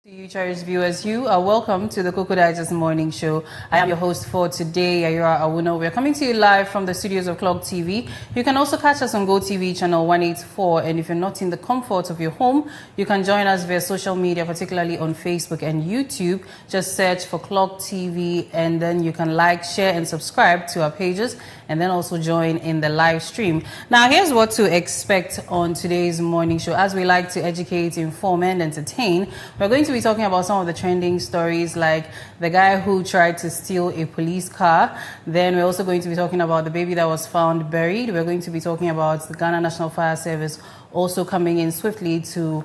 To you, cherished viewers, you are welcome to the Koko Digest Morning Show. I am your host for today, Ayura Awuno. We're coming to you live from the studios of Clock TV. You can also catch us on GoTV channel 184, and if you're not in the comfort of your home, you can join us via social media, particularly on Facebook and YouTube. Just search for Clock TV, and then you can like, share, and subscribe to our pages, and then also join in the live stream. Now, here's what to expect on today's morning show. As we like to educate, inform, and entertain, we're going to be talking about some of the trending stories, like the guy who tried to steal a police car. Then we're also going to be talking about the baby that was found buried. We're going to be talking about the Ghana National Fire Service also coming in swiftly to,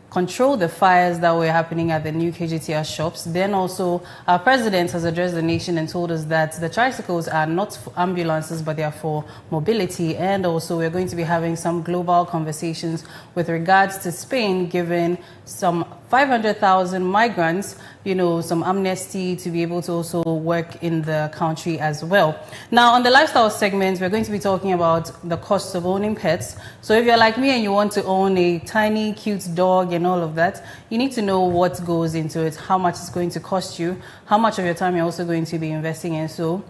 control the fires that were happening at the new KJTR shops. Then also, our president has addressed the nation and told us that the tricycles are not for ambulances, but they are for mobility. And also, we're going to be having some global conversations with regards to Spain giving some 500,000 migrants, some amnesty to be able to also work in the country as well. Now, on the lifestyle segment, we're going to be talking about the costs of owning pets. So if you're like me and you want to own a tiny, cute dog and all of that, you need to know what goes into it, how much it's going to cost you, how much of your time you're also going to be investing in. So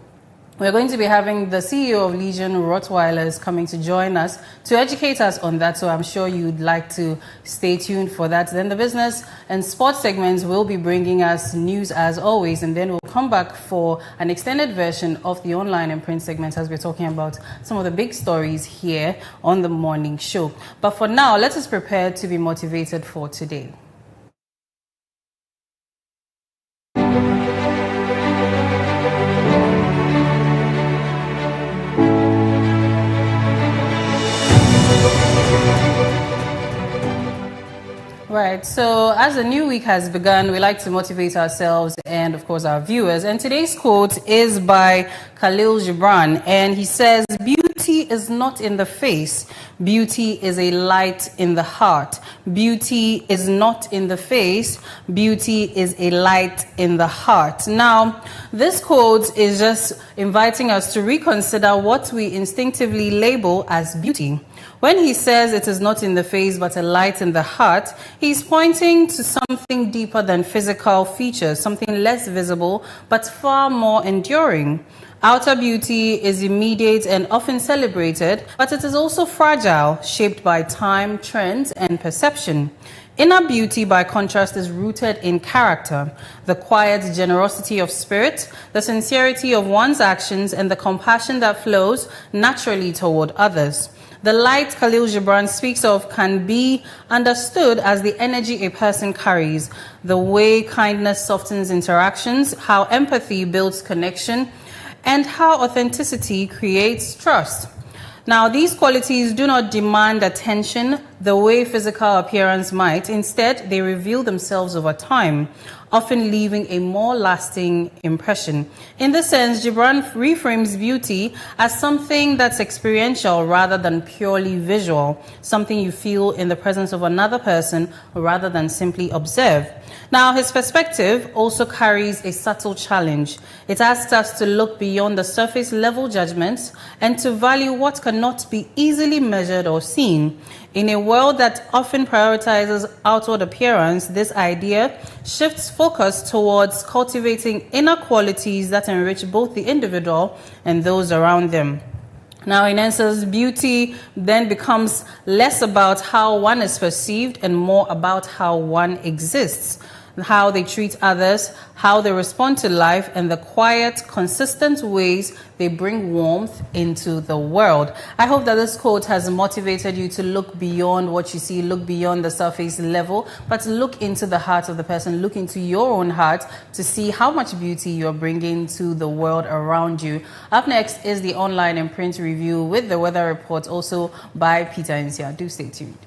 we're going to be having the CEO of Legion Rottweilers coming to join us to educate us on that. So I'm sure you'd like to stay tuned for that. Then the business and sports segments will be bringing us news as always. And then we'll come back for an extended version of the online and print segments as we're talking about some of the big stories here on the morning show. But for now, let us prepare to be motivated for today. Right, so as a new week has begun, we like to motivate ourselves and, of course, our viewers. And today's quote is by Khalil Gibran, and he says, "Beauty is not in the face. Beauty is a light in the heart. Beauty is not in the face. Beauty is a light in the heart." Now, this quote is just inviting us to reconsider what we instinctively label as beauty. When he says it is not in the face but a light in the heart, he's pointing to something deeper than physical features, something less visible but far more enduring. Outer beauty is immediate and often celebrated, but it is also fragile, shaped by time, trends, and perception. Inner beauty, by contrast, is rooted in character, the quiet generosity of spirit, the sincerity of one's actions, and the compassion that flows naturally toward others. The light Khalil Gibran speaks of can be understood as the energy a person carries, the way kindness softens interactions, how empathy builds connection, and how authenticity creates trust. Now, these qualities do not demand attention the way physical appearance might. Instead, they reveal themselves over time, often leaving a more lasting impression. In this sense, Gibran reframes beauty as something that's experiential rather than purely visual, something you feel in the presence of another person rather than simply observe. Now, his perspective also carries a subtle challenge. It asks us to look beyond the surface level judgments and to value what cannot be easily measured or seen. In a world that often prioritizes outward appearance, this idea shifts focus towards cultivating inner qualities that enrich both the individual and those around them. Now, in essence, beauty then becomes less about how one is perceived and more about how one exists, how they treat others, how they respond to life, and the quiet, consistent ways they bring warmth into the world. I hope that this quote has motivated you to look beyond what you see, look beyond the surface level, but look into the heart of the person, look into your own heart to see how much beauty you're bringing to the world around you. Up next is the online and print review with the weather report, also by Peter Nsia. Do stay tuned.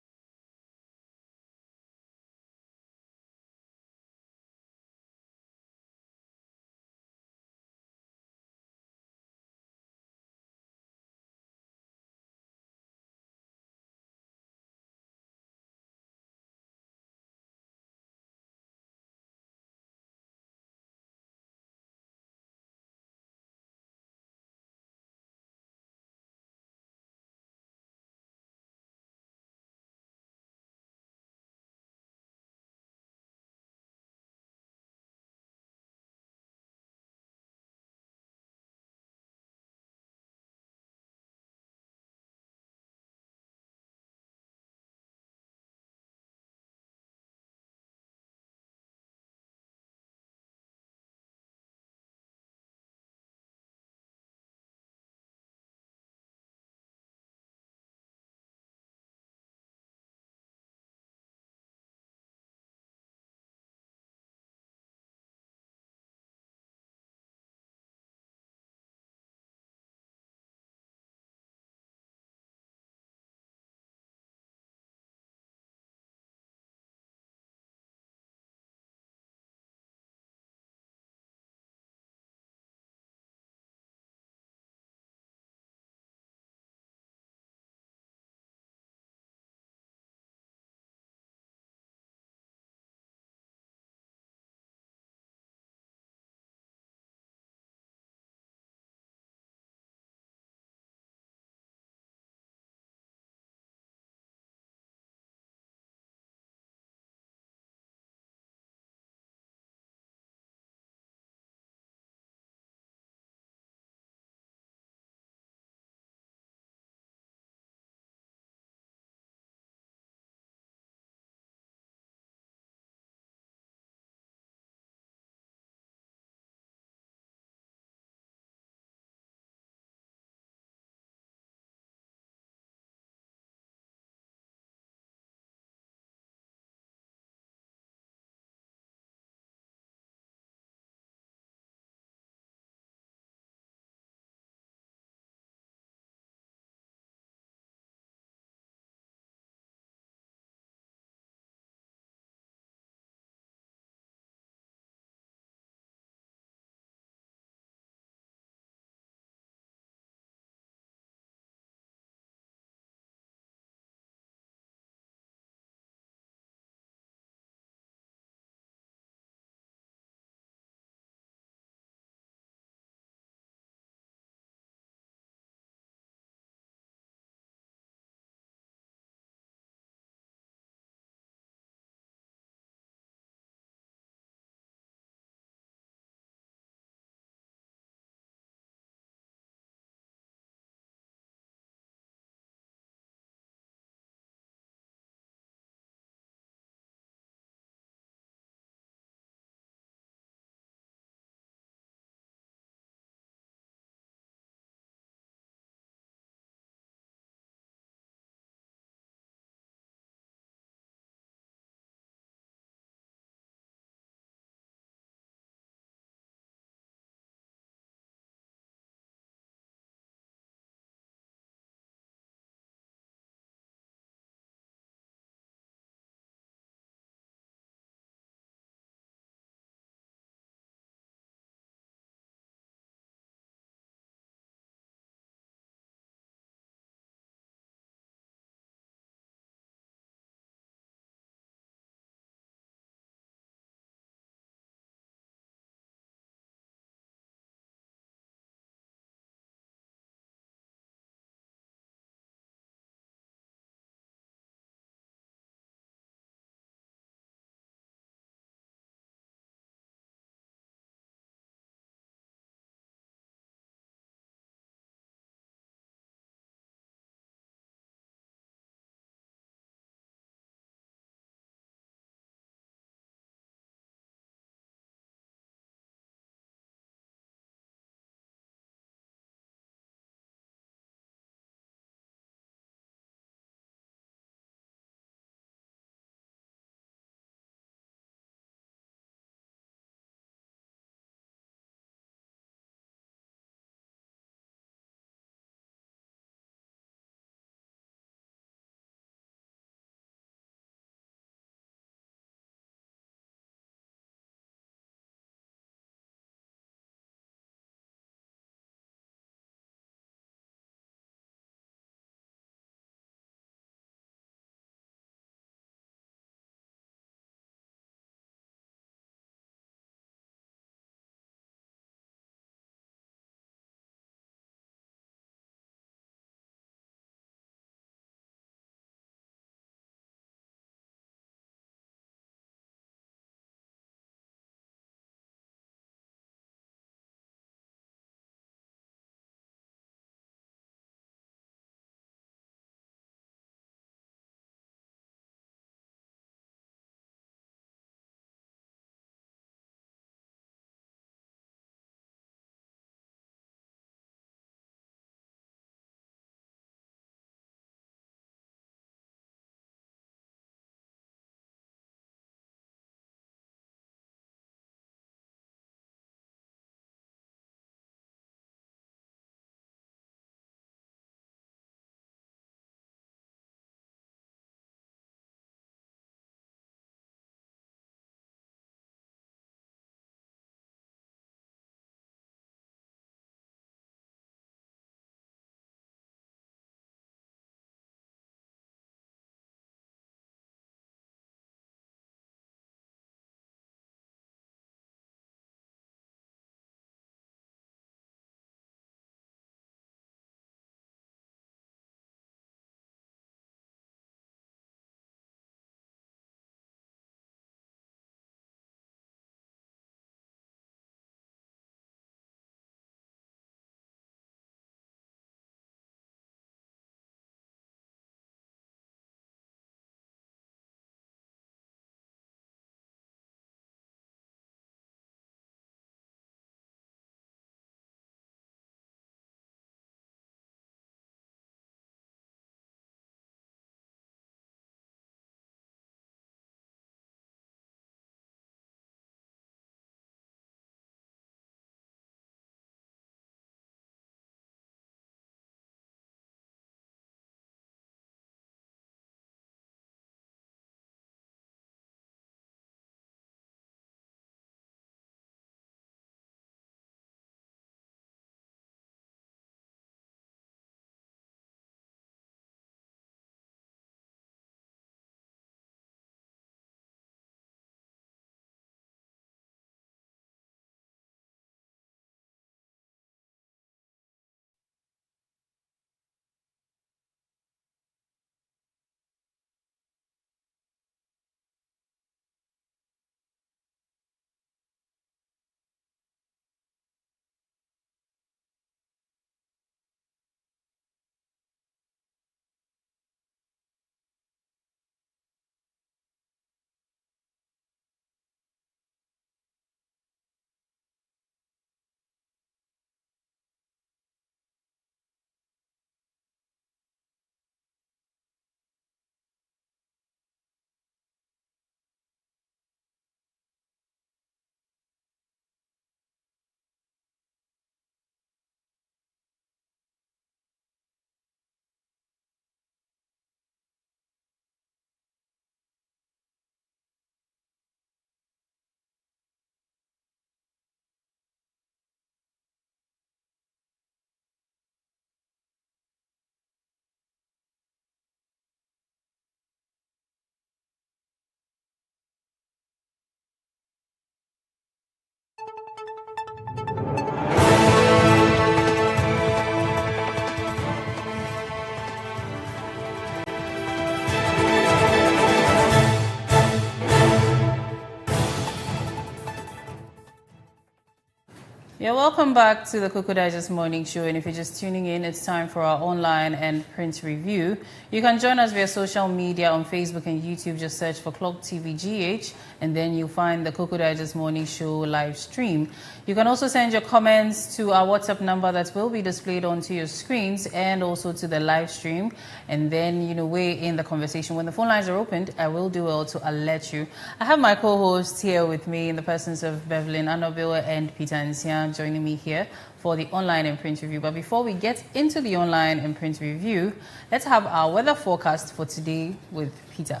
Yeah, welcome back to the Koko Digest Morning Show. And if you're just tuning in, it's time for our online and print review. You can join us via social media on Facebook and YouTube. Just search for Clock TV GH, and then you'll find the Koko Digest Morning Show live stream. You can also send your comments to our WhatsApp number that will be displayed onto your screens and also to the live stream. And then, weigh in the conversation. When the phone lines are opened, I will do well to alert you. I have my co-hosts here with me in the persons of Bevelyn Anobil and Peter Nsian joining me here for the online and print review. But before we get into the online and print review, let's have our weather forecast for today with Peter.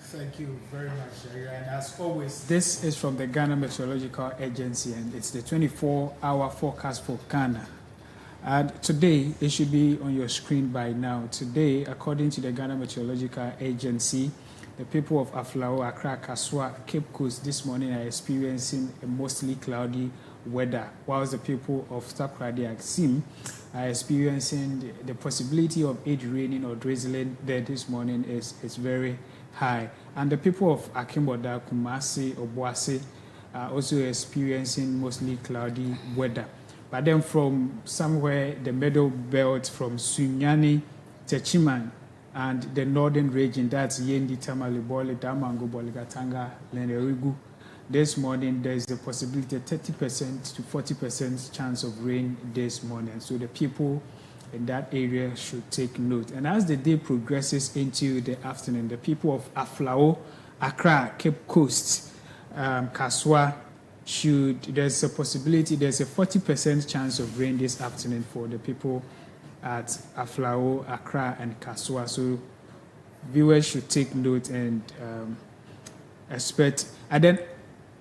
Thank you very much, Sharia. And as always, this is from the Ghana Meteorological Agency, and it's the 24-hour forecast for Ghana. And today, it should be on your screen by now. Today, according to the Ghana Meteorological Agency, the people of Aflao, Accra, Kaswa, Cape Coast this morning are experiencing a mostly cloudy weather, whilst the people of Takoradi Aksim are experiencing the possibility of it raining or drizzling there this morning is very high. And the people of Akimboda, Kumasi, Obuasi are also experiencing mostly cloudy weather. But then from somewhere, the middle belt from Sunyani, Techiman, and the northern region, that's Yendi, Tamale, Bole, Damango, Boligatanga, Lenerigu, this morning there's a possibility of 30% to 40% chance of rain this morning. So the people in that area should take note. And as the day progresses into the afternoon, the people of Aflao, Accra, Cape Coast, Kaswa, there's a 40% chance of rain this afternoon for the people at Aflao, Accra, and Kaswa. So viewers should take note and expect. And then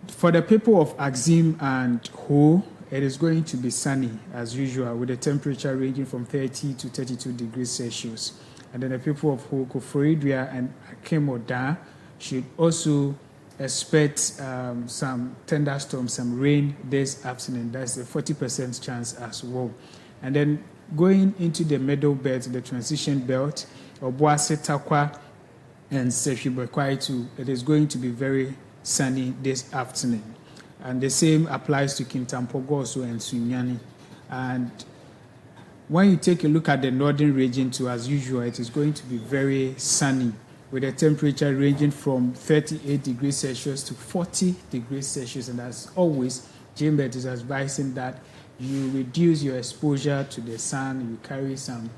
for the people of Axim and Ho, it is going to be sunny as usual, with the temperature ranging from 30 to 32 degrees Celsius. And then the people of Ho, Koforidua, and Akemoda should also expect some thunderstorms, some rain this afternoon. That's a 40% chance as well. And then going into the middle belt, the transition belt, Obuasi, Takwa, and Sefibwekwaitu, it is going to be very sunny this afternoon. And the same applies to Kintampogo and Sunyani. And when you take a look at the northern region too, as usual, it is going to be very sunny, with a temperature ranging from 38 degrees Celsius to 40 degrees Celsius. And as always, JMET is advising that you reduce your exposure to the sun, you carry some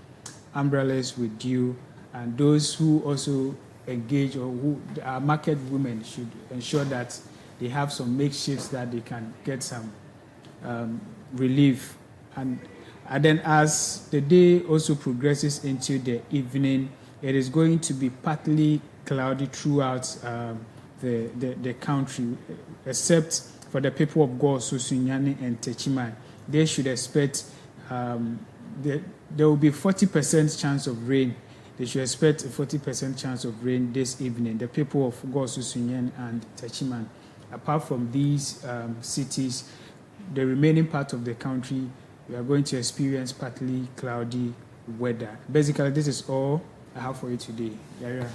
umbrellas with you, and those who also engage or who are market women should ensure that they have some makeshifts that they can get some relief. And then as the day also progresses into the evening, it is going to be partly cloudy throughout the country, except for the people of Gosu, Sunyani, and Techiman. They should expect there will be 40% chance of rain. They should expect a 40% chance of rain this evening. The people of Gosu, Sunyani, and Techiman. Apart from these cities, the remaining part of the country, we are going to experience partly cloudy weather. Basically, this is all I have for you today. Yara.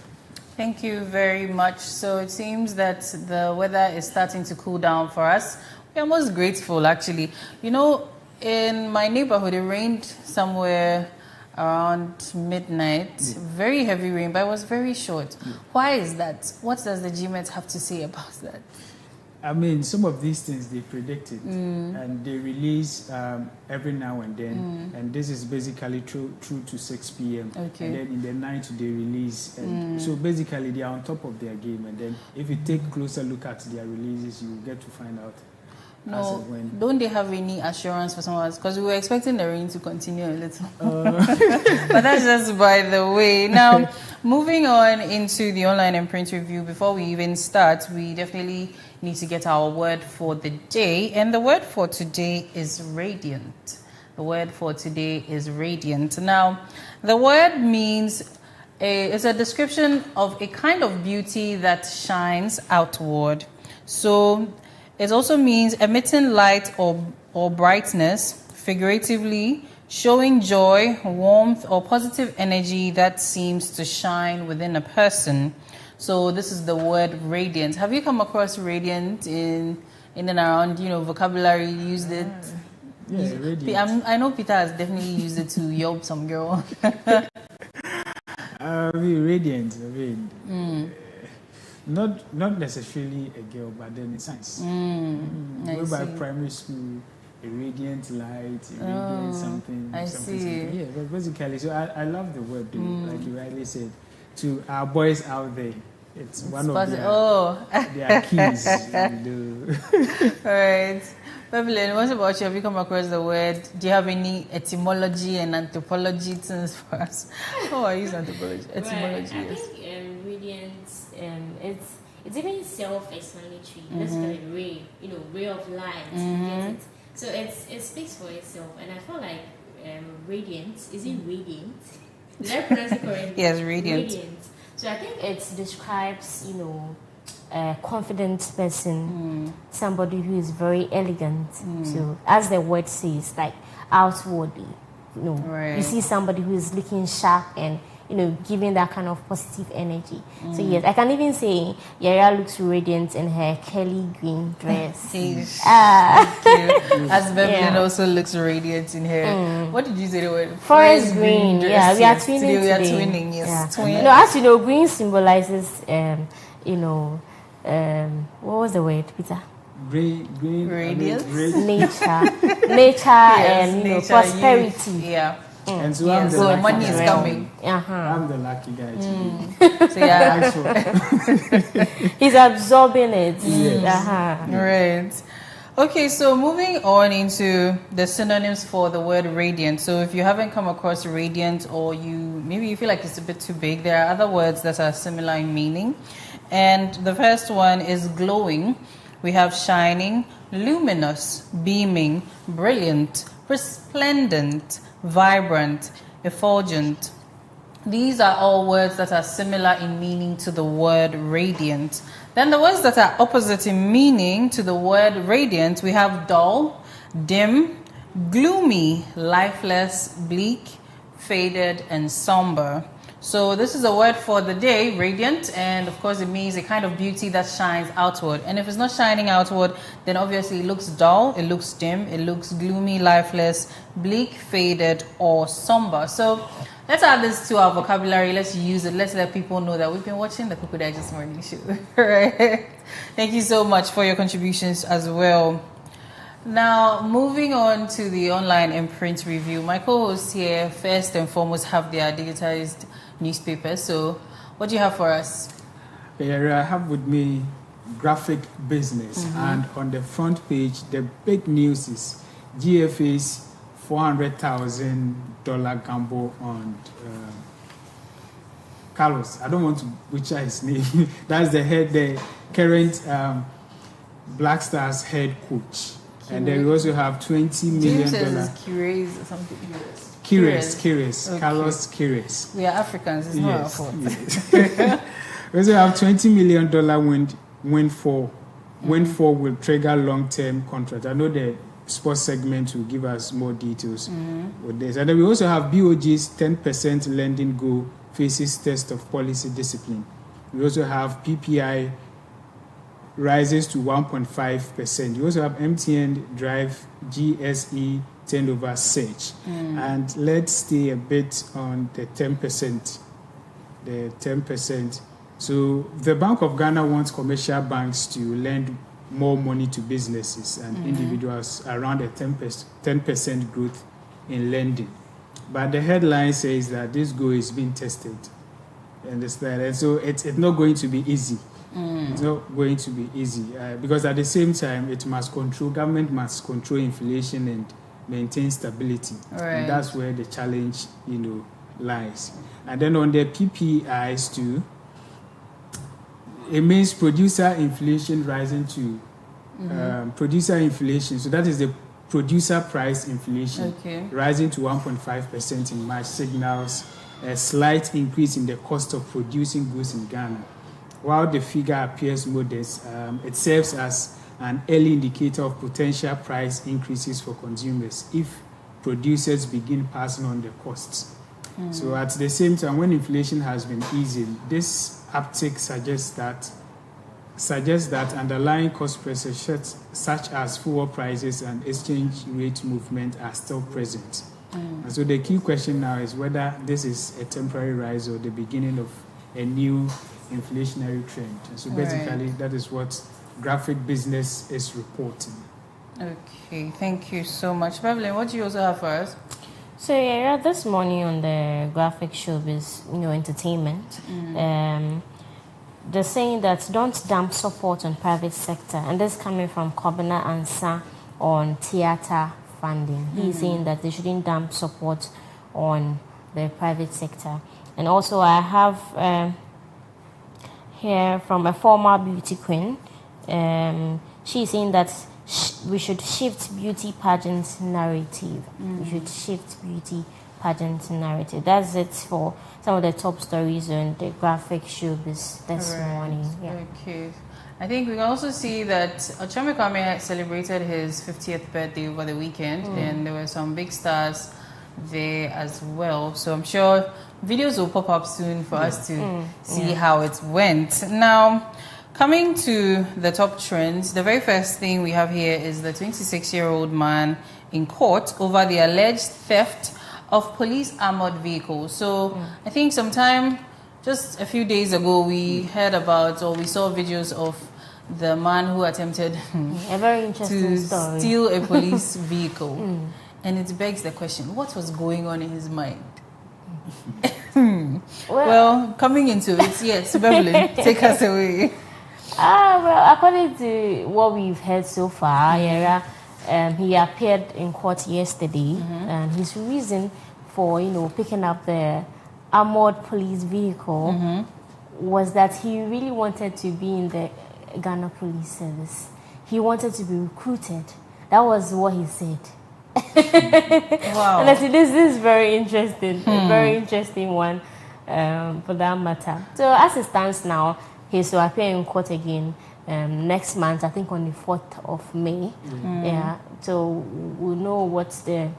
Thank you very much. So it seems that the weather is starting to cool down for us. We are most grateful, actually. In my neighborhood, it rained somewhere around midnight. Yeah. Very heavy rain, but it was very short. Yeah. Why is that? What does the GMET have to say about that? I mean, some of these things they predicted, and they release every now and then, and this is basically true to 6 p.m. Okay. And then in the night they release, and so basically they are on top of their game. And then if you take a closer look at their releases, you will get to find out. No, don't they have any assurance for some of us? Because we were expecting the rain to continue a little. But that's just by the way. Now, moving on into the online and print review, before we even start, we definitely need to get our word for the day. And the word for today is radiant. The word for today is radiant. Now, the word means it's a description of a kind of beauty that shines outward. So it also means emitting light or brightness, figuratively, showing joy, warmth, or positive energy that seems to shine within a person. So this is the word radiant. Have you come across radiant in in and around, vocabulary, used it. Yeah, radiant. I know Peter has definitely used it to yelp some girl. Radiant. Not necessarily a girl, but then it's science. Go by primary school, a radiant light, a radiant something. I see. Yeah, but basically, so I love the word, though, like you rightly said. To our boys out there, it's one of their keys. All right. Evelyn, what about you? Have you come across the word? Do you have any etymology and anthropology things for us? Oh, I use anthropology. Etymology, right. I think radiance, it's even self-explanatory. Let's call it ray, ray of light. Get it? So it speaks for itself, and I feel like radiance, is it radiant? Did I pronounce it correctly? Yes, radiant. So I think it describes, a confident person, somebody who is very elegant. So as the word says, like outwardly, right. You see somebody who is looking sharp and giving that kind of positive energy. So yes, I can even say Yaya looks radiant in her curly green dress. Thank you. As Beverly also looks radiant in her. What did you say the word? Forest green. Yeah, we are twinning today. We are twinning. Yes, twin. As you know, green symbolizes what was the word, Peter? Green. Radiance. Nature, and nature, prosperity. Yeah. And so I'm the lucky money guy. is coming. I'm the lucky guy today. So yeah, he's absorbing it. Yes. Right. Okay, so moving on into the synonyms for the word radiant. So if you haven't come across radiant, or maybe you feel like it's a bit too big, there are other words that are similar in meaning. And the first one is glowing. We have shining, luminous, beaming, brilliant, resplendent, vibrant, effulgent. These are all words that are similar in meaning to the word radiant. Then the words that are opposite in meaning to the word radiant, we have dull, dim, gloomy, lifeless, bleak, faded, and somber. So this is a word for the day, radiant, and of course it means a kind of beauty that shines outward. And if it's not shining outward, then obviously it looks dull, it looks dim, it looks gloomy, lifeless, bleak, faded, or somber. So let's add this to our vocabulary. Let's use it. Let's let people know that we've been watching the Koko Digest Morning Show. Right? Thank you so much for your contributions as well. Now, moving on to the online and print review. My co-hosts here, first and foremost, have their digitized newspapers. So, what do you have for us? Yeah, I have with me graphic business, and on the front page, the big news is GFA's $400,000 gamble on Carlos. I don't want to butcher his name. That's the current Black Stars head coach. And then we also have $20 million. Kires or something. Kires. Okay. Carlos Kires. We are Africans. It's not our fault. Yes. We also have $20 million windfall will trigger long-term contract. I know the sports segment will give us more details with this. And then we also have BOG's 10% lending goal faces test of policy discipline. We also have PPI rises to 1.5%. You also have MTN Drive GSE turnover surge. And let's stay a bit on the 10%. The 10%. So the Bank of Ghana wants commercial banks to lend more money to businesses and individuals, around a 10% growth in lending. But the headline says that this goal is being tested. Understand? And so it's not going to be easy. It's not going to be easy because at the same time, government must control inflation and maintain stability. Right. And that's where the challenge, lies. And then on the PPIs too, it means producer inflation rising to producer inflation. So that is the producer price inflation rising to 1.5% in March signals a slight increase in the cost of producing goods in Ghana. While the figure appears modest, it serves as an early indicator of potential price increases for consumers if producers begin passing on the costs. So at the same time, when inflation has been easing, this uptick suggests that suggests that underlying cost pressures such as fuel prices and exchange rate movement are still present. And so the key question now is whether this is a temporary rise or the beginning of a new inflationary trend. And so basically that is what Graphic Business is reporting. Okay, thank you so much. Beverly, what do you also have for us? So yeah, this morning on the graphic showbiz, entertainment, they're saying that don't dump support on private sector, and this coming from Kobina Ansa on theater funding. He's saying that they shouldn't dump support on the private sector. And also I have here from a former beauty queen. She's saying that we should shift beauty pageant narrative. We should shift beauty pageant narrative. That's it for some of the top stories on the graphic showbiz this morning. Yeah. Okay. I think we can also see that Ochame Kwame had celebrated his 50th birthday over the weekend, and there were some big stars there as well. So I'm sure videos will pop up soon for us to see how it went. Now, coming to the top trends, the very first thing we have here is the 26-year-old man in court over the alleged theft of police armored vehicles. So I think sometime just a few days ago we heard about, or we saw videos of the man who attempted a very interesting to story. steal a police vehicle. And it begs the question, what was going on in his mind? Well, coming into it, yes, Beverly, take us away. Well, according to what we've heard so far, he appeared in court yesterday, and his reason for picking up the armored police vehicle was that he really wanted to be in the Ghana Police Service. He wanted to be recruited. That was what he said. Wow. Honestly, this is very interesting, a very interesting one for that matter. So as it stands now, he's to appear in court again next month, I think on the 4th of May. Yeah, so we'll know what the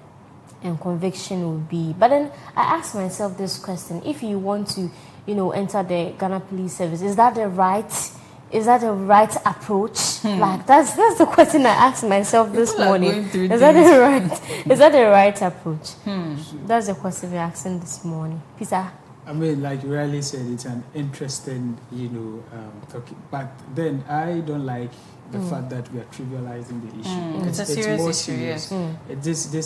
conviction will be. But then I asked myself this question: if you want to, enter the Ghana Police Service, is that the right approach? Like that's the question I asked myself this morning. Is that the right approach? That's the question we're asking this morning. Peter? I mean, like you really said, it's an interesting, topic. But then I don't like the fact that we are trivializing the issue. It's a serious issue, yes.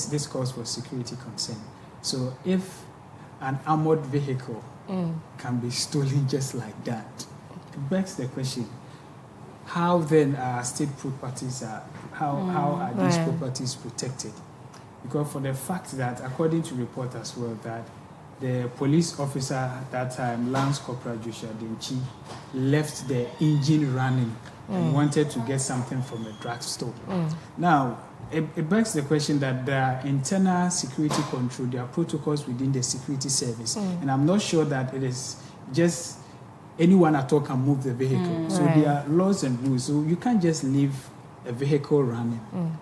This calls for security concern. So if an armored vehicle can be stolen just like that, it begs the question: how then are state properties how are these properties protected? Because for the fact that, according to report as well, that the police officer at that time, Lance Corporal Joshua Denchi, left the engine running and wanted to get something from a drugstore. Now, it begs the question that there are internal security control, there are protocols within the security service, and I'm not sure that it is just anyone at all can move the vehicle. So there are laws and rules. So you can't just leave a vehicle running.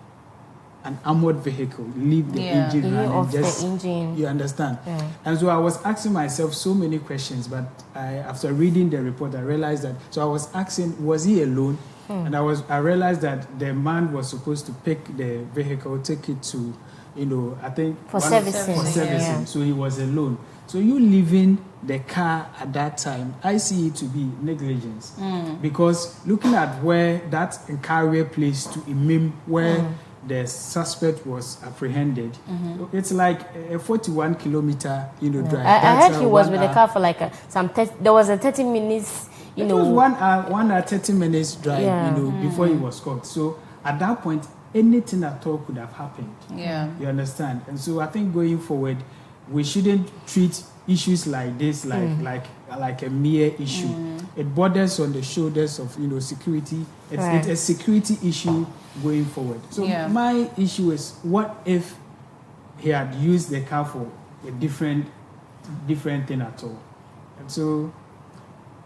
An armored vehicle, leave the engine running. Just the engine. You understand? And so I was asking myself so many questions, but after reading the report, I realized that. So I was asking, was he alone? And I realized that the man was supposed to pick the vehicle, take it to, I think for servicing. Yeah. So he was alone. So you leaving the car at that time, I see it to be negligence, because looking at where that carrier placed to Imim, where the suspect was apprehended, it's like a 41-kilometer, drive. I heard he was with the car for like there was a 30 minutes, It was 1 hour, 30 minutes drive, before he was caught. So at that point, anything at all could have happened. Yeah. You understand? And so I think going forward, we shouldn't treat issues like this like a mere issue. It borders on the shoulders of security. It's a security issue going forward. So my issue is, what if he had used the car for a different thing at all? And so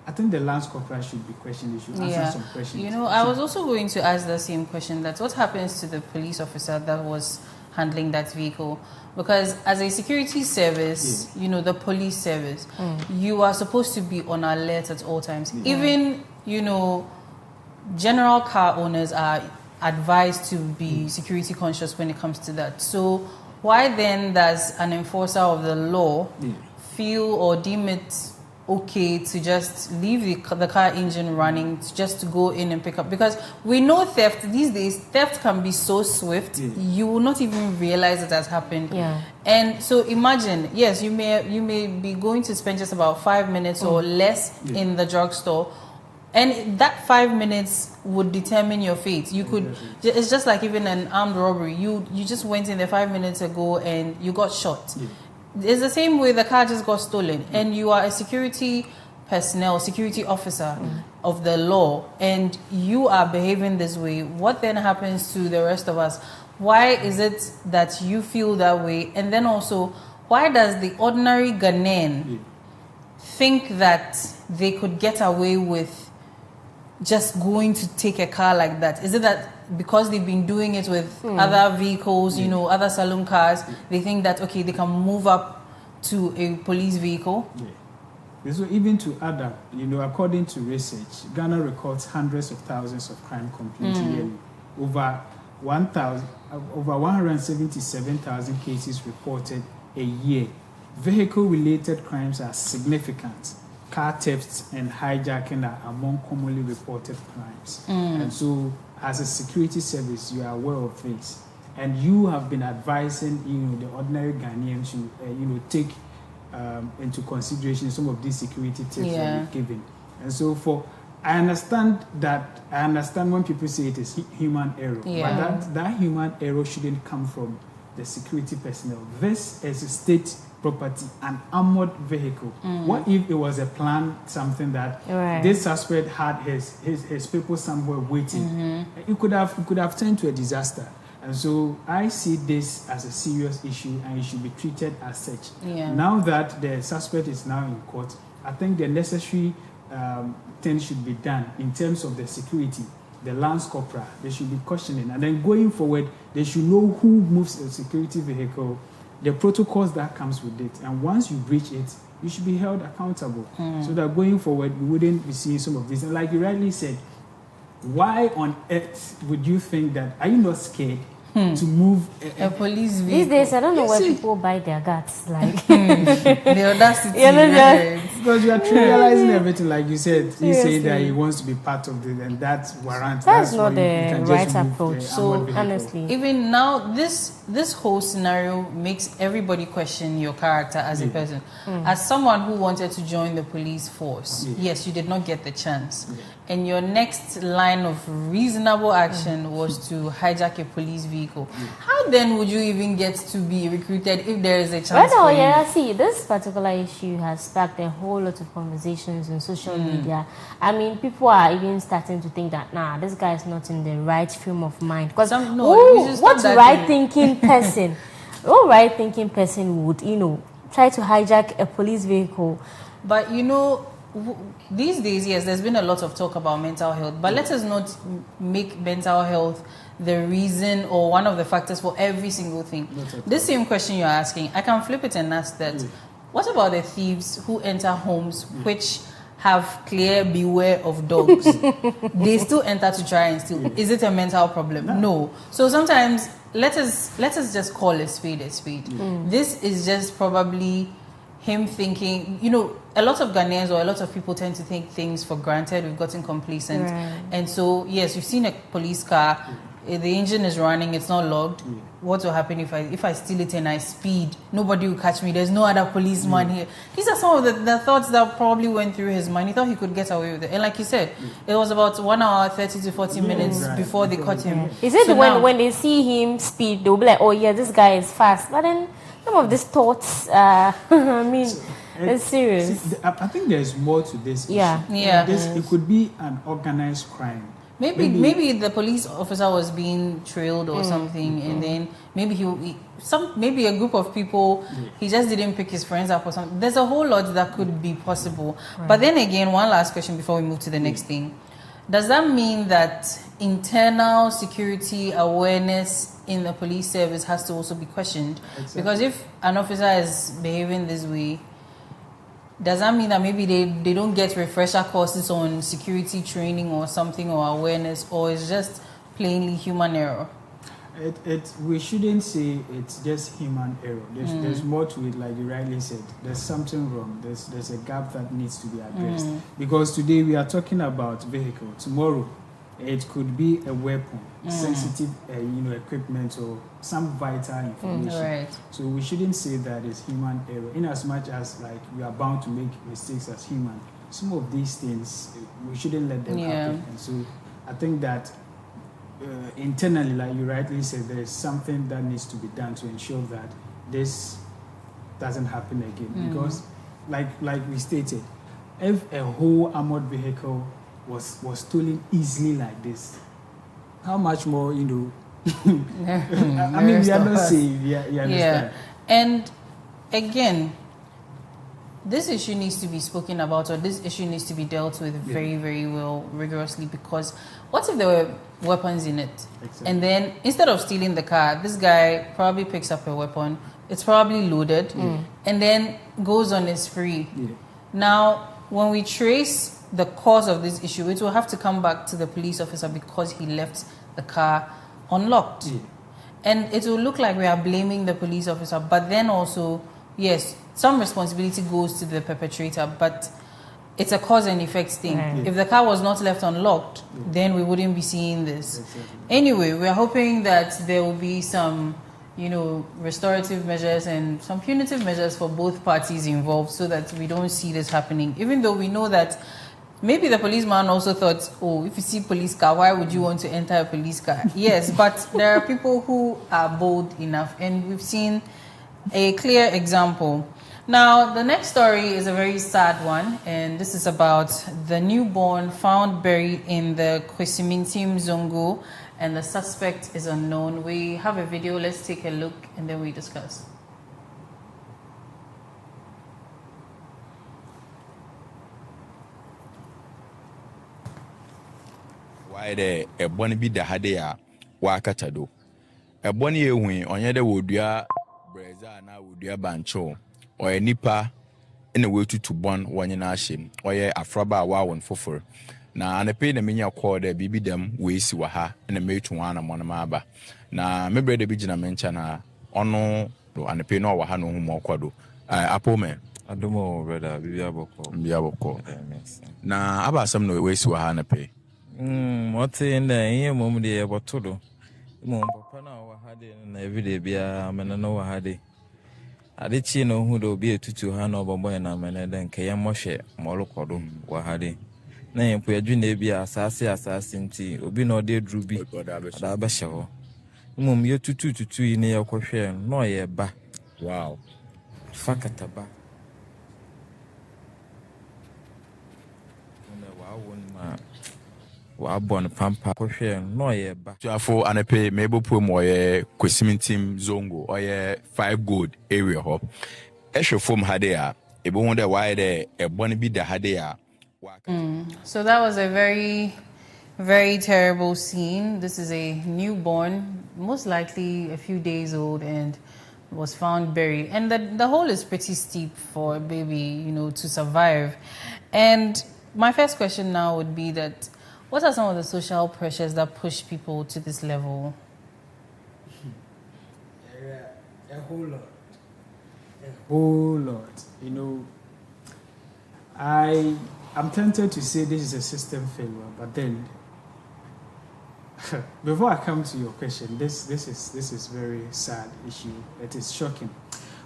I think the Lance Corporal should be questioned. They should answer some questions. I was also going to ask the same question, that what happens to the police officer that was handling that vehicle? Because as a security service, the police service, you are supposed to be on alert at all times. Even, general car owners are advised to be security conscious when it comes to that. So why then does an enforcer of the law feel or deem it okay to just leave the car engine running just to go in and pick up? Because we know theft these days, theft can be so swift, you will not even realize it has happened. And so imagine, yes, you may be going to spend just about 5 minutes or less in the drugstore, and that 5 minutes would determine your fate. You could, it's just like even an armed robbery. You just went in there 5 minutes ago and you got shot. It's the same way the car just got stolen, and you are a security personnel, security officer of the law, and you are behaving this way. What then happens to the rest of us? Why is it that you feel that way? And then also, why does the ordinary Ghanaian think that they could get away with just going to take a car like that? Is it that because they've been doing it with other vehicles, you know, other saloon cars, they think that, okay, they can move up to a police vehicle? So even to add up, you know, according to research, Ghana records hundreds of thousands of crime complaints yearly. Over 177,000 cases reported a year. Vehicle-related crimes are significant. Car thefts and hijacking are among commonly reported crimes. And so, as a security service, you are aware of this, and you have been advising, you know, the ordinary Ghanaian to, you know, take into consideration some of these security tips that you've given. And so, I understand when people say it is human error, but that human error shouldn't come from the security personnel. This is a state property, an armored vehicle. What if it was a planned something that this suspect had his people somewhere waiting? It could have turned to a disaster. And so I see this as a serious issue, and it should be treated as such. Now that the suspect is now in court, I think the necessary thing should be done in terms of the security. The Lance Corporal, they should be questioning, and then going forward, they should know who moves a security vehicle, the protocols that comes with it, and once you breach it, you should be held accountable, so that going forward, we wouldn't be seeing some of this. And like you rightly said, why on earth would you think that? Are you not scared to move a police vehicle? These days, I don't know where people buy their guts. Like the audacity. Because you are trivializing everything, like you said. He said that he wants to be part of it, and that's warrant. That's not the right approach. So honestly, even now, this whole scenario makes everybody question your character as a person. As someone who wanted to join the police force, yes, you did not get the chance, and your next line of reasonable action was to hijack a police vehicle. How then would you even get to be recruited if there is a chance? See, this particular issue has sparked a whole lot of conversations on social media. I mean, people are even starting to think that this guy is not in the right frame of mind. Because what right-thinking person, what right-thinking person would, you know, try to hijack a police vehicle? But you know, these days, yes, there's been a lot of talk about mental health, but let us not make mental health the reason or one of the factors for every single thing. This same question you're asking, I can flip it and ask that. What about the thieves who enter homes which have clear beware of dogs? They still enter to try and steal. Is it a mental problem? No. So sometimes let us just call a spade a spade. This is just probably him thinking, you know, a lot of Ghanaians or a lot of people tend to take things for granted. We've gotten complacent. And so, yes, you've seen a police car, the engine is running, it's not logged. What will happen if I steal it and I speed? Nobody will catch me. There's no other policeman here. These are some of the thoughts that probably went through his mind. He thought he could get away with it. And like you said, it was about 1 hour, 30 to 40 minutes before they caught him. Is it so when they see him speed, they'll be like, oh yeah, this guy is fast. But then some of these thoughts, I mean, it's serious. See, I think there's more to this issue. It could be an organized crime. Maybe the police officer was being trailed or something, and then maybe maybe a group of people, he just didn't pick his friends up or something. There's a whole lot that could be possible. But then again, one last question before we move to the next thing. Does that mean that internal security awareness in the police service has to also be questioned? Because if an officer is behaving this way, does that mean that maybe they don't get refresher courses on security training or something, or awareness, or it's just plainly human error? We shouldn't say it's just human error. There's more to it, like you rightly said. There's something wrong. There's a gap that needs to be addressed. Because today we are talking about vehicle. Tomorrow, it could be a weapon, sensitive, equipment, or some vital information. Right. So we shouldn't say that it's human error. In as much as like we are bound to make mistakes as human, some of these things we shouldn't let them happen. And so I think that. Internally, like you rightly said, there is something that needs to be done to ensure that this doesn't happen again. Because, like we stated, if a whole armored vehicle was stolen easily like this, how much more, I mean, we are not safe. You understand? Yeah. And again, this issue needs to be spoken about, or this issue needs to be dealt with very, very well, rigorously, because what if there were weapons in it? Exactly. And then instead of stealing the car, this guy probably picks up a weapon, it's probably loaded, and then goes on his spree. Yeah. Now, when we trace the cause of this issue, it will have to come back to the police officer because he left the car unlocked. Yeah. And it will look like we are blaming the police officer, but then also, yes, some responsibility goes to the perpetrator, but it's a cause and effect thing. If the car was not left unlocked, then we wouldn't be seeing this. Exactly. Anyway, we're hoping that there will be some, restorative measures and some punitive measures for both parties involved so that we don't see this happening. Even though we know that maybe the policeman also thought, oh, if you see police car, why would you want to enter a police car? Yes, but there are people who are bold enough, and we've seen a clear example. Now, the next story is a very sad one, and this is about the newborn found buried in the Kwesimintim Zongo, and the suspect is unknown. We have a video. Let's take a look, and then we discuss. Why the a bonny be the hadea, wakatado. A bonny wing on yada would ya breza na would ya bancho, or a nipa in a way to bon one in ashin, or a fraba wow and fofor. Na and a pay the minya quarter bibi them we si waha and a mate one among maba. Na me bread the bijina menchana ono and a pay no wahano more quado. Apple man. Adomo brother Biaboko. Na aba some no way si wahana pay. What's in the air moment they about to do? Papa now had it and every day be a man and no had it. I did know who do be a tutu hand over boy and a man and then Kayam Moshe, Molokodo, Wahadi. Nay, we are doing be assassin tea, or be no dear Druby, Abashaw. You're two in your question, no, yeah, ba. Wow. Fakataba. Born pampa no ye ba Jafo and a pay maybe put more Kwesimintim Zongo or 5 gold area hop. Esho from Hadea, a wonder why they a bonny be the Hadea. So that was a very, very terrible scene. This is a newborn, most likely a few days old, and was found buried. And the hole is pretty steep for a baby, to survive. And my first question now would be that, what are some of the social pressures that push people to this level? A whole lot. A whole lot. I'm tempted to say this is a system failure, but then before I come to your question, this is very sad issue. It is shocking.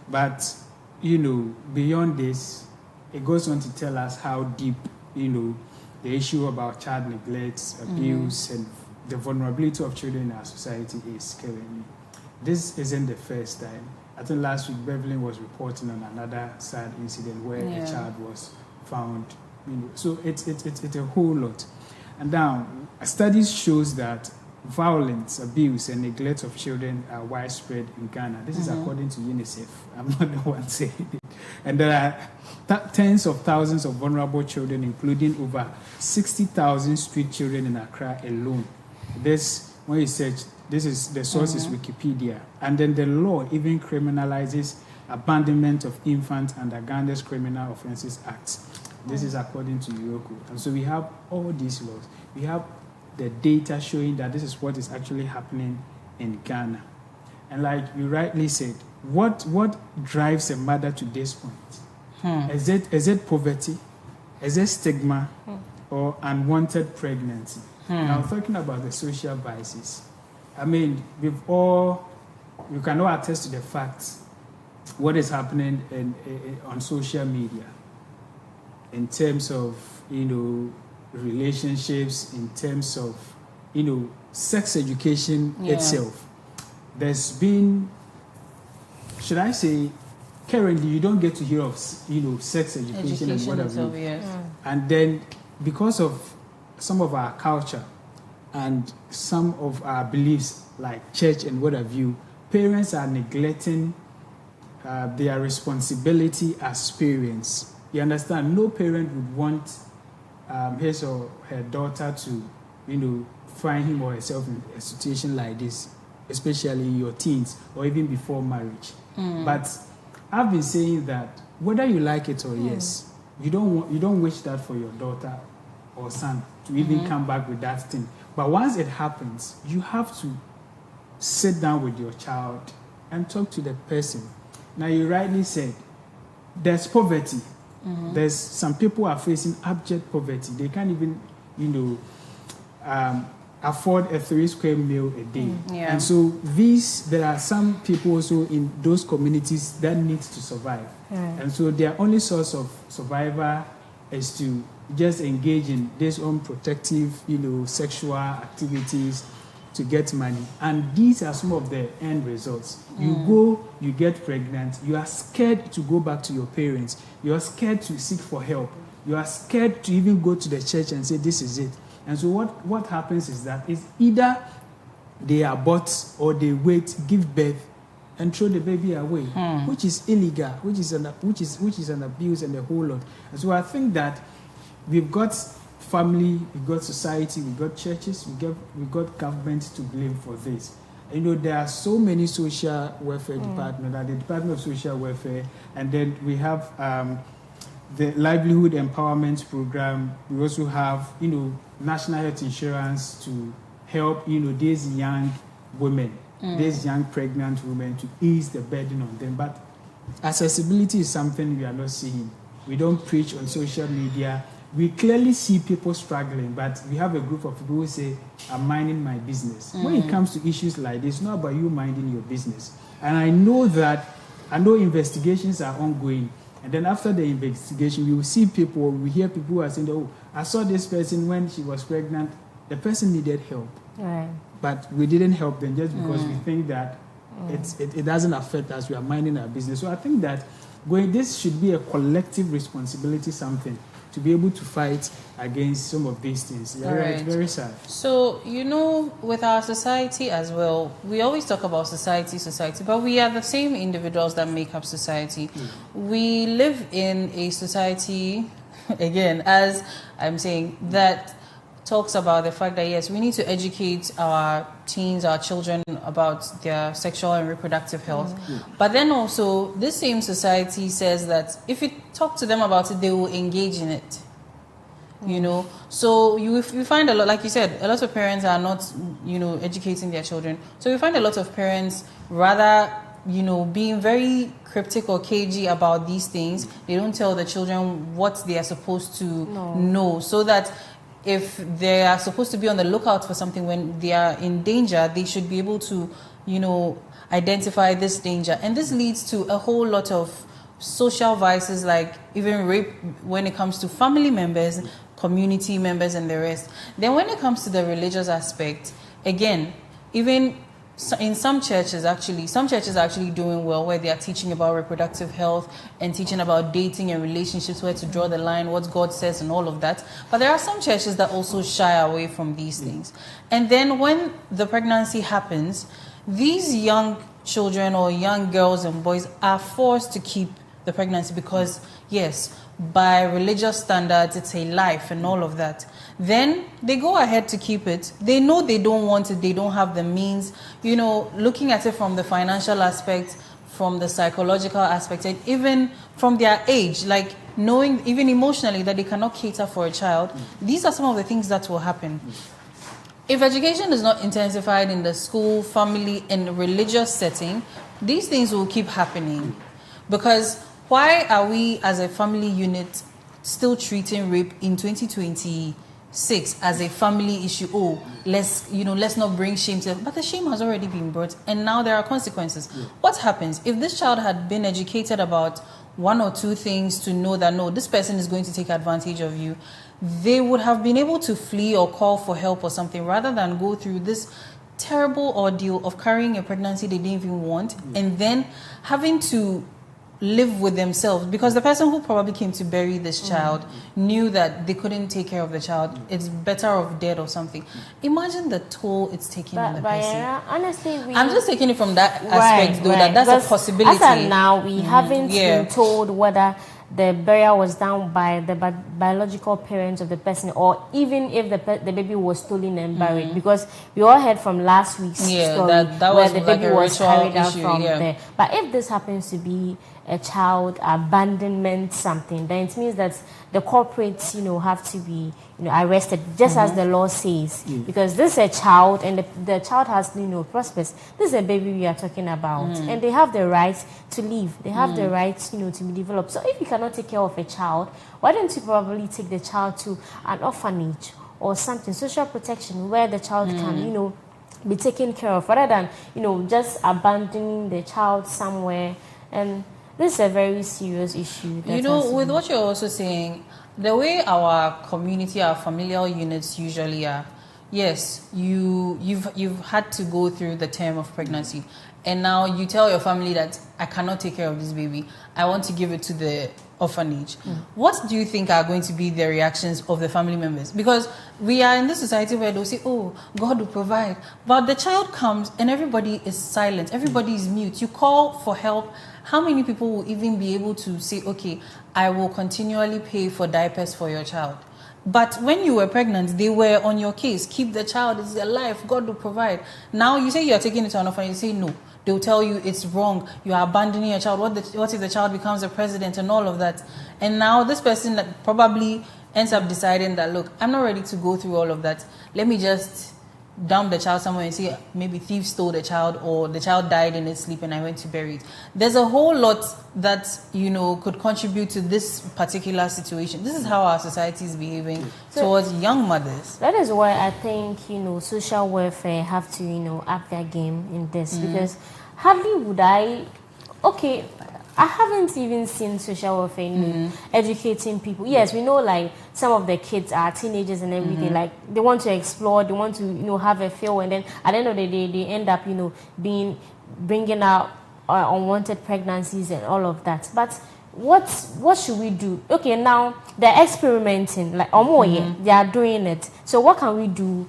But beyond this, it goes on to tell us how deep, the issue about child neglect, abuse, and the vulnerability of children in our society is currently. This isn't the first time. I think last week Beverly was reporting on another sad incident where a child was found. So it's a whole lot. And now, studies shows that violence, abuse, and neglect of children are widespread in Ghana. This is according to UNICEF. I'm not the one saying it. And there are tens of thousands of vulnerable children, including over 60,000 street children in Accra alone. This, when you search, this is the source is Wikipedia. And then the law even criminalizes Abandonment of Infant under Ghana's Criminal Offences Act. This is according to Yoko. And so we have all these laws. We have the data showing that this is what is actually happening in Ghana. And like you rightly said, what drives a mother to this point? Is it poverty? Is it stigma? Or unwanted pregnancy? Now, talking about the social vices, I mean, you can all attest to the facts, what is happening on social media in terms of, relationships, in terms of, sex education itself. There's been, should I say, currently you don't get to hear of, sex education and what have you. Yes. And then because of some of our culture and some of our beliefs like church and what have you, parents are neglecting their responsibility as parents. You understand? No parent would want his or her daughter to, find him or herself in a situation like this, especially in your teens or even before marriage. But I've been saying that whether you like it or yes, you don't wish that for your daughter or son to even come back with that thing. But once it happens, you have to sit down with your child and talk to the person. Now, you rightly said, there's poverty. There's some people are facing abject poverty. They can't even, afford a 3 square meal a day. And so there are some people also in those communities that need to survive. And so their only source of survival is to just engage in this unprotective, sexual activities to get money. And these are some of the end results. You go, you get pregnant, you are scared to go back to your parents, you are scared to seek for help, you are scared to even go to the church and say, this is it. And so what happens is that it's either they abort or they wait, give birth, and throw the baby away, which is illegal, which is an abuse and a whole lot. And so I think that we've got family, we've got society, we've got churches, we've got government to blame for this. There are so many social welfare departments, like the Department of Social Welfare, and then we have the Livelihood Empowerment Program. We also have, National Health Insurance to help, these young women, these young pregnant women, to ease the burden on them. But accessibility is something we are not seeing. We don't preach on social media. We clearly see people struggling, but we have a group of people who say, I'm minding my business. When it comes to issues like this, it's not about you minding your business. And I know investigations are ongoing. And then after the investigation, we will see people, we hear people who are saying, oh, I saw this person when she was pregnant. The person needed help. Right. But we didn't help them just because we think that it doesn't affect us. We are minding our business. So I think that this should be a collective responsibility, something, to be able to fight against some of these things. Yeah, right. It's very sad. So, with our society as well, we always talk about society, but we are the same individuals that make up society. We live in a society, again, as I'm saying, that talks about the fact that, yes, we need to educate our teens, our children about their sexual and reproductive health. But then also, this same society says that if you talk to them about it, they will engage in it. So you find a lot, like you said, a lot of parents are not, educating their children. So you find a lot of parents rather, being very cryptic or cagey about these things. They don't tell the children what they are supposed to know, so that if they are supposed to be on the lookout for something when they are in danger, they should be able to, identify this danger. And this leads to a whole lot of social vices, like even rape when it comes to family members, community members, and the rest. Then when it comes to the religious aspect, again, even in some churches are actually doing well, where they are teaching about reproductive health and teaching about dating and relationships, where to draw the line, what God says and all of that. But there are some churches that also shy away from these things. And then when the pregnancy happens, these young children or young girls and boys are forced to keep the pregnancy because, yes, by religious standards, it's a life and all of that. Then they go ahead to keep it. They know they don't want it. They don't have the means. Looking at it from the financial aspect, from the psychological aspect, and even from their age, like knowing even emotionally that they cannot cater for a child. These are some of the things that will happen. If education is not intensified in the school, family, and religious setting, these things will keep happening. Because why are we as a family unit still treating rape in 2026 as a family issue? Oh, let's not bring shame to it. But the shame has already been brought, and now there are consequences. What happens if this child had been educated about one or two things to know that no, this person is going to take advantage of you? They would have been able to flee or call for help or something, rather than go through this terrible ordeal of carrying a pregnancy they didn't even want, and then having to live with themselves, because the person who probably came to bury this child knew that they couldn't take care of the child. It's better off dead or something. Imagine the toll it's taking on the person. Honestly, I'm just taking it from that aspect, though, that's because a possibility. As of now, we haven't been told whether the burial was done by the biological parents of the person, or even if the baby was stolen and buried. Because we all heard from last week's story that where was the like baby was carried out from there. there. But if this happens to be a child abandonment something, then it means that the corporates, have to be, arrested, just as the law says. Because this is a child, and the child has, prospects. This is a baby we are talking about, and they have the right to live. They have the right, to be developed. So if you cannot take care of a child, why don't you probably take the child to an orphanage or something, social protection, where the child can, be taken care of, rather than, just abandoning the child somewhere. And this is a very serious issue. With what you're also saying, the way our community, our familial units usually are, yes, you've had to go through the term of pregnancy, and now you tell your family that I cannot take care of this baby. I want to give it to the orphanage. What do you think are going to be the reactions of the family members? Because we are in this society where they'll say, oh, God will provide. But the child comes and everybody is silent. Everybody is mute. You call for help. How many people will even be able to say, okay, I will continually pay for diapers for your child? But when you were pregnant, they were on your case. Keep the child, it's their life, God will provide. Now you say you're taking it to an orphanage, you say no. They'll tell you it's wrong, you are abandoning your child. What if the child becomes a president and all of that? And now this person that probably ends up deciding that, look, I'm not ready to go through all of that. Let me just dump the child somewhere and say maybe thieves stole the child, or the child died in its sleep and I went to bury it. There's a whole lot that could contribute to this particular situation. This is how our society is behaving towards young mothers. That is why I think social welfare have to up their game in this, because hardly would I haven't even seen social welfare educating people. Yes, we know like some of the kids are teenagers and everything. Like they want to explore, they want to have a feel, and then at the end of the day, they end up bringing out unwanted pregnancies and all of that. But what should we do? Okay, now they're experimenting, like they are doing it. So what can we do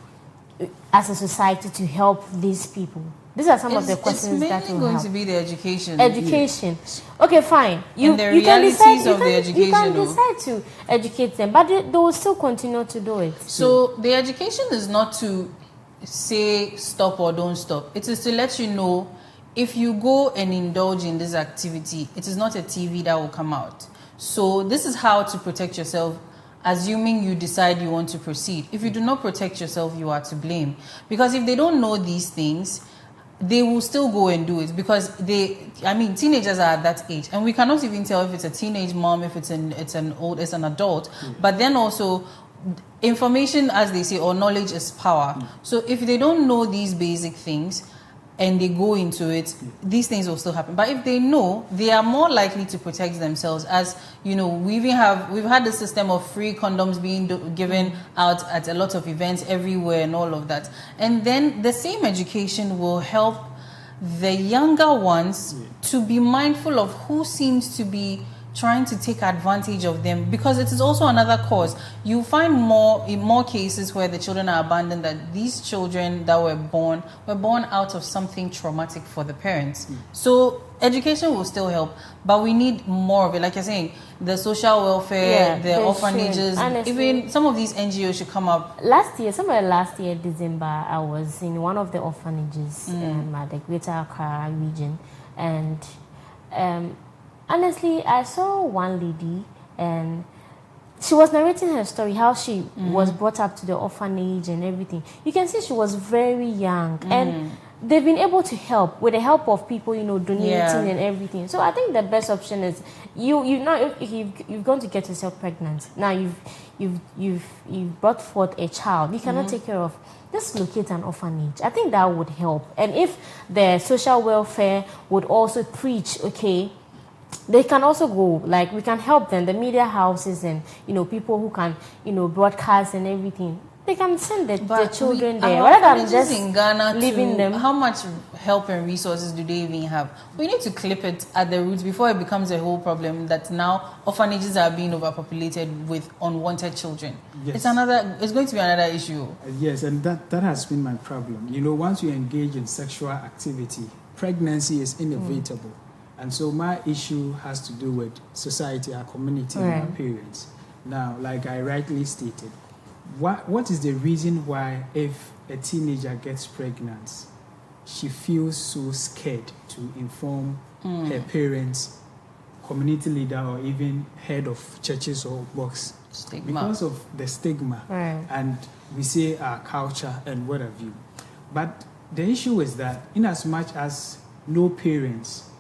as a society to help these people? These are some of the questions that will help. It's mainly going to be the education. Education. Okay, fine. You can decide to educate them, but they will still continue to do it. So the education is not to say stop or don't stop. It is to let you know, if you go and indulge in this activity, it is not a TV that will come out. So this is how to protect yourself, assuming you decide you want to proceed. If you do not protect yourself, you are to blame. Because if they don't know these things, they will still go and do it, because teenagers are at that age, and we cannot even tell if it's a teenage mom, if it's an adult. But then also, information, as they say, or knowledge is power. So if they don't know these basic things and they go into it, these things will still happen. But if they know, they are more likely to protect themselves. As we've had the system of free condoms being given out at a lot of events everywhere and all of that. And then the same education will help the younger ones to be mindful of who seems to be trying to take advantage of them, because it is also another cause. You find in more cases where the children are abandoned, that these children that were born out of something traumatic for the parents. So education will still help, but we need more of it. Like you're saying, the social welfare, the orphanages, even some of these NGOs should come up. Last year, December, I was in one of the orphanages in the Greater Accra region, and honestly, I saw one lady and she was narrating her story, how she was brought up to the orphanage and everything. You can see she was very young, and they've been able to help with the help of people, donating and everything. So I think the best option is you've gone to get yourself pregnant. Now you've brought forth a child. You cannot take care of. Just locate an orphanage. I think that would help. And if the social welfare would also preach, okay, they can also go, like, we can help them, the media houses and, people who can, broadcast and everything. They can send the children there rather than just in Ghana leaving them. How much help and resources do they even have? We need to clip it at the roots before it becomes a whole problem that now orphanages are being overpopulated with unwanted children. Yes. It's going to be another issue. Yes, and that has been my problem. Once you engage in sexual activity, pregnancy is inevitable. And so my issue has to do with society, our community, and our parents. Now, like I rightly stated, what is the reason why if a teenager gets pregnant, she feels so scared to inform her parents, community leader, or even head of churches or box? Stigma. Because of the stigma. And we say our culture and what have you. But the issue is that in as much as no parents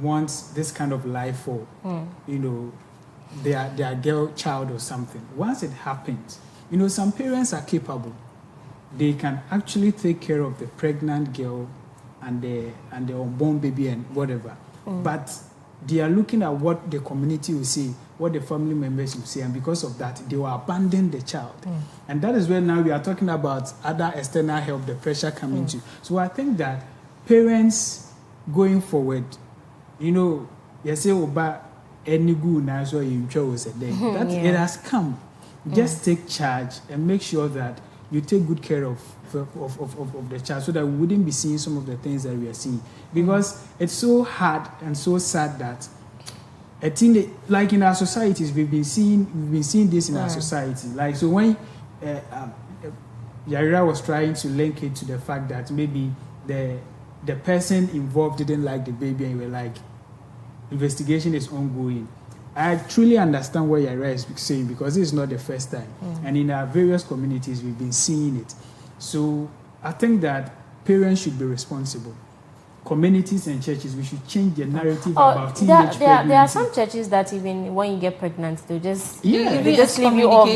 wants this kind of life for, their girl child or something. Once it happens, some parents are capable. They can actually take care of the pregnant girl and the unborn baby and whatever. But they are looking at what the community will say, what the family members will say, and because of that, they will abandon the child. And that is where now we are talking about other external help, the pressure coming to. So I think that parents going forward, you say, any good now, so you chose a day. It has come. Just take charge and make sure that you take good care of the child so that we wouldn't be seeing some of the things that we are seeing. Because it's so hard and so sad that a teenage, like in our societies, we've been seeing this in our society. Like, so when Yarira was trying to link it to the fact that maybe the person involved didn't like the baby and you were like, investigation is ongoing. I truly understand what Yarira is saying because this is not the first time. And in our various communities, we've been seeing it. So I think that parents should be responsible. Communities and churches, we should change the narrative about teenage pregnancy. There are some churches that even when you get pregnant, they just they just leave you off.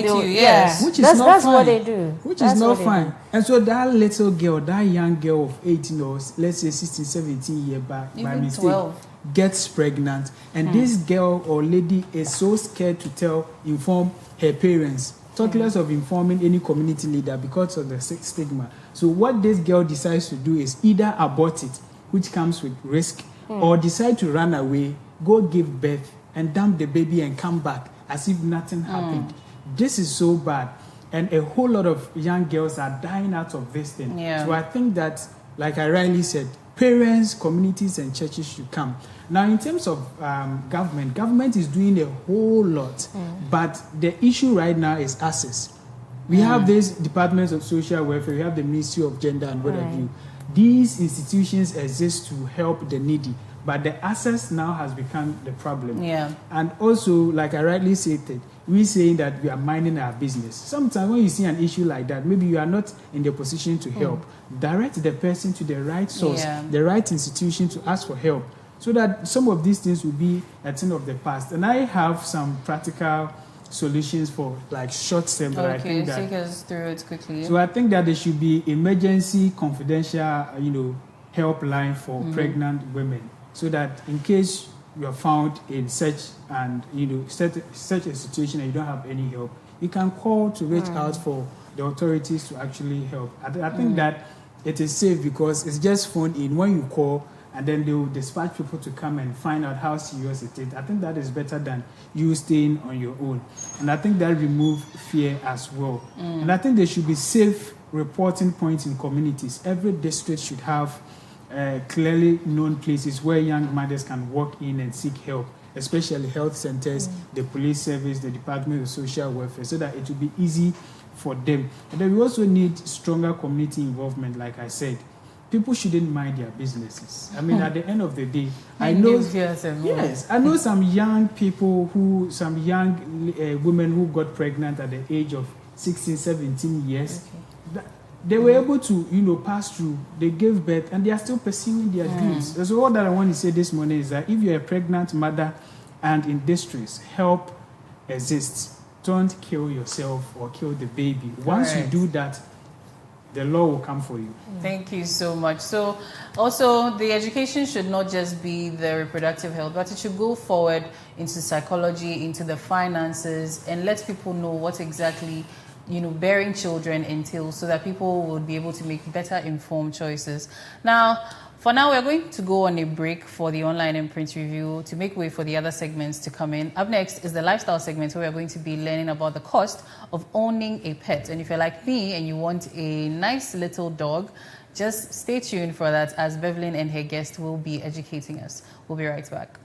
Which is not that's fine. What they do. Which is not fine. And so that little girl, that young girl of 18 or let's say 16, 17 years back, by mistake, 12. Gets pregnant, and this girl or lady is so scared to inform her parents, talk less of informing any community leader because of the stigma. So what this girl decides to do is either abort it, which comes with risk, or decide to run away, go give birth, and dump the baby and come back as if nothing happened. This is so bad, and a whole lot of young girls are dying out of this thing. So I think that, like I rightly said, parents, communities, and churches should come. Now, in terms of government is doing a whole lot, but the issue right now is access. We have these departments of social welfare, we have the Ministry of Gender and what have you. These institutions exist to help the needy, but the access now has become the problem. And also, like I rightly stated, we're saying that we are minding our business. Sometimes when you see an issue like that, maybe you are not in the position to help. Direct the person to the right source, the right institution to ask for help, so that some of these things will be a thing of the past. And I have some practical solutions for like short term. Okay, I think that, take us through it quickly. So I think that there should be emergency confidential, helpline for pregnant women, so that in case you are found in such a situation and you don't have any help, you can call to reach out for the authorities to actually help. I think that it is safe because it's just phone in when you call, and then they will dispatch people to come and find out how serious it is. I think that is better than you staying on your own. And I think that removes fear as well. And I think there should be safe reporting points in communities. Every district should have clearly known places where young mothers can walk in and seek help, especially health centers, the police service, the Department of Social Welfare, so that it will be easy for them. And then we also need stronger community involvement, like I said. people shouldn't mind their businesses. I mean, at the end of the day, I know some young people some young women who got pregnant at the age of 16, 17 years. Okay. They were able to, pass through. They gave birth, and they are still pursuing their dreams. So all that I want to say this morning is that if you're a pregnant mother and in distress, help exists. Don't kill yourself or kill the baby. Once you do that, the law will come for you. Thank you so much. So also the education should not just be the reproductive health, but it should go forward into psychology, into the finances, and let people know what exactly bearing children entails, so that people will be able to make better informed choices. Now, for now, we're going to go on a break for the online and print review to make way for the other segments to come in. Up next is the lifestyle segment, where we're going to be learning about the cost of owning a pet. And if you're like me and you want a nice little dog, just stay tuned for that, as Bevelyn and her guest will be educating us. We'll be right back.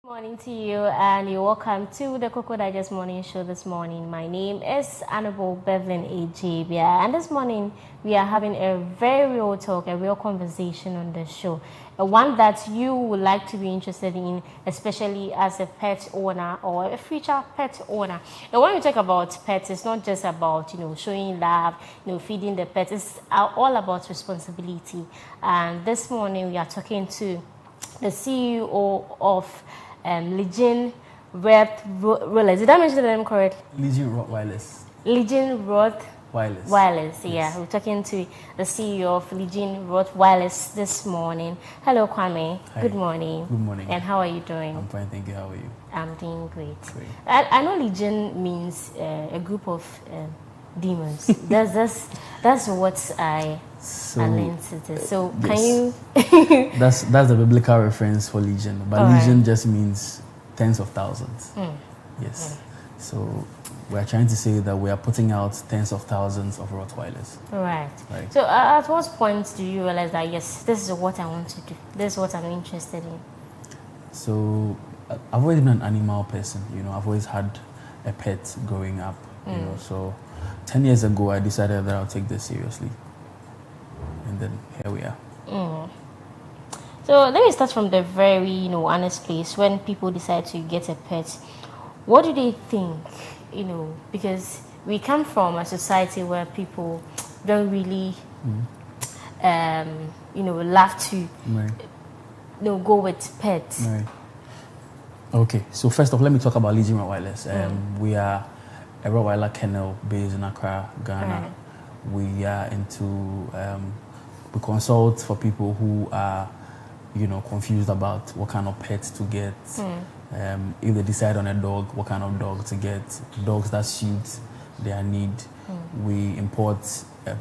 Good morning to you, and you're welcome to the Koko Digest Morning Show this morning. My name is Annabelle Bevan Ajabia, and this morning we are having a very real talk, a real conversation on the show, one that you would like to be interested in, especially as a pet owner or a future pet owner. And when we talk about pets, it's not just about showing love, feeding the pets. It's all about responsibility. And this morning we are talking to the CEO of Legion Rottweilers. Did I mention the name correctly? Legion Rottweilers. Legion Rottweilers. Yeah, we're talking to the CEO of Legion Rottweilers this morning. Hello, Kwame. Hi. Good morning. Good morning. And how are you doing? I'm fine, thank you. How are you? I'm doing great. Great. I know Legion means a group of demons. that's what I learned it is. So yes. can you? That's the biblical reference for Legion, but Legion just means tens of thousands. Yes. So we are trying to say that we are putting out tens of thousands of Rottweilers. Right. So at what point do you realize that yes, this is what I want to do? This is what I'm interested in. So I've always been an animal person. I've always had a pet growing up. So 10 years ago I decided that I'll take this seriously, and then here we are. So let me start from the very honest place. When people decide to get a pet, what do they think? Because we come from a society where people don't really love to go with pets. Right. Okay, so first off, let me talk about Legion Rottweilers. We are a Rottweiler kennel based in Accra, Ghana. Right. We are into, we consult for people who are, confused about what kind of pet to get. If they decide on a dog, what kind of dog to get, dogs that suit their need. We import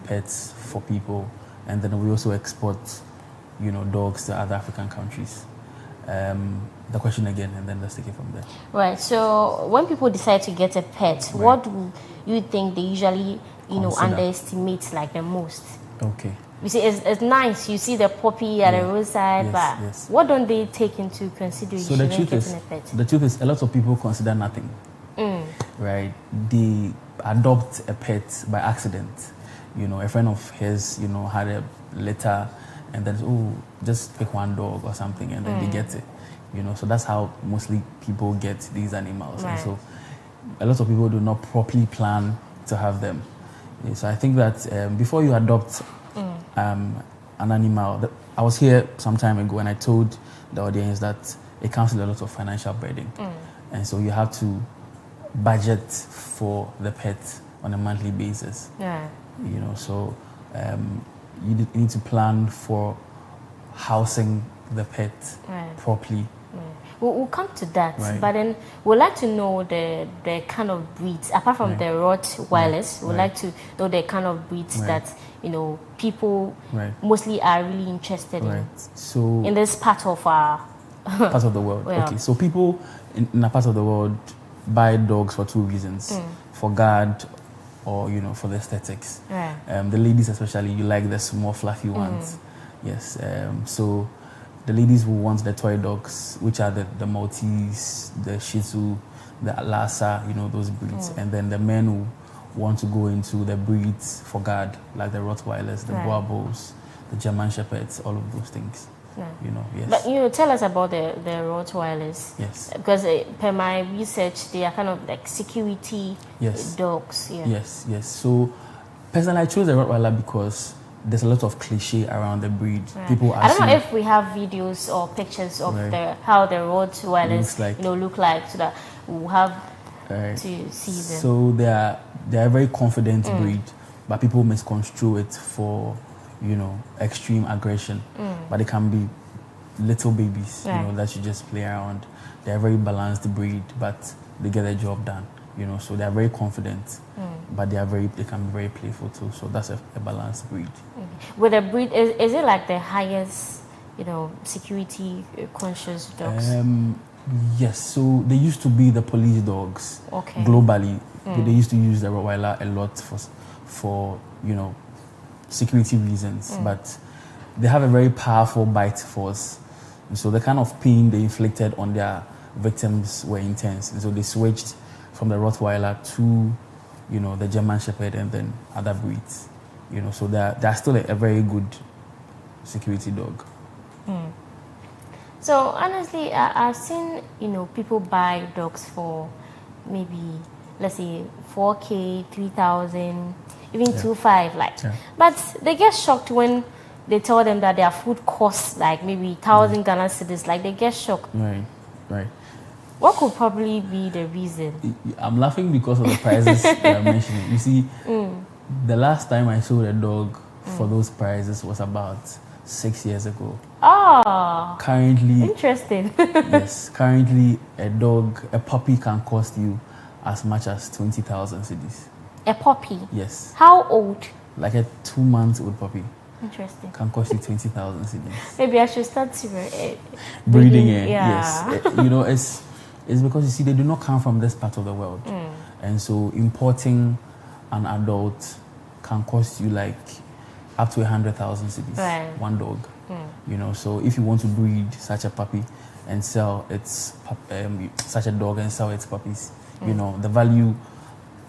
pets for people, and then we also export, dogs to other African countries. The question again, and then let's take it from there. Right. So when people decide to get a pet, what do you think they usually, underestimate like the most? Okay. You see, it's nice. You see the puppy at the roadside, but what don't they take into consideration? So the truth is, a lot of people consider nothing. Right? They adopt a pet by accident. A friend of his, had a litter, and then just pick one dog or something, and then they get it. So that's how mostly people get these animals. Right. And so a lot of people do not properly plan to have them. So I think that before you adopt an animal, I was here some time ago and I told the audience that it comes with a lot of financial burden. And so you have to budget for the pet on a monthly basis. Yeah. So you need to plan for housing the pet properly. We'll come to that, Right. but then we'd like to know the kind of breeds, apart from the Rottweilers, we'd like to know the kind of breeds that, people mostly are really interested in. So in this part of our... part of the world. Okay, so people in a part of the world buy dogs for two reasons. For guard or, for the aesthetics. Right. The ladies especially, you like the small fluffy ones. Yes, so the ladies will want the toy dogs, which are the Maltese, the Shih Tzu, the Lhasa, those breeds. And then the men who want to go into the breeds for guard, like the Rottweilers, the Boabos, the German Shepherds, all of those things. Yes. But tell us about the Rottweilers. Yes. Because per my research, they are kind of like security dogs. Yeah. Yes. So personally, I chose the Rottweiler because there's a lot of cliche around the breed. People I don't know if we have videos or pictures of how the Rottweilers look like, so that we'll have to see them. So they are a very confident breed, but people misconstrue it for extreme aggression. But they can be little babies, that you just play around. They're a very balanced breed, but they get their job done. So they are very confident, but they can be very playful too. So that's a balanced breed. With a breed, is it like the highest, security conscious dogs? Yes. So they used to be the police dogs globally. They used to use the Rottweiler a lot for security reasons, but they have a very powerful bite force. And so the kind of pain they inflicted on their victims were intense, and so they switched from the Rottweiler to, the German Shepherd and then other breeds. So they're still a very good security dog. So honestly, I've seen people buy dogs for maybe, let's say, 4K, 3,000, even 2.5, like. Yeah. But they get shocked when they tell them that their food costs like maybe 1,000 Ghana cedis. Like they get shocked. Right. What could probably be the reason? I'm laughing because of the prices you're mentioning. You see, the last time I sold a dog for those prices was about 6 years ago. Oh, Currently, interesting. yes, currently a puppy can cost you as much as 20,000 cedis. A puppy? Yes. How old? Like a 2-month-old puppy Interesting. can cost you 20,000 cedis. Maybe I should start Breeding it, yeah. yes. It's because you see they do not come from this part of the world, and so importing an adult can cost you like up to 100,000 cedis. Right. One dog. So if you want to breed such a puppy and sell such a dog and sell its puppies, the value,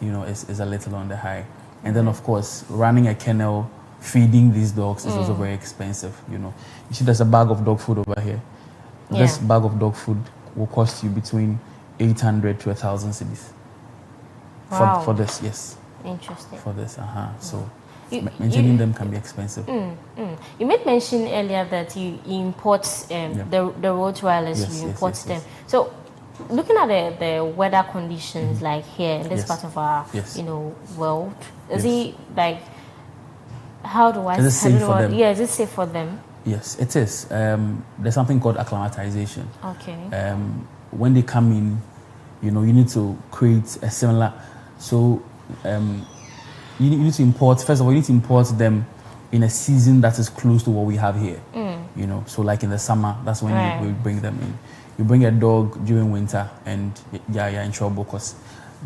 is a little on the high. And then of course, running a kennel, feeding these dogs is also very expensive. You see, there's a bag of dog food over here. This bag of dog food will cost you between 800 to 1,000 cedis. Wow. For this, yes. Interesting. For this, So maintaining them can be expensive. You made mention earlier that you import the Rottweilers. Yes, you yes, import yes, them. yes. So, looking at the weather conditions, like here in this Yes. part of our Yes. world, is Yes. it like how do I? Is it safe for them? Yeah, is it safe for them? Yes, it is. There's something called acclimatization. Okay. When they come in, you need to create a similar. So, you need to import. First of all, you need to import them in a season that is close to what we have here. So like in the summer, that's when we bring them in. You bring a dog during winter, and you're in trouble because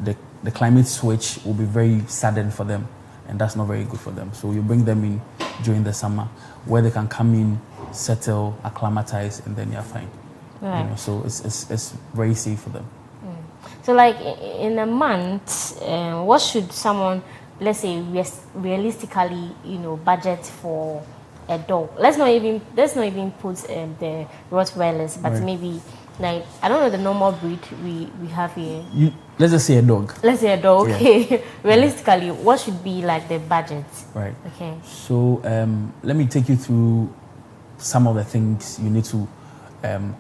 the climate switch will be very sudden for them, and that's not very good for them. So you bring them in during the summer, where they can come in, settle, acclimatize, and then you're fine. Right. So it's very safe for them. So, like in a month, what should someone, let's say, realistically, budget for a dog? Let's not even put the Rottweilers, but maybe like I don't know the normal breed we have here. Let's just say a dog. Let's say a dog. Okay. Realistically, what should be like the budget? Right. Okay. So let me take you through some of the things you need to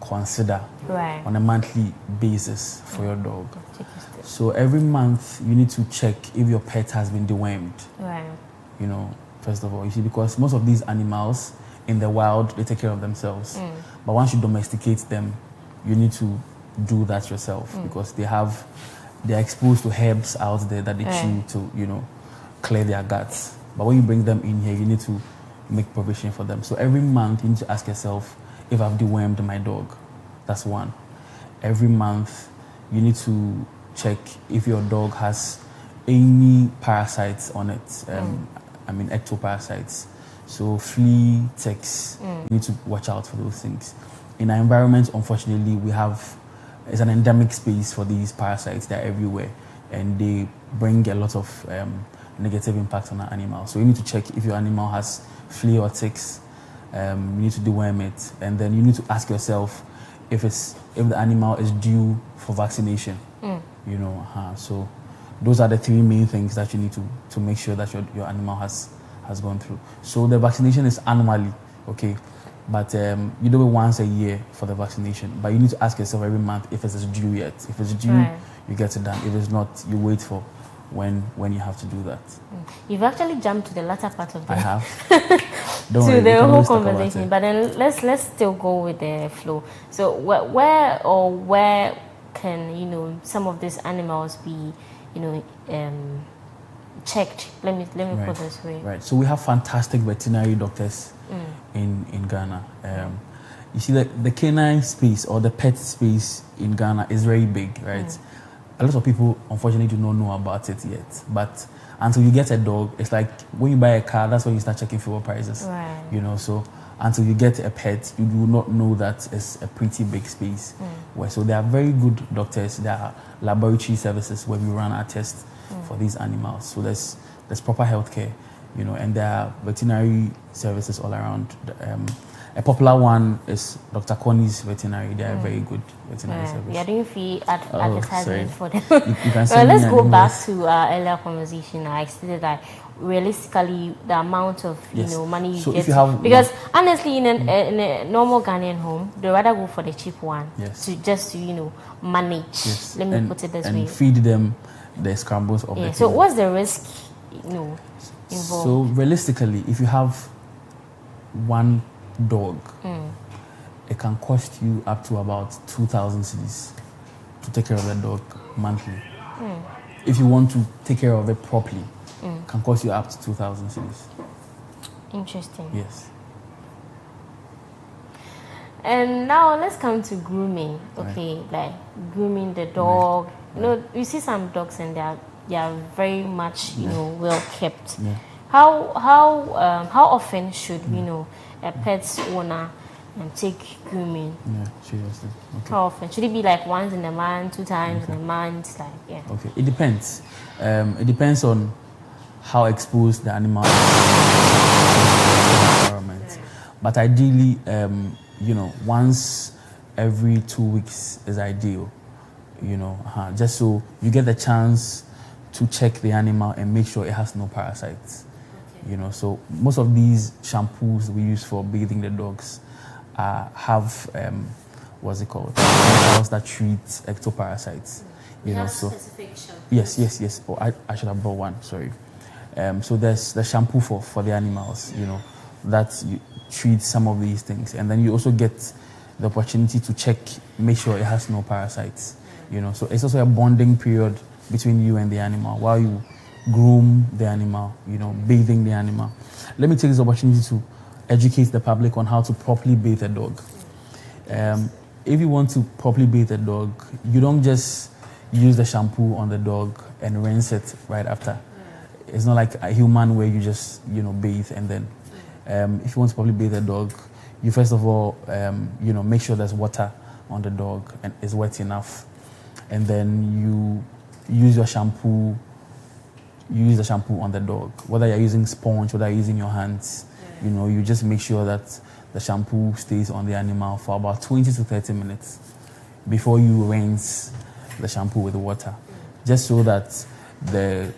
consider on a monthly basis for your dog. So every month you need to check if your pet has been dewormed. Right. First of all, you see, because most of these animals in the wild, they take care of themselves. But once you domesticate them, you need to do that yourself because they're exposed to herbs out there that they chew to, clear their guts. But when you bring them in here, you need to make provision for them. So every month you need to ask yourself if I've dewormed my dog. That's one. Every month you need to check if your dog has any parasites on it. Ectoparasites. So flea, ticks, you need to watch out for those things. In our environment, unfortunately, it's an endemic space for these parasites. They're everywhere, and they bring a lot of negative impact on our animals. So you need to check if your animal has flea or ticks. You need to deworm it, and then you need to ask yourself if the animal is due for vaccination. So those are the three main things that you need to make sure that your animal has gone through. So the vaccination is annually, okay, but you do it once a year for the vaccination. But you need to ask yourself every month if it's due yet. If it's due, you get it done. If it's not, you wait for when you have to do that. You've actually jumped to the latter part of the I have. Don't worry, the whole conversation. But then let's still go with the flow. So where can some of these animals be checked? Let me put it this way. Right. So we have fantastic veterinary doctors in Ghana. You see the canine space or the pet space in Ghana is very big, right? A lot of people unfortunately do not know about it yet. But until you get a dog, it's like when you buy a car, that's when you start checking fuel prices. Right. So until you get a pet, you do not know that it's a pretty big space. So there are very good doctors, there are laboratory services where we run our tests for these animals. So there's proper healthcare, and there are veterinary services all around. A popular one is Dr. Connie's Veterinary. They are very good veterinary service. We are doing free advertisement for them. You can Well, let's go back invoice. to our earlier conversation. I stated that realistically, the amount of money you So get, if you have because honestly, in a normal Ghanaian home, they rather go for the cheap one to manage. Yes. Let me put it this way. And feed them the scrambles of the So table. what's the risk, involved? So realistically, if you have one dog, it can cost you up to about 2,000 cedis to take care of the dog monthly. If you want to take care of it properly, it can cost you up to 2,000 cedis. Interesting. Yes. And now let's come to grooming. Okay, like grooming the dog. You see some dogs and they are very much well kept. Yeah. How often should a pet owner take grooming? Yeah, seriously. Okay. How often should it be? Like once in a month, 2 times in a month? Okay, it depends. It depends on how exposed the animal is to the environment. But ideally, once every 2 weeks is ideal. Just so you get the chance to check the animal and make sure it has no parasites. So most of these shampoos we use for bathing the dogs have what's it called? Chemicals that treat ectoparasites. So specific shampoos. Yes. Oh, I should have brought one. Sorry. So there's the shampoo for the animals. That treats some of these things, and then you also get the opportunity to make sure it has no parasites. So it's also a bonding period between you and the animal while you groom the animal, bathing the animal. Let me take this opportunity to educate the public on how to properly bathe a dog. If you want to properly bathe a dog, you don't just use the shampoo on the dog and rinse it right after. It's not like a human where you just, bathe and then. If you want to properly bathe a dog, you first of all, make sure there's water on the dog and it's wet enough. And then you use your shampoo. You use the shampoo on the dog. Whether you're using sponge, whether you're using your hands, you just make sure that the shampoo stays on the animal for about 20 to 30 minutes before you rinse the shampoo with water, just so that the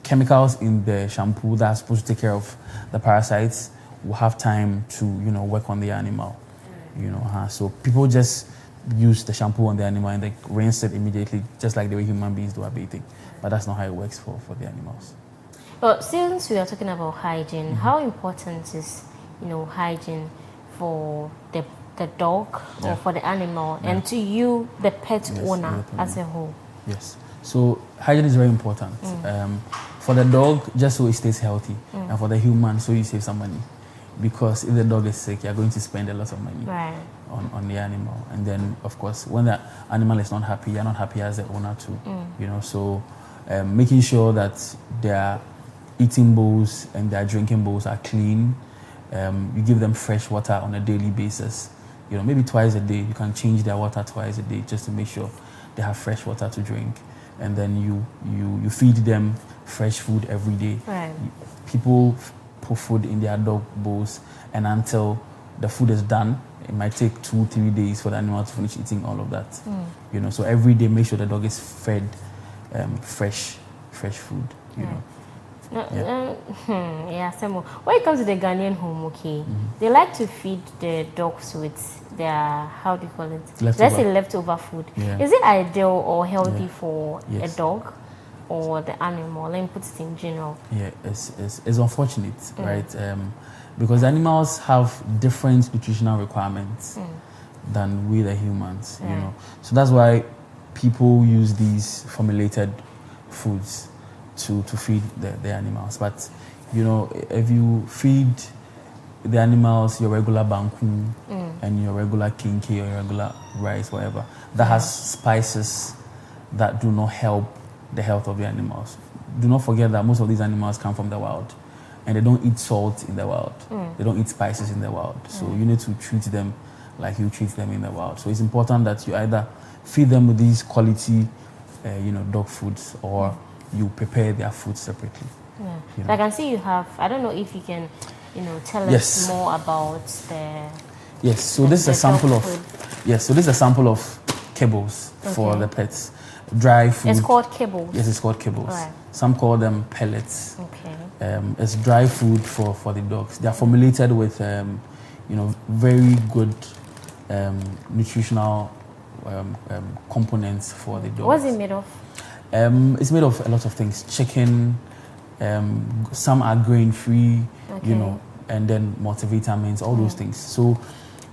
chemicals in the shampoo that are supposed to take care of the parasites will have time to work on the animal. So people just use the shampoo on the animal and they rinse it immediately, just like the way human beings do our bathing. But that's not how it works for the animals. Well, since we are talking about hygiene, how important is hygiene for the dog or for the animal and to you, the pet owner as a whole? Yes. So hygiene is very important. For the dog, just so it stays healthy, and for the human, so you save some money. Because if the dog is sick, you're going to spend a lot of money on the animal. And then, of course, when the animal is not happy, you're not happy as the owner too. So making sure that their eating bowls and their drinking bowls are clean. You give them fresh water on a daily basis. Maybe twice a day. You can change their water twice a day just to make sure they have fresh water to drink. And then you feed them fresh food every day. People put food in their dog bowls, and until the food is done, it might take 2-3 days for the animal to finish eating all of that. So every day make sure the dog is fed fresh food. Samuel. When it comes to the Ghanaian home, they like to feed the dogs with their, how do you call it? Let's say leftover food. Is it ideal or healthy for a dog or the animal? Let me put it in general. Yeah, it's unfortunate, right? Because animals have different nutritional requirements than we the humans, So that's why people use these formulated foods to feed the animals. But if you feed the animals your regular banku and your regular kinky or your regular rice, whatever, that has spices that do not help the health of the animals. Do not forget that most of these animals come from the wild. and they don't eat salt in the wild. They don't eat spices in the wild. So you need to treat them like you treat them in the wild. So it's important that you either feed them with these quality, dog foods, or you prepare their food separately. Yeah. You know. So I can see you have. I don't know if you can, tell us more about the. Yes. So this is a sample of. Yes. So this is a sample of kibbles for the pets. Dry food. It's called kibbles. Yes, it's called kibbles. Right. Some call them pellets. Okay. It's dry food for the dogs. They are formulated with, very good nutritional components for the dogs. What's it made of? It's made of a lot of things. Chicken. Some are grain-free. And then multivitamins. All those things. So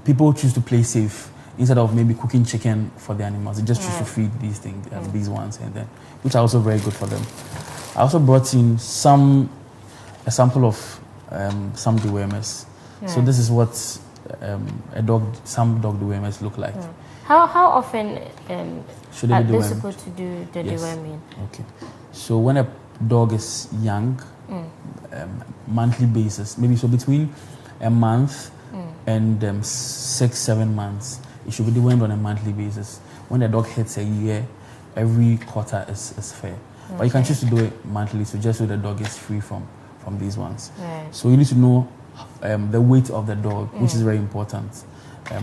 people choose to play safe. Instead of maybe cooking chicken for the animals, they just choose to feed these things, these ones, and then, which are also very good for them. I also brought in a sample of some dewormers. So this is what some dog dewormers look like. How often should are they be they dewormed? supposed to do the deworming? Okay. So when a dog is young, monthly basis, maybe so between a month and 6-7 months, it should be dewormed on a monthly basis. When the dog hits a year, every quarter is fair. But you can choose to do it monthly, so just so the dog is free from these ones. Right. So you need to know the weight of the dog, which is very important.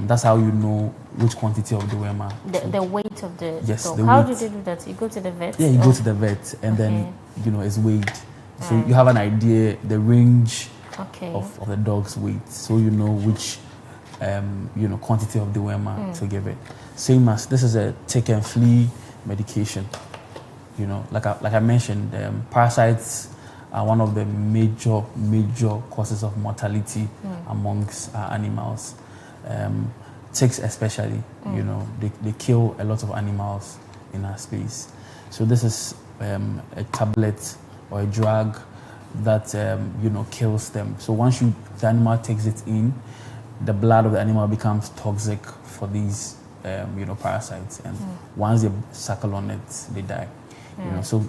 That's how you know which quantity of dewormer. The weight of the Yes, dog. the How weight. do they do that? You go to the vet? Yeah, you go to the vet and then, it's weighed. So you have an idea, the range of the dog's weight, so you know which quantity of dewormer to give it. Same as this is a tick and flea medication. Like I mentioned, parasites are one of the major causes of mortality amongst animals. Ticks especially, they kill a lot of animals in our space. So this is a tablet or a drug that kills them. So once the animal takes it in, the blood of the animal becomes toxic for these parasites, and once they suckle on it, they die. So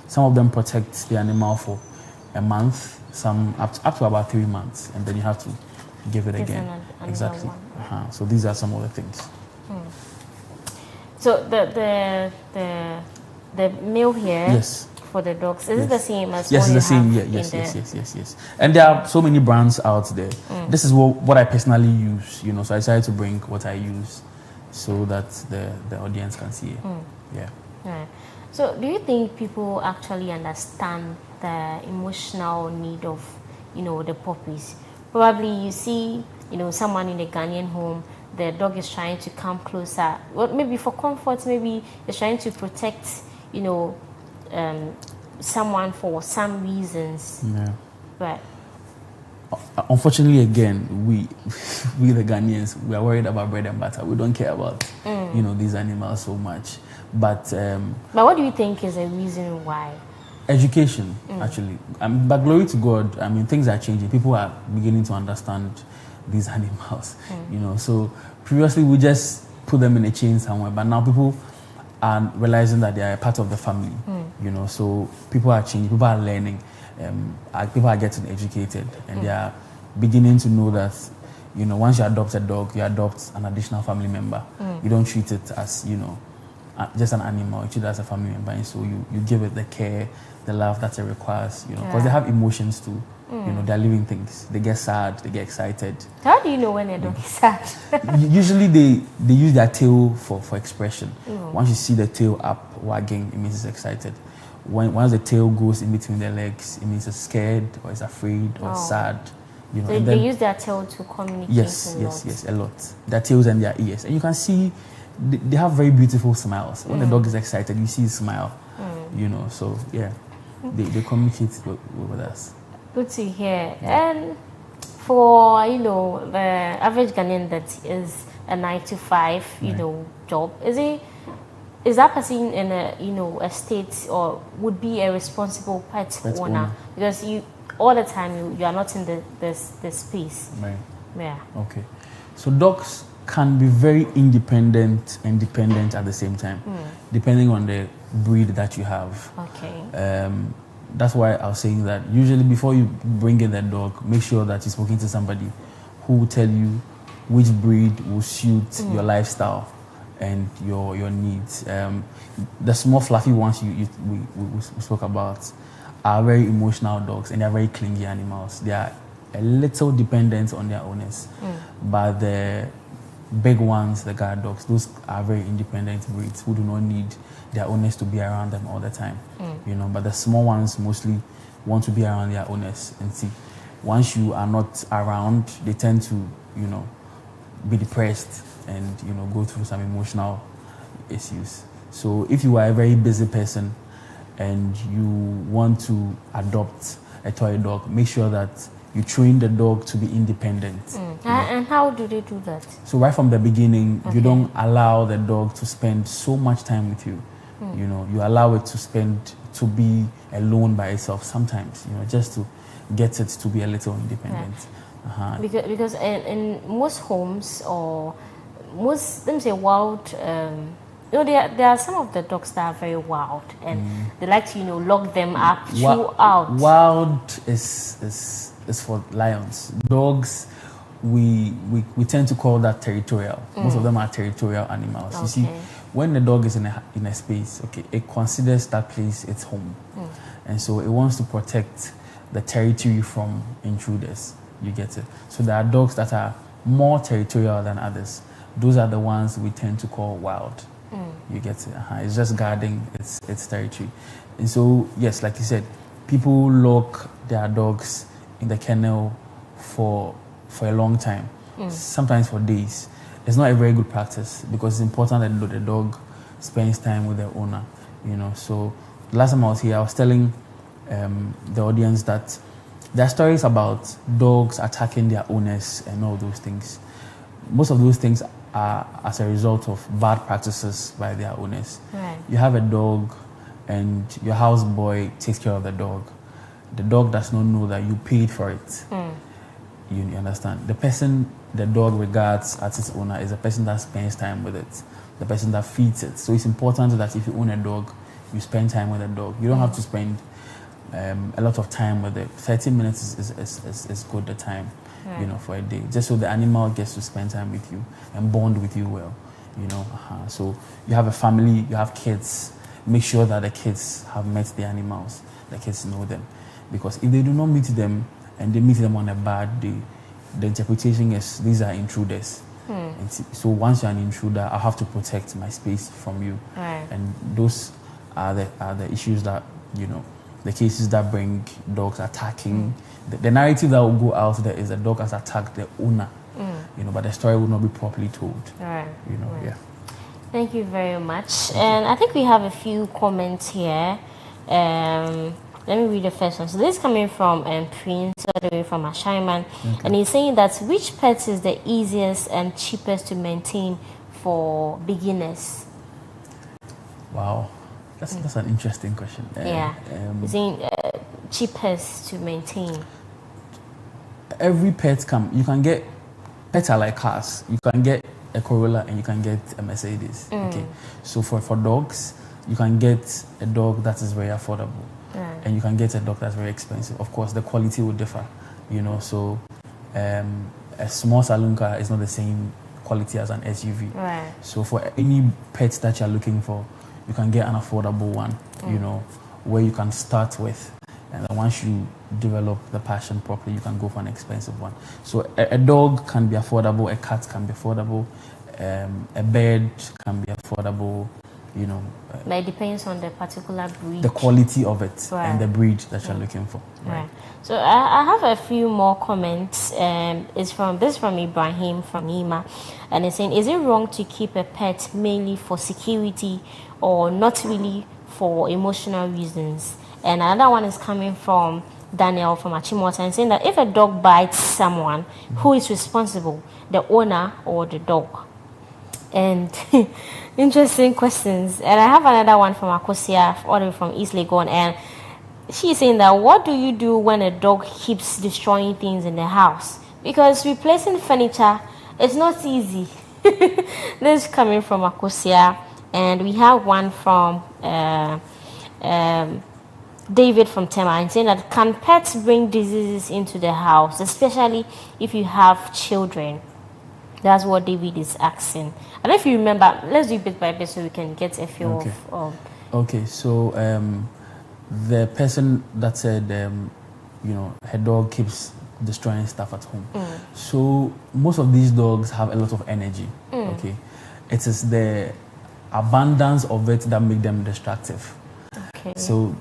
some of them protect the animal for a month, some up to about 3 months, and then you have to give it again. Exactly. So these are some of the things. So the meal here. Yes. For the dogs, is it the same as yes, what it's the you same. have Yes. And there are so many brands out there. This is what I personally use. So I decided to bring what I use, so that the audience can see it. Yeah. So do you think people actually understand the emotional need of, the puppies? Probably you see, someone in a Ghanaian home, the dog is trying to come closer. Well, maybe for comfort, maybe it's trying to protect, someone for some reasons. Yeah. Right. Unfortunately, again, we the Ghanaians, we are worried about bread and butter. We don't care about these animals so much. But what do you think is a reason why? Education, actually. But glory to God, things are changing. People are beginning to understand these animals. So previously we just put them in a chain somewhere, but now people are realizing that they are a part of the family. So people are changing, people are learning, people are getting educated, and they are beginning to know that once you adopt a dog, you adopt an additional family member. You don't treat it as just an animal, you treat it as a family member, and so you give it the care, the love that it requires, because they have emotions too. They're living things. They get sad, they get excited. How do you know when a dog is sad? Usually they use their tail for expression. Once you see the tail up wagging, it means it's excited. Once the tail goes in between their legs, it means it's scared or it's afraid or it's sad. So they use their tail to communicate. Yes, a lot. Their tails and their ears, and you can see they have very beautiful smiles. When the dog is excited, you see a smile. So yeah, they communicate with us. Good to hear. And for the average Ghanaian that is a 9-to-5 job, is that person in a state or would be a responsible pet owner? Because all the time you are not in the space. Right. Yeah. Okay. So dogs can be very independent and dependent at the same time, depending on the breed that you have. Okay. that's why I was saying that usually before you bring in the dog, make sure that you're speaking to somebody who will tell you which breed will suit your lifestyle and your needs. The small fluffy ones we spoke about are very emotional dogs, and they are very clingy animals. They are a little dependent on their owners, but the big ones, the guard dogs, those are very independent breeds who do not need their owners to be around them all the time. But the small ones mostly want to be around their owners. And see, once you are not around, they tend to, be depressed and, go through some emotional issues. So if you are a very busy person and you want to adopt a toy dog, make sure that you train the dog to be independent. And how do they do that? So right from the beginning, you don't allow the dog to spend so much time with you. You allow it to be alone by itself sometimes, just to get it to be a little independent. Because in most homes or most, let me say, wild, there are some of the dogs that are very wild and they like to, lock them up, chew out. Wild is for lions. Dogs, we tend to call that territorial. Most of them are territorial animals. You see, when the dog is in a space, it considers that place its home. And so it wants to protect the territory from intruders. You get it? So there are dogs that are more territorial than others. Those are the ones we tend to call wild. You get it? It's just guarding its territory. And so, yes, like you said, people lock their dogs in the kennel for a long time, sometimes for days. It's not a very good practice because it's important that the dog spends time with the owner. So last time I was here, I was telling the audience that there are stories about dogs attacking their owners and all those things. Most of those things are as a result of bad practices by their owners. Right. You have a dog and your houseboy takes care of the dog. The dog does not know that you paid for it. You understand? The person the dog regards as its owner is the person that spends time with it, the person that feeds it. So it's important that if you own a dog, you spend time with the dog. You don't have to spend a lot of time with it. 30 minutes is good the time, for a day, just so the animal gets to spend time with you and bond with you well. So you have a family, you have kids. Make sure that the kids have met the animals, the kids know them, because if they do not meet them and they meet them on a bad day, the interpretation is these are intruders. And so once you're an intruder, I have to protect my space from you. Right. And those are the issues that the cases that bring dogs attacking. The narrative that will go out there is the dog has attacked the owner, but the story will not be properly told. Right. Yeah. Thank you very much. And I think we have a few comments here. Let me read the first one. So this is coming from Prince, all the way from Ashaiman. And he's saying that which pet is the easiest and cheapest to maintain for beginners? Wow. That's an interesting question. He's saying cheapest to maintain. Every pet you can get, pets are like cars. You can get a Corolla and you can get a Mercedes. Okay. So for dogs, you can get a dog that is very affordable. And you can get a dog that's very expensive. Of course, the quality will differ, so a small saloon car is not the same quality as an SUV. Right. So for any pets that you're looking for, you can get an affordable one, where you can start with. And then once you develop the passion properly, you can go for an expensive one. So a dog can be affordable, a cat can be affordable, a bird can be affordable, But it depends on the particular breed. the quality of it Right. and the breed that you're looking for. Right. So I have a few more comments. This is from Ibrahim from Ima, and it's saying, is it wrong to keep a pet mainly for security or not really for emotional reasons? And another one is coming from Daniel from Achimota and saying that if a dog bites someone, who is responsible, the owner or the dog? And interesting questions. And I have another one from Akosia, all the way from East Legon, and she's saying that what do you do when a dog keeps destroying things in the house? Because replacing furniture is not easy. This is coming from Akosia, and we have one from David from Tema, saying that can pets bring diseases into the house, especially if you have children? That's what David is asking. And if you remember, let's do it bit by bit so we can get a feel of. Okay, so the person that said, her dog keeps destroying stuff at home. So most of these dogs have a lot of energy. Okay, it is the abundance of it that make them destructive. Okay. So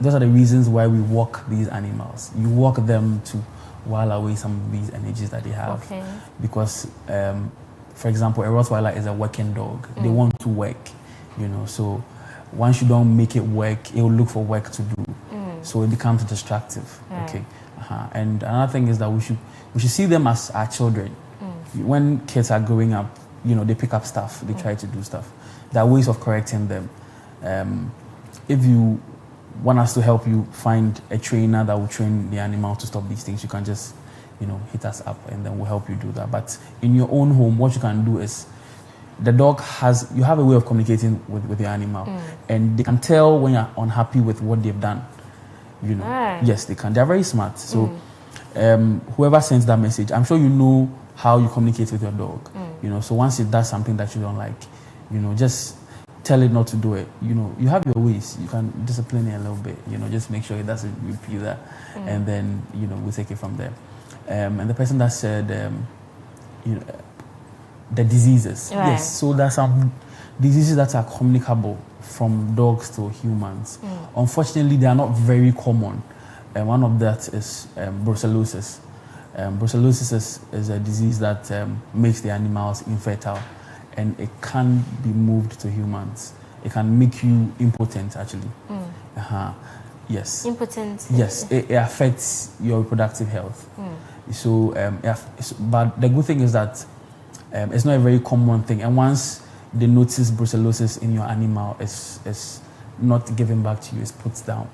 those are the reasons why we walk these animals. You walk them to while away some of these energies that they have. Okay. Because, for example, a Rottweiler is a working dog. They want to work, So once you don't make it work, it will look for work to do. So it becomes destructive. Right. Okay. And another thing is that we should see them as our children. When kids are growing up, they pick up stuff. They try to do stuff. There are ways of correcting them. If you want us to help you find a trainer that will train the animal to stop these things, you can just, hit us up and then we'll help you do that. But in your own home, what you can do is you have a way of communicating with your animal and they can tell when you're unhappy with what they've done. Yes, they can. They're very smart. So whoever sends that message, I'm sure you know how you communicate with your dog. So once it does something that you don't like, just tell it not to do it. You have your ways. You can discipline it a little bit. Just make sure it doesn't repeat that, and then we'll take it from there. And the person that said, the diseases. Right. Yes. So there's some diseases that are communicable from dogs to humans. Unfortunately, they are not very common. One of that is brucellosis. Brucellosis is a disease that makes the animals infertile. And it can be moved to humans. It can make you impotent, actually. Yes. Impotent? Yes, it affects your reproductive health. So, but the good thing is that it's not a very common thing. And once they notice brucellosis in your animal, it's not given back to you, it's put down.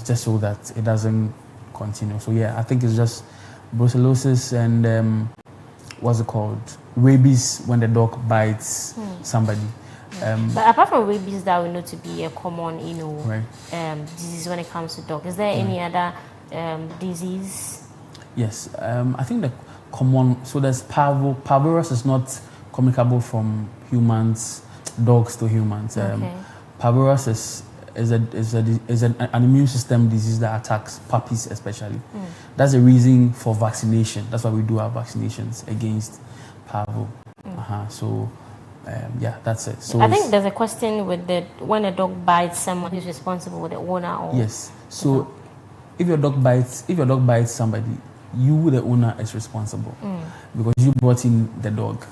Just so that it doesn't continue. So, yeah, I think it's just brucellosis and what's it called? Rabies, when the dog bites somebody. But apart from rabies, that we know to be a common, right. disease when it comes to dogs. Is there any other disease? Yes, I think the common. So there's parvovirus is not communicable from dogs to humans. Parvovirus is an immune system disease that attacks puppies especially. That's the reason for vaccination. That's why we do our vaccinations against parvo. So, that's it. So I think there's a question with when a dog bites someone who's responsible with the owner. Or yes. So if your dog bites somebody, you, the owner, is responsible because you brought in the dog.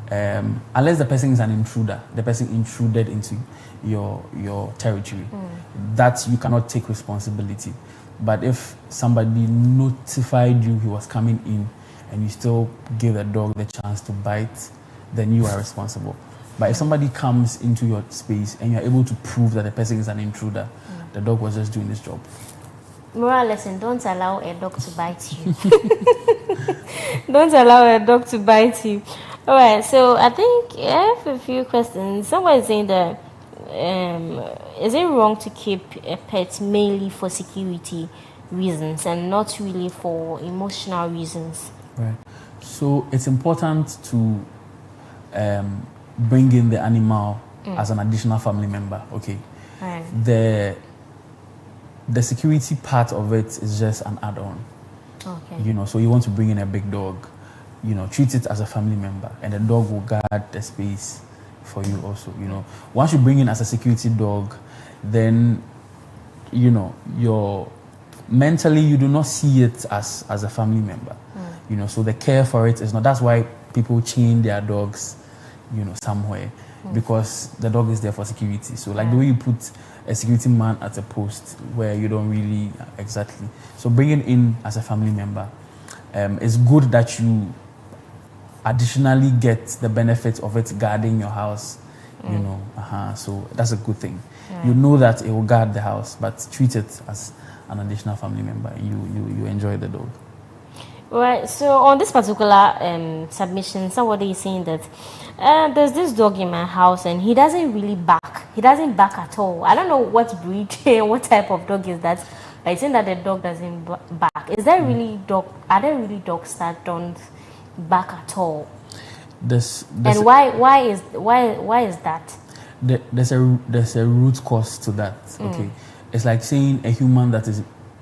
Unless the person is an intruder, the person intruded into your territory, that you cannot take responsibility. But if somebody notified you he was coming in and you still give the dog the chance to bite, then you are responsible. But if somebody comes into your space and you're able to prove that the person is an intruder, the dog was just doing his job. Moral lesson, don't allow a dog to bite you. Don't allow a dog to bite you. All right, so I think I have a few questions. Someone is saying that is it wrong to keep a pet mainly for security reasons and not really for emotional reasons? Right. So it's important to bring in the animal as an additional family member. Okay. Right. The security part of it is just an add-on. Okay. So you want to bring in a big dog, treat it as a family member, and the dog will guard the space for you also. Once you bring in as a security dog, then you're mentally you do not see it as a family member. So the care for it is not. That's why people chain their dogs, somewhere, because the dog is there for security. So like the way you put a security man at a post where you don't really exactly. So bringing in as a family member, it's good that you additionally get the benefit of it guarding your house. So that's a good thing. You know that it will guard the house, but treat it as an additional family member. You enjoy the dog. Right. So on this particular submission, somebody is saying that there's this dog in my house and he doesn't really bark he doesn't bark at all. I don't know what breed, what type of dog is that. But I think that the dog doesn't bark. Is there really Are there really dogs that don't bark at all? And why is that? There's a root cause to that. Okay, it's like saying a human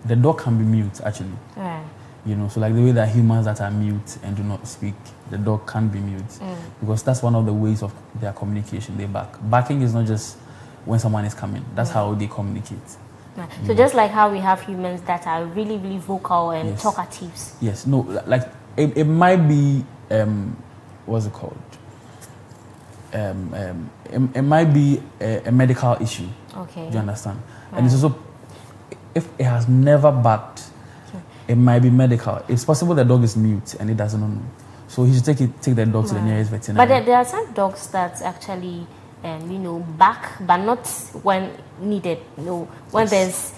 the dog can be mute actually. Right. You know, so like the way that humans that are mute and do not speak, the dog can be mute because that's one of the ways of their communication. They bark. Barking is not just when someone is coming. That's how they communicate. Right. So just like how we have humans that are really, really vocal and talkatives. Yes. No, like it might be what's it called? It might be a medical issue. Okay. Do you understand? Right. And it's also if it has never barked. It might be medical. It's possible the dog is mute and it doesn't know. So he should take the dog to the nearest veterinarian. But there are some dogs that actually, bark, but not when needed. When there's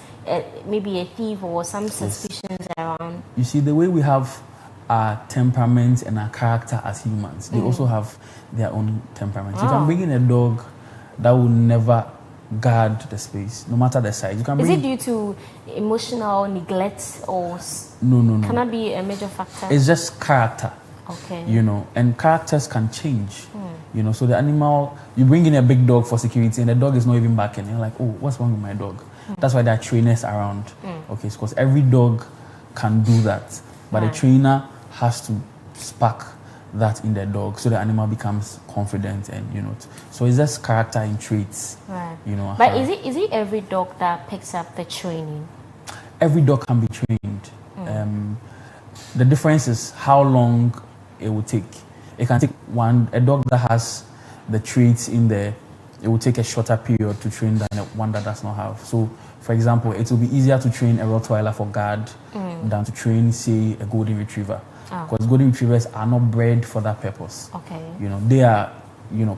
maybe a thief or some suspicions around. You see, the way we have our temperament and our character as humans, they also have their own temperament. You can bring in a dog that will never guard the space, no matter the size. Is it due to emotional neglect or no? Can that be a major factor? It's just character. Okay. And characters can change. So the animal, you bring in a big dog for security and the dog is not even barking. You're like, oh, what's wrong with my dog? That's why there are trainers around. Okay, it's because every dog can do that, but the trainer has to spark that in the dog so the animal becomes confident and so it's just character and traits. Right. But is it every dog that picks up the training? Every dog can be trained. The difference is how long it will take. It can take a dog that has the traits in there, it will take a shorter period to train than one that does not have. So for example, it will be easier to train a Rottweiler for guard than to train, say, a Golden Retriever. Because Golden Retrievers are not bred for that purpose. Okay. They are,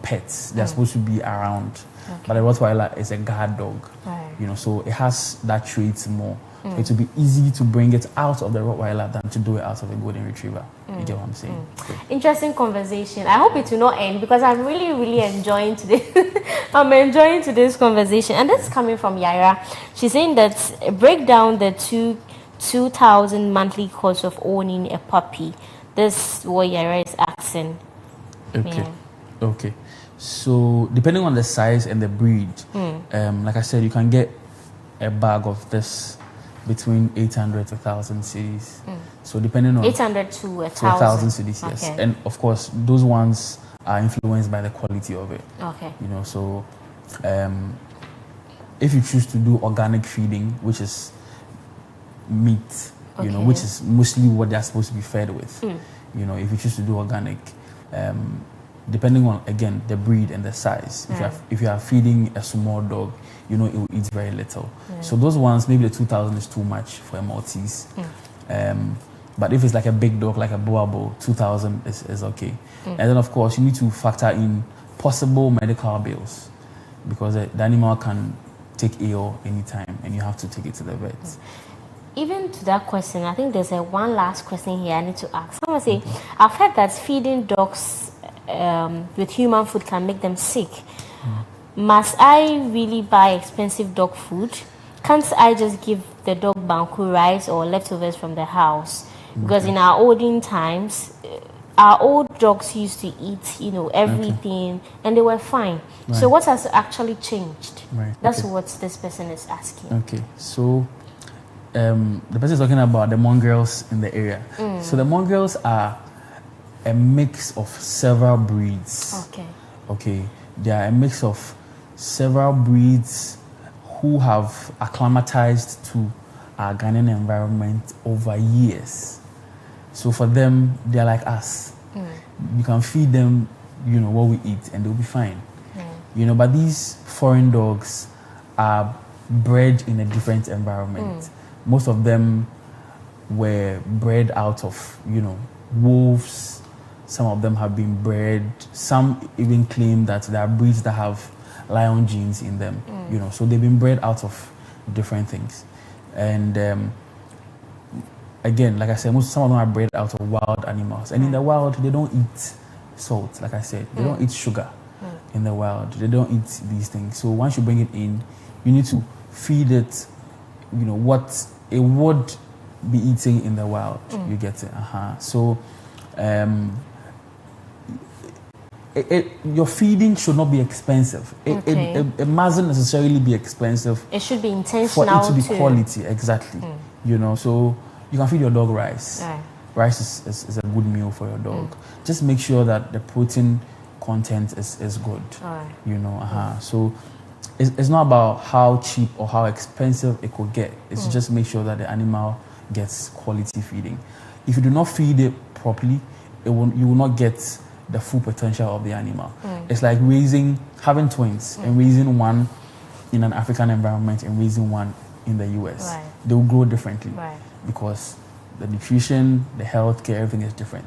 pets. They're supposed to be around. Okay. But a Rottweiler is a guard dog. Right. So it has that trait more. It will be easy to bring it out of the Rottweiler than to do it out of a Golden Retriever. You get what I'm saying? Interesting conversation. I hope it will not end because I'm really, really enjoying today. I'm enjoying today's conversation. And this is coming from Yaira. She's saying that break down the 2,000 monthly cost of owning a puppy. This is what Yaira is asking. Okay. Yeah. Okay. So depending on the size and the breed, like I said, you can get a bag of this between 800 to 1,000 cedis. So depending on 800 to 1,000 cedis, yes. Okay. And of course, those ones are influenced by the quality of it. Okay. So if you choose to do organic feeding, which is meat, which is mostly what they're supposed to be fed with. If you choose to do organic, depending on again the breed and the size. If you are feeding a small dog, it will eat very little. So those ones, maybe the 2,000 is too much for a Maltese. But if it's like a big dog, like a Boabo, 2,000 is okay. And then of course you need to factor in possible medical bills because the animal can take ill anytime and you have to take it to the vet. Even to that question, I think there's one last question here I need to ask. Someone say, I've heard that feeding dogs with human food can make them sick. Must I really buy expensive dog food? Can't I just give the dog banku rice or leftovers from the house? Because in our olden times, our old dogs used to eat, everything, and they were fine. Right. So what has actually changed? Right. That's what this person is asking. Okay, so the person is talking about the mongrels in the area. So the mongrels are a mix of several breeds. Okay, they are a mix of several breeds who have acclimatized to our Ghanaian environment over years. So for them, they're like us. You can feed them, what we eat, and they'll be fine. But these foreign dogs are bred in a different environment. Most of them were bred out of, wolves. Some of them have been bred. Some even claim that there are breeds that have lion genes in them. So they've been bred out of different things. And again, like I said, some of them are bred out of wild animals. And in the wild, they don't eat salt, like I said. They don't eat sugar. in the wild. They don't eat these things. So once you bring it in, you need to feed it, what it would be eating in the wild. You get it? So your feeding should not be expensive. It mustn't necessarily be expensive. It should be intentional for it to be quality. Exactly. So you can feed your dog rice. Right. Rice is a good meal for your dog. Just make sure that the protein content is good. Right. So it's not about how cheap or how expensive it could get. It's just make sure that the animal gets quality feeding. If you do not feed it properly, you will not get the full potential of the animal. It's like having twins and raising one in an African environment and raising one in the US. Right. They will grow differently because the nutrition, the healthcare, everything is different.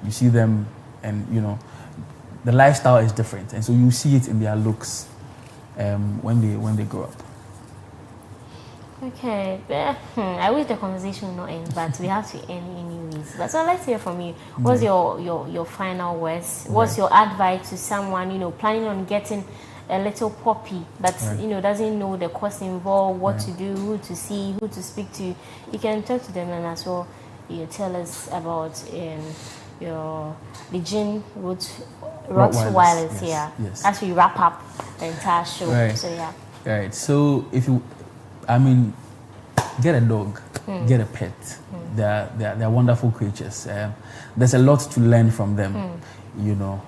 You see them, and the lifestyle is different, and so you see it in their looks when they grow up. Okay, I wish the conversation would not end, but we have to end anyways. But so let's hear from you. What's your final words? What's your advice to someone planning on getting a little puppy but doesn't know the cost involved, what to do, who to see, who to speak to? You can talk to them, and as well tell us about your Legion Rottweilers here as we wrap up the entire show. Right. So if you get a dog, get a pet. They're wonderful creatures. There's a lot to learn from them. You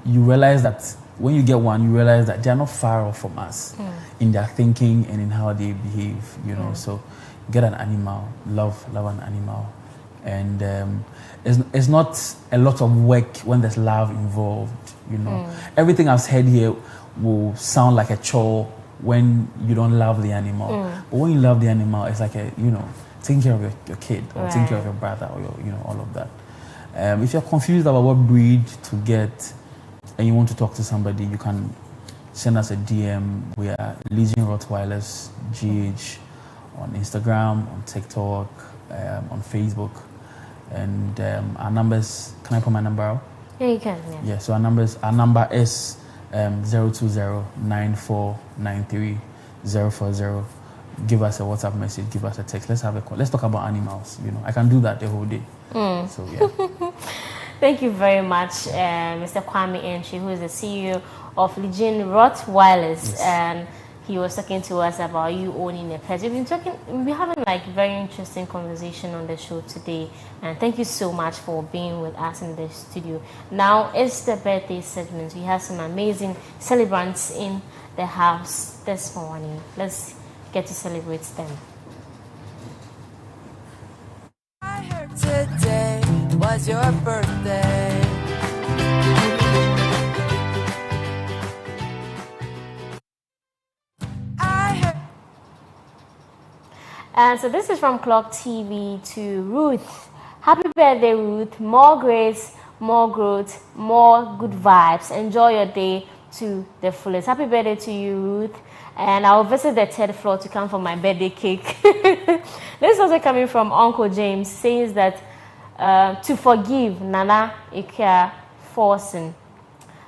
realize that when you get one, you realize that they're not far off from us in their thinking and in how they behave. So get an animal, love an animal, and it's not a lot of work when there's love involved. Everything I've said here will sound like a chore when you don't love the animal. But when you love the animal, it's like taking care of your kid or taking care of your brother or all of that. If you're confused about what breed to get and you want to talk to somebody, you can send us a DM. We are Legion Rottweilers GH on Instagram, on TikTok, on Facebook, and our numbers. Can I put my number out? Yeah, you can. Yeah. So our number is 020-9493-040. Give us a WhatsApp message, give us a text. Let's talk about animals. I can do that the whole day. So yeah. Thank you very much, Mr. Kwame Entry, who is the CEO of Legion Rottweilers, and he was talking to us about you owning a pet. We're having very interesting conversation on the show today, and thank you so much for being with us in the studio. Now it's the birthday segment. We have some amazing celebrants in the house this morning. Let's get to celebrate them. I heard today was your birthday. And so this is from Clock TV to Ruth. Happy birthday, Ruth. More grace, more growth, more good vibes. Enjoy your day to the fullest. Happy birthday to you, Ruth. And I'll visit the third floor to come for my birthday cake. This is also coming from Uncle James, says that to forgive Nana Ikea Forsen.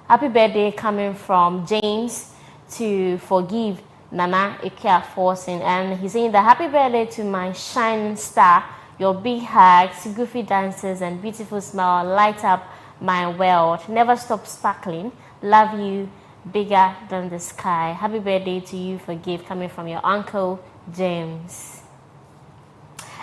Happy birthday coming from James, to forgive Nana Ikea Forsen. And he's saying that happy birthday to my shining star. Your big hugs, goofy dances, and beautiful smile light up my world. Never stop sparkling. Love you, bigger than the sky. Happy birthday to you, forgive, coming from your Uncle James.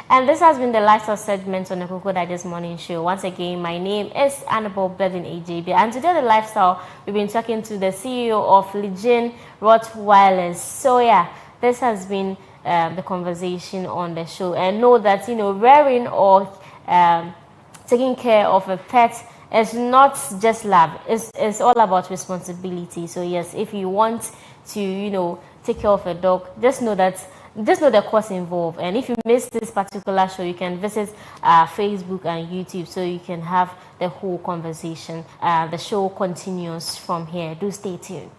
And this has been the lifestyle segment on the Koko Digest Morning Show. Once again, my name is Annabelle Blevin AJB. And today, the lifestyle, we've been talking to the CEO of Legion Rottweilers. So yeah, this has been the conversation on the show. And know that, rearing or taking care of a pet is not just love. It's all about responsibility. So yes, if you want to, take care of a dog, just know the cost involved. And if you missed this particular show, you can visit Facebook and YouTube so you can have the whole conversation. The show continues from here. Do stay tuned.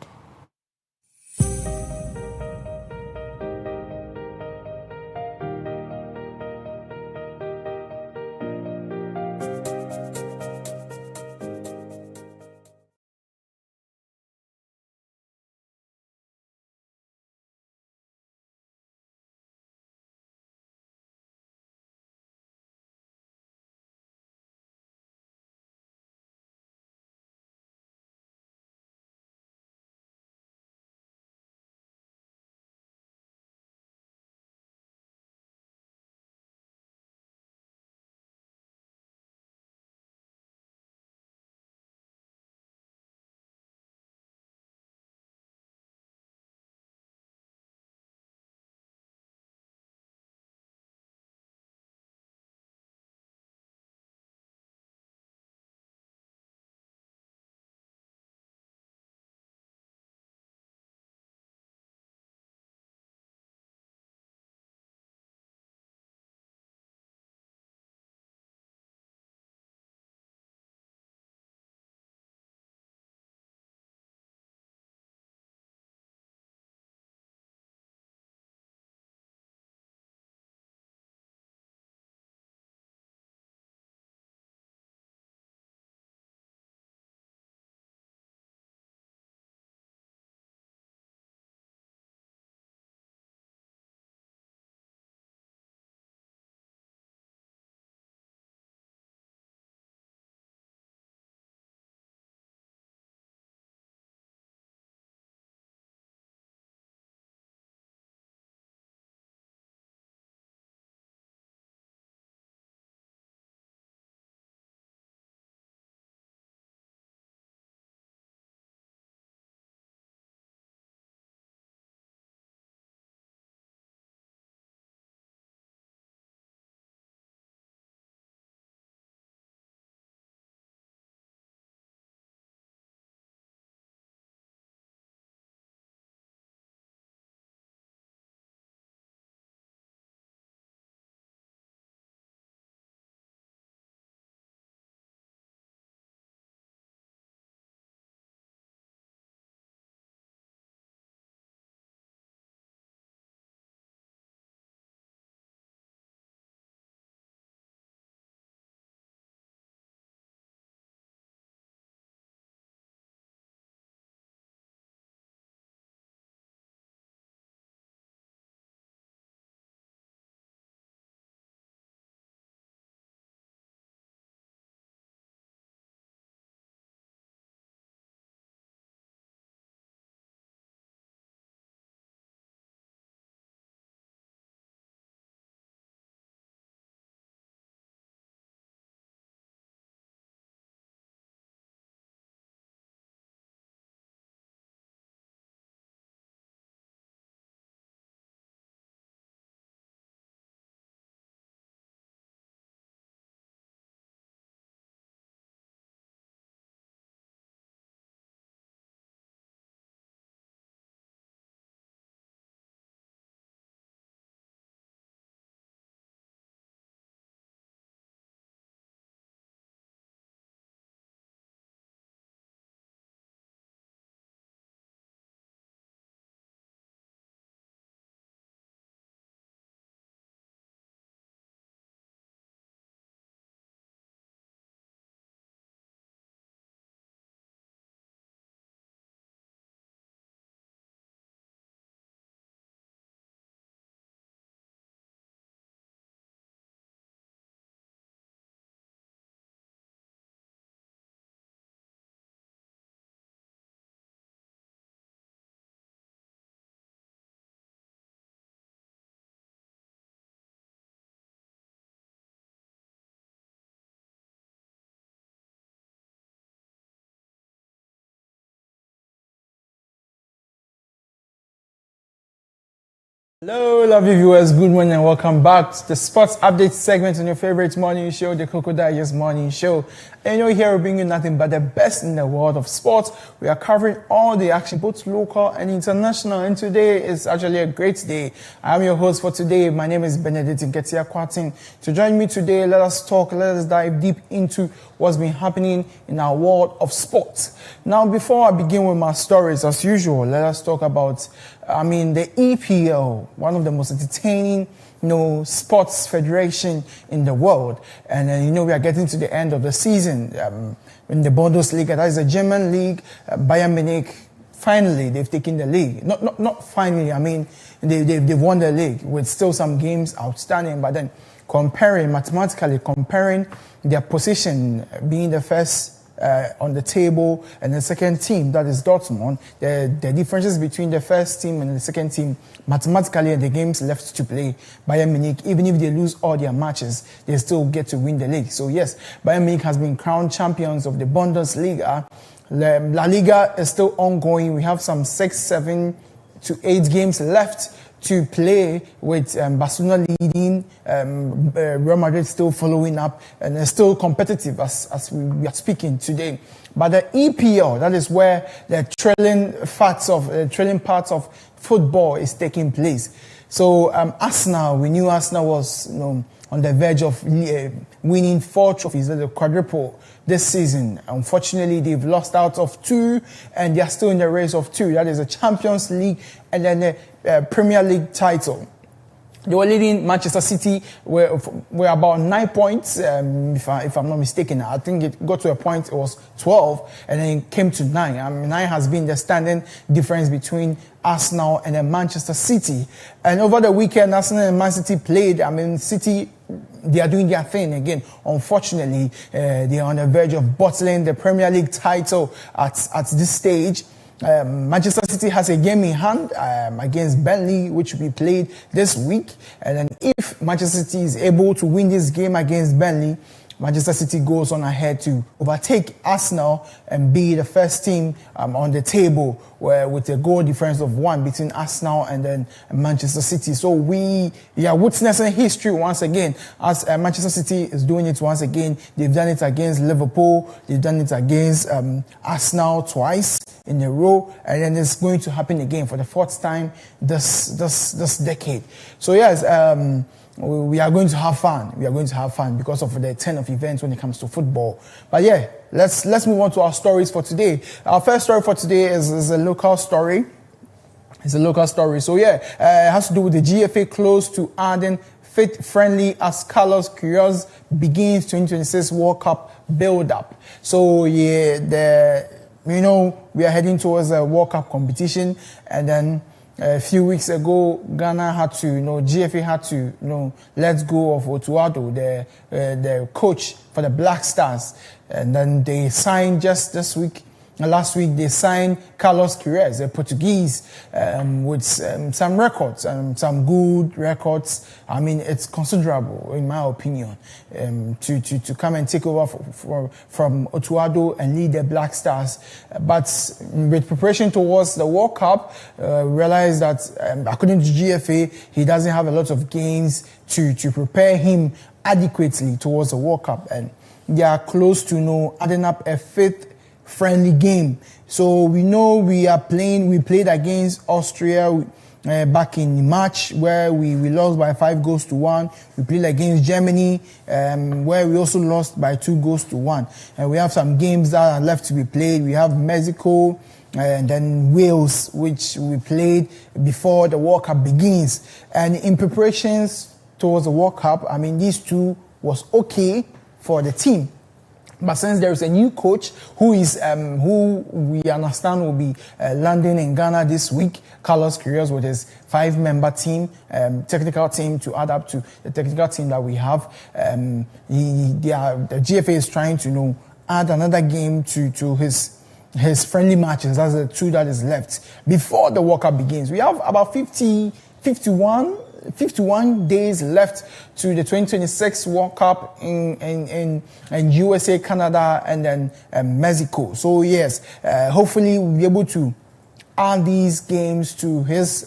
Hello, lovely viewers. Good morning and welcome back to the sports update segment on your favorite morning show, the Koko Morning Show. And here we're bringing you nothing but the best in the world of sports. We are covering all the action, both local and international. And today is actually a great day. I am your host for today. My name is Benedict Nketia Kwatin. To join me today, let us dive deep into what's been happening in our world of sports. Now, before I begin with my stories, as usual, let us talk about the EPL, one of the most entertaining, sports federation in the world. And, we are getting to the end of the season. In the Bundesliga, that is a German league, Bayern Munich, finally, they've taken the league. Not finally, they've won the league with still some games outstanding, but then mathematically comparing their position being the first on the table and the second team, that is Dortmund, the differences between the first team and the second team, mathematically, the games left to play, Bayern Munich, even if they lose all their matches, they still get to win the league. So yes, Bayern Munich has been crowned champions of the Bundesliga. La Liga is still ongoing. We have some 6, 7 to 8 games left to play, with Barcelona leading, Real Madrid still following up, and they're still competitive as we are speaking today. But the EPL, that is where the trailing parts of football is taking place. So Arsenal, we knew Arsenal was on the verge of winning 4 trophies, the quadruple this season. Unfortunately, they've lost out of 2, and they're still in the race of 2. That is the Champions League and then the Premier League title. They were leading Manchester City were about 9 points, if I'm not mistaken. I think it got to a point it was 12, and then it came to 9. 9 has been the standing difference between Arsenal and then Manchester City. And over the weekend, Arsenal and Man City played. City, they are doing their thing again. Unfortunately, they are on the verge of bottling the Premier League title at this stage. Manchester City has a game in hand against Burnley, which will be played this week. And then if Manchester City is able to win this game against Burnley, Manchester City goes on ahead to overtake Arsenal and be the first team on the table with a goal difference of 1 between Arsenal and then Manchester City. So we are witnessing history once again as Manchester City is doing it once again. They've done it against Liverpool. They've done it against Arsenal twice in a row, and then it's going to happen again for the 4th time this decade. So yes, we are going to have fun. We are going to have fun because of the 10 of events when it comes to football. But yeah, let's move on to our stories for today. Our first story for today is a local story. It's a local story. So yeah, it has to do with the GFA close to adding fit friendly as Carlos Queiroz begins 2026 World Cup build-up. So yeah, we are heading towards a World Cup competition, and then a few weeks ago, Ghana had to, GFA had to, let go of Otuado, the coach for the Black Stars. And then they signed just last week, they signed Carlos Queiroz, a Portuguese, with some records, some good records. It's considerable, in my opinion, to come and take over from Otuado and lead the Black Stars. But with preparation towards the World Cup, realized that according to GFA, he doesn't have a lot of games to prepare him adequately towards the World Cup, and they are close to adding up a 5th friendly game. So we know we played against Austria back in March, where we lost by 5-1. We played against Germany, where we also lost by 2-1. And we have some games that are left to be played. We have Mexico and then Wales, which we played before the World Cup begins. And in preparations towards the World Cup, these 2 was okay for the team. But since there is a new coach who we understand will be landing in Ghana this week, Carlos Queiroz, with his 5-member team, technical team to add up to the technical team that we have, the GFA is trying to add another game to his friendly matches. That's the 2 that is left before the World Cup begins. We have about 51 days left to the 2026 World Cup in USA, Canada, and then Mexico. So yes, hopefully we'll be able to add these games to his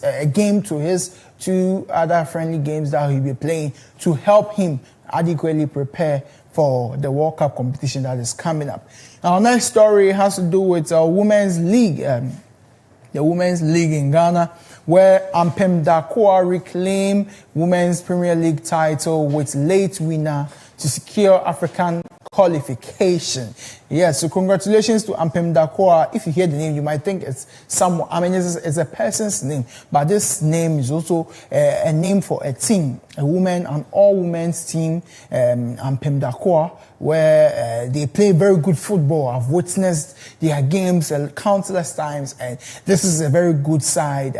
2 other friendly games that he'll be playing to help him adequately prepare for the World Cup competition that is coming up. Our next story has to do with our Women's League, the Women's League in Ghana, where Ampem Dakoa reclaimed Women's Premier League title with late winner to secure African qualification. Yes, so congratulations to Ampem Dakoa. If you hear the name, you might think it's someone. I mean, it's a person's name, but this name is also a name for a team, a woman, an all-women's team, Ampem Dakoa, where they play very good football. I've witnessed their games countless times, and this is a very good side.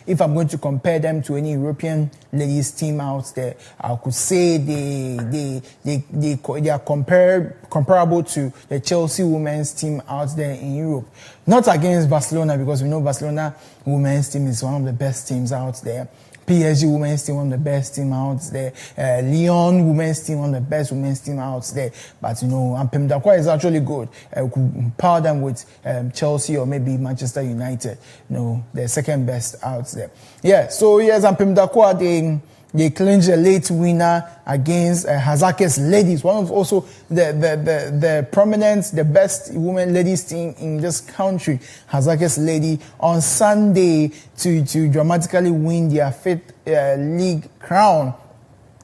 If I'm going to compare them to any European ladies team out there, I could say they are comparable to the Chelsea women's team out there in Europe. Not against Barcelona, because we know Barcelona women's team is one of the best teams out there. PSG women's team, one of the best team out there. Lyon women's team, one of the best women's team out there. But Ampem Dakoa is actually good. We could power them with Chelsea or maybe Manchester United. The second best out there. Yeah. So yes, Ampem Dakoa, they clinched a late winner against Hazakes Ladies, one of also the prominent, the best women ladies team in this country. Hazakes Lady on Sunday to dramatically win their 5th league crown.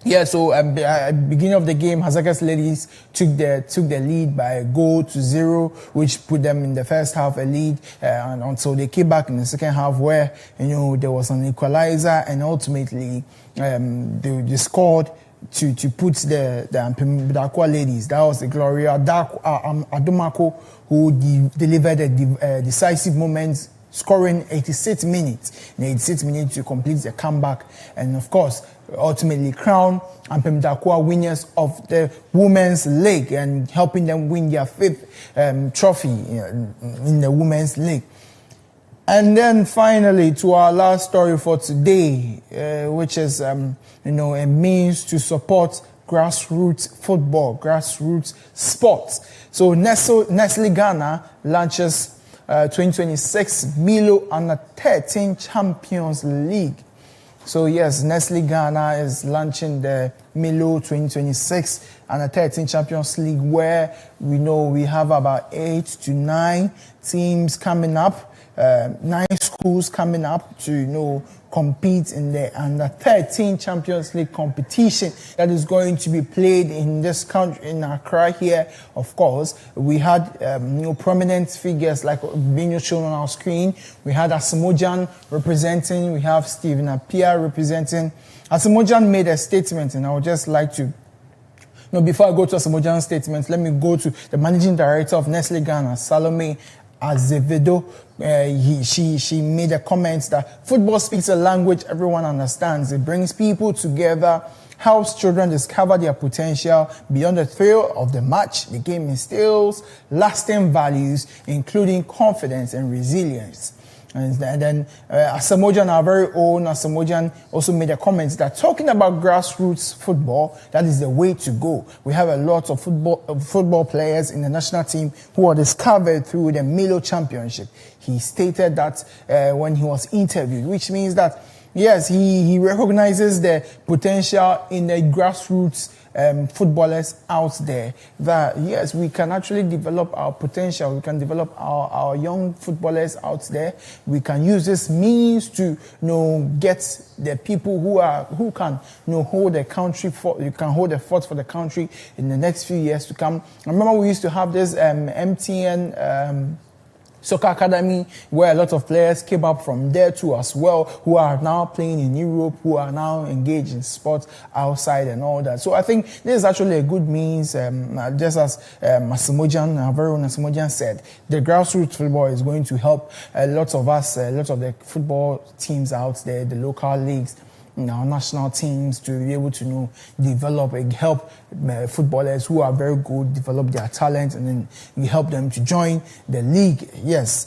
Yeah, so at the beginning of the game, Hazakes Ladies took the lead by 1-0, which put them in the first half a lead, and until they came back in the second half, where there was an equalizer, and ultimately they scored to put the Ampem Dakoa Ladies. That was the Gloria Adomako who delivered a decisive moment, scoring 86 minutes. In 86 minutes to complete the comeback, and of course, ultimately crown Ampem Dakoa winners of the Women's League and helping them win their 5th trophy in the Women's League. And then finally, to our last story for today, which is a means to support grassroots football, grassroots sports. So Nestle Ghana launches 2026 Milo Under 13 Champions League. So yes, Nestle Ghana is launching the Milo 2026 Under 13 Champions League, where we have about 8 to 9 teams coming up, 9 schools coming up to compete in the Under 13 Champions League competition that is going to be played in this country, in Accra here. Of course, we had prominent figures like being shown on our screen. We had Asamoah representing, we have Stephen Appiah representing. Asamoah made a statement, and I would just like to before I go to Asamoah's statement, let me go to the managing director of Nestle Ghana, Salome Azevedo. She made a comment that football speaks a language everyone understands. It brings people together, helps children discover their potential beyond the thrill of the match. The game instills lasting values, including confidence and resilience. And then Asamoah, our very own Asamoah, also made a comment that talking about grassroots football, that is the way to go. We have a lot of football players in the national team who are discovered through the Milo Championship. He stated that when he was interviewed, which means that, yes, he recognizes the potential in the grassroots footballers out there, that yes, we can actually develop our potential. We can develop our young footballers out there. We can use this means to get the people who can hold the country for, you can hold the fort for the country in the next few years to come. I remember we used to have this MTN Soccer Academy, where a lot of players came up from there too as well, who are now playing in Europe, who are now engaged in sports outside and all that. So I think this is actually a good means, just as Asamoah, our very own Asamoah said, the grassroots football is going to help lots of us, lots of the football teams out there, the local leagues, our national teams, to be able to develop and help footballers who are very good develop their talent, and then we help them to join the league. Yes.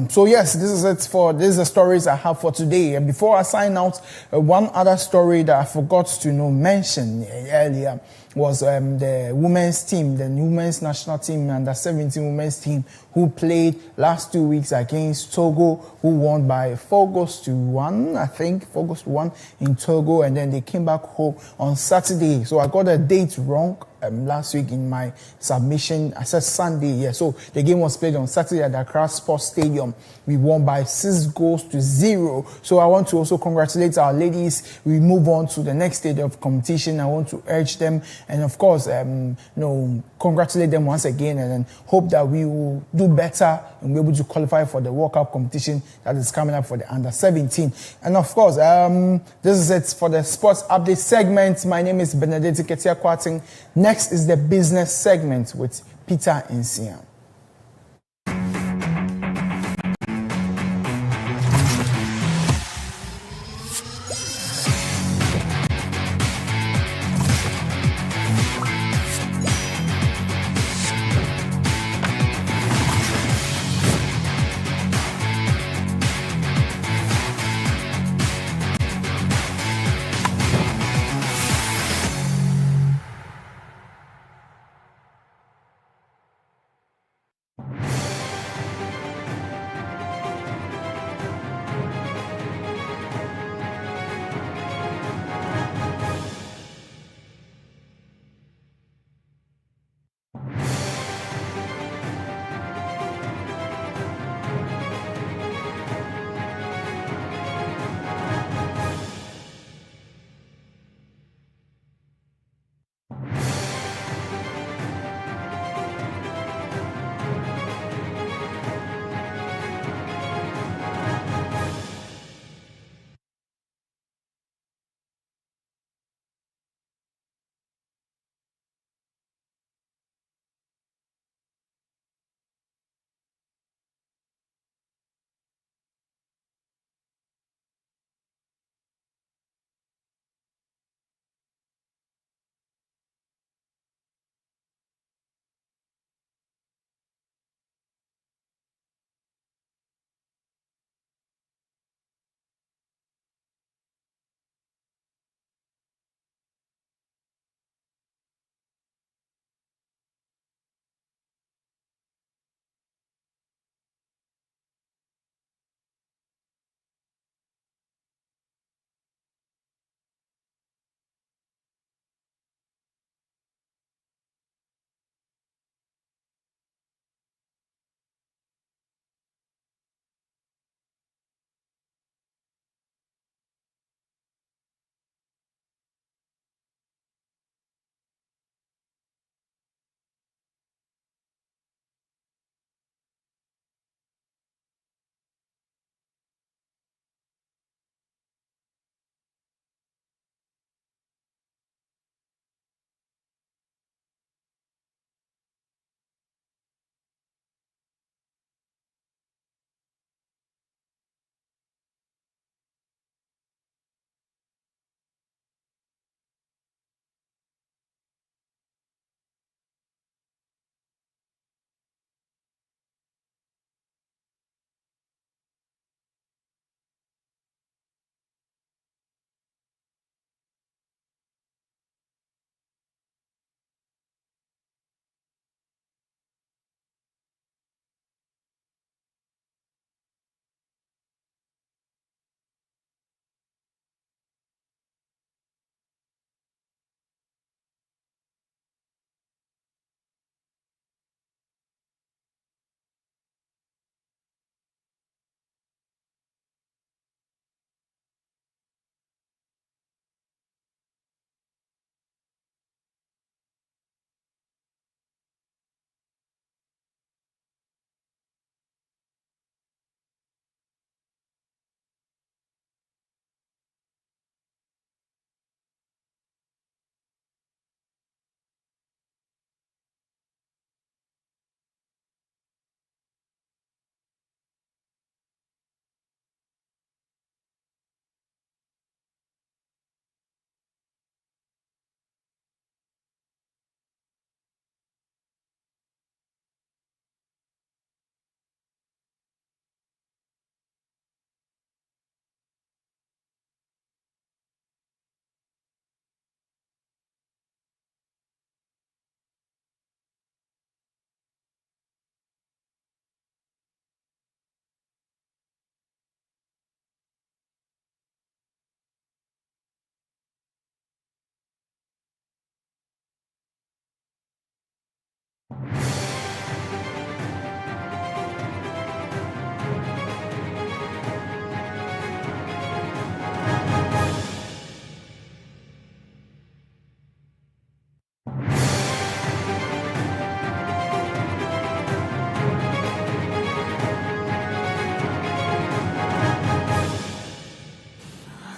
So yes, this is the stories I have for today. And before I sign out, one other story that I forgot to mention earlier. was the women's team, the women's national team, and the 17 women's team, who played last 2 weeks against Togo, who won by 4-1, I think, 4-1 in Togo, and then they came back home on Saturday. So I got the date wrong last week in my submission. I said Sunday, yeah. So the game was played on Saturday at the Accra Sports Stadium. We won by 6-0. So I want to also congratulate our ladies. We move on to the next stage of competition. I want to urge them and, of course, congratulate them once again, and then hope that we will do better and be able to qualify for the World Cup competition that is coming up for the under-17. And, of course, this is it for the sports update segment. My name is Benedict Ketia Kwating. Next is the business segment with Peter Insiam.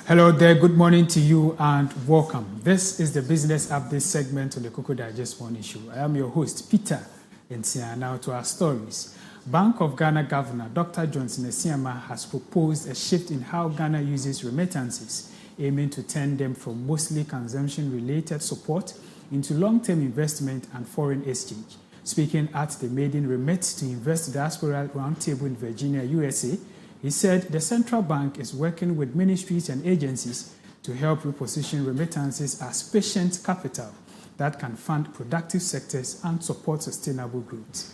Hello there, good morning to you and welcome. This is the business update segment on the Koko Digest Morning Show. I am your host, Peter Ntia. Now to our stories. Bank of Ghana Governor Dr. Johnson Esiama has proposed a shift in how Ghana uses remittances, aiming to turn them from mostly consumption-related support into long-term investment and foreign exchange. Speaking at the Maiden Remit to Invest Diaspora Roundtable in Virginia, USA, he said the central bank is working with ministries and agencies to help reposition remittances as patient capital that can fund productive sectors and support sustainable growth.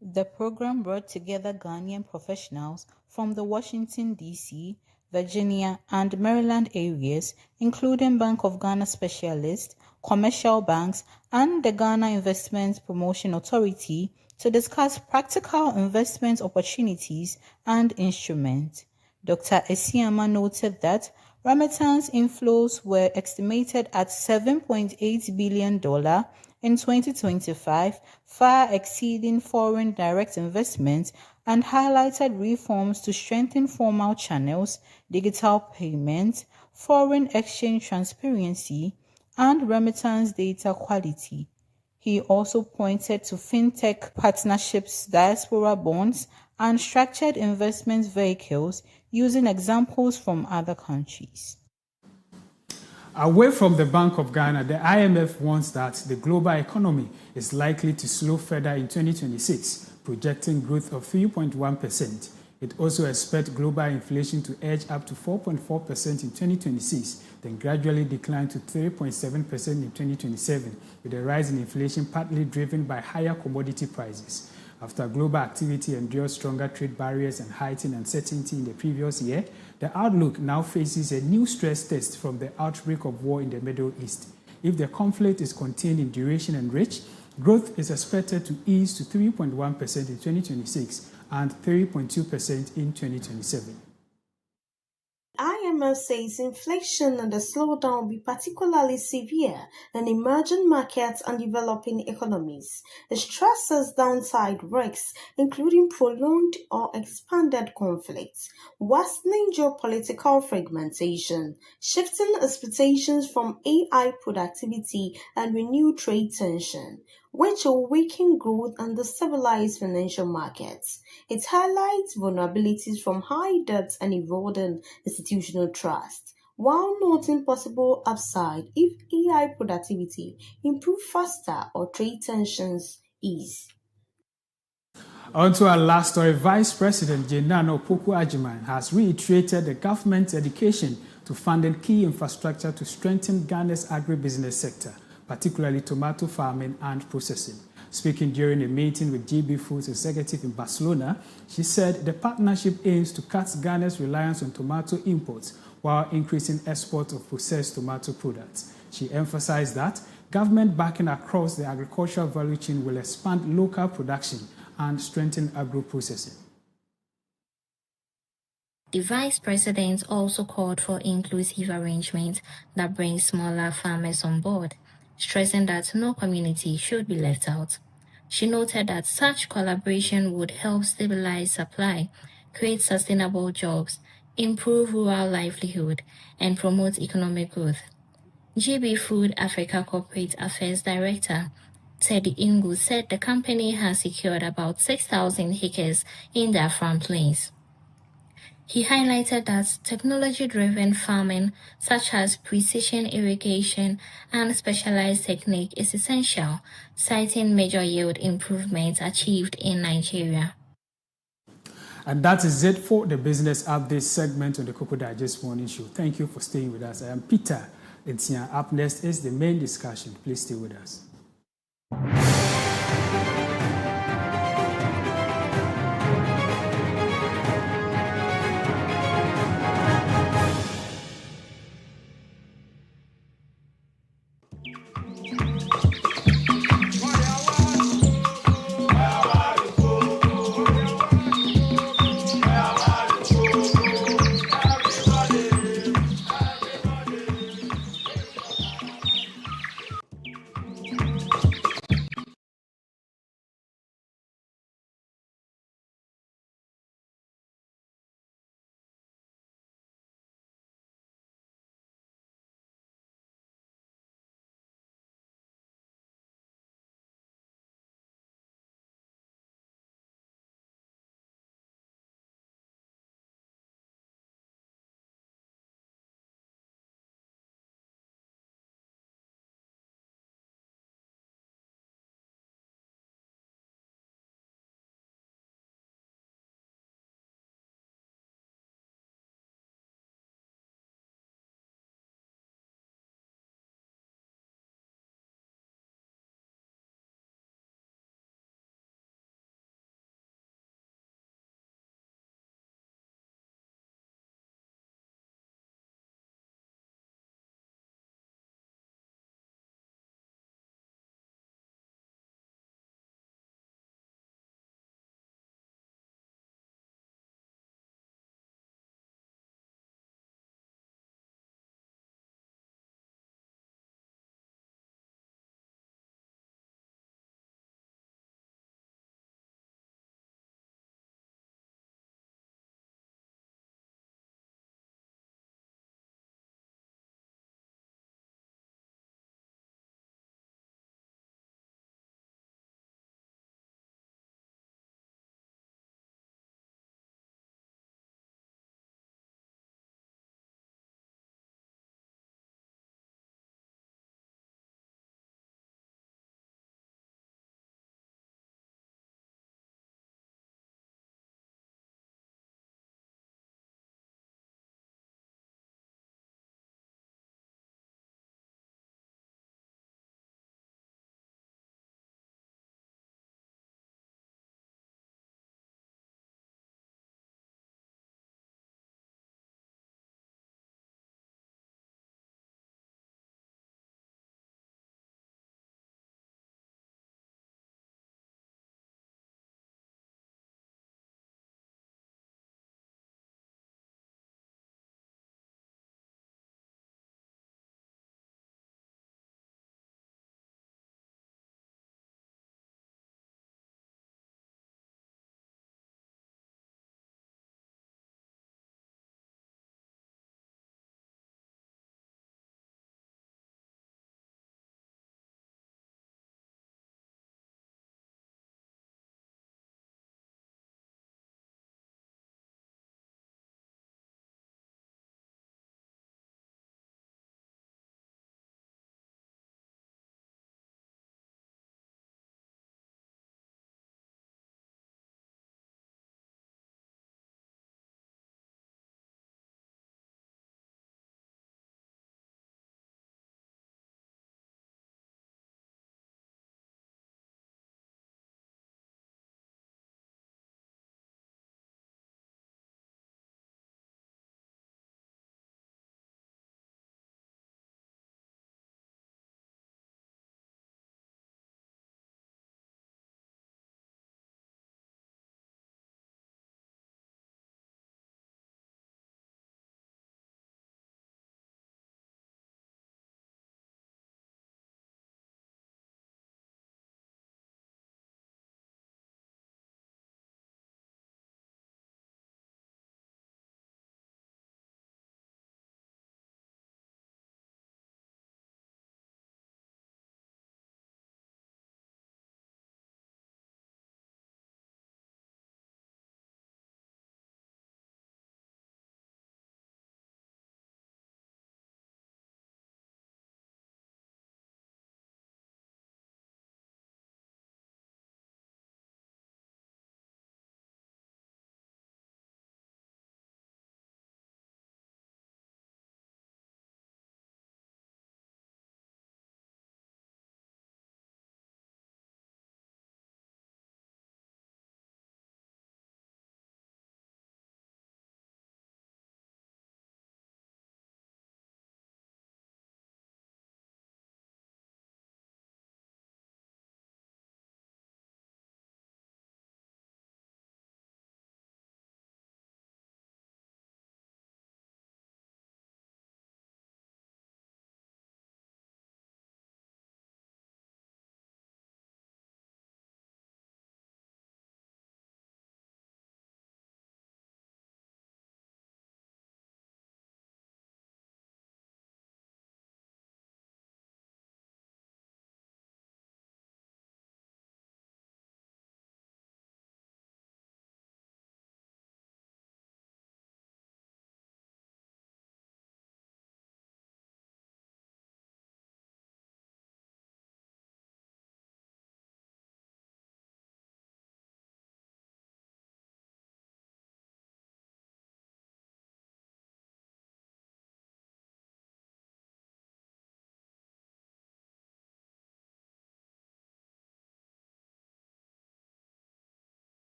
The program brought together Ghanaian professionals from the Washington, D.C., Virginia, and Maryland areas, including Bank of Ghana specialists, commercial banks, and the Ghana Investment Promotion Authority to discuss practical investment opportunities and instruments. Dr. Esiama noted that remittance inflows were estimated at $7.8 billion in 2025, far exceeding foreign direct investment, and highlighted reforms to strengthen formal channels, digital payments, foreign exchange transparency, and remittance data quality. He also pointed to fintech partnerships, diaspora bonds, and structured investment vehicles using examples from other countries. Away from the Bank of Ghana, the IMF warns that the global economy is likely to slow further in 2026, projecting growth of 3.1%. It also expects global inflation to edge up to 4.4% in 2026, then gradually decline to 3.7% in 2027, with a rise in inflation partly driven by higher commodity prices. After global activity endured stronger trade barriers and heightened uncertainty in the previous year, the outlook now faces a new stress test from the outbreak of war in the Middle East. If the conflict is contained in duration and reach, growth is expected to ease to 3.1% in 2026 and 3.2% in 2027. IMF says inflation and the slowdown will be particularly severe in emerging markets and developing economies. It stresses downside risks, including prolonged or expanded conflicts, worsening geopolitical fragmentation, shifting expectations from AI productivity, and renewed trade tension, which will weaken growth and destabilize financial markets. It highlights vulnerabilities from high debts and eroding institutional trust, while noting possible upside if AI productivity improves faster or trade tensions ease. On to our last story, Vice President Nana Akufo-Addo has reiterated the government's dedication to funding key infrastructure to strengthen Ghana's agribusiness sector, particularly tomato farming and processing. Speaking during a meeting with GB Foods executive in Barcelona, she said the partnership aims to cut Ghana's reliance on tomato imports while increasing export of processed tomato products. She emphasized that government backing across the agricultural value chain will expand local production and strengthen agro-processing. The Vice President also called for inclusive arrangements that bring smaller farmers on board, stressing that no community should be left out. She noted that such collaboration would help stabilize supply, create sustainable jobs, improve rural livelihood, and promote economic growth. GB Food Africa Corporate Affairs Director Teddy Ingu said the company has secured about 6,000 acres in their farm plains. He highlighted that technology-driven farming, such as precision irrigation and specialized technique, is essential, citing major yield improvements achieved in Nigeria. And that is it for the Business Update segment on the Koko Digest Morning Show. Thank you for staying with us. I am Peter Ntia. Up next is the main discussion. Please stay with us.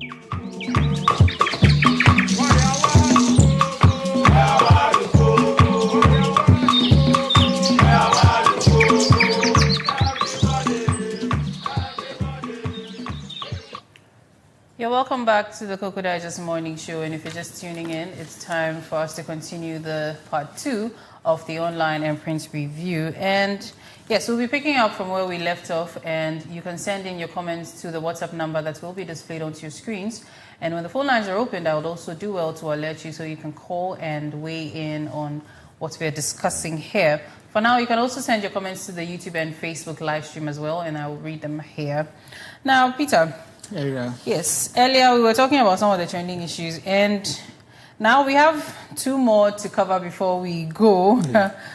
You're welcome back to the Koko Digest Morning Show, and if you're just tuning in, it's time for us to continue the part 2 of the online and print review. And yes, we'll be picking up from where we left off, and you can send in your comments to the WhatsApp number that will be displayed onto your screens. And when the phone lines are opened, I would also do well to alert you so you can call and weigh in on what we're discussing here. For now, you can also send your comments to the YouTube and Facebook live stream as well, and I will read them here. Now, Peter. Yeah. Yes, earlier we were talking about some of the trending issues, and now we have 2 more to cover before we go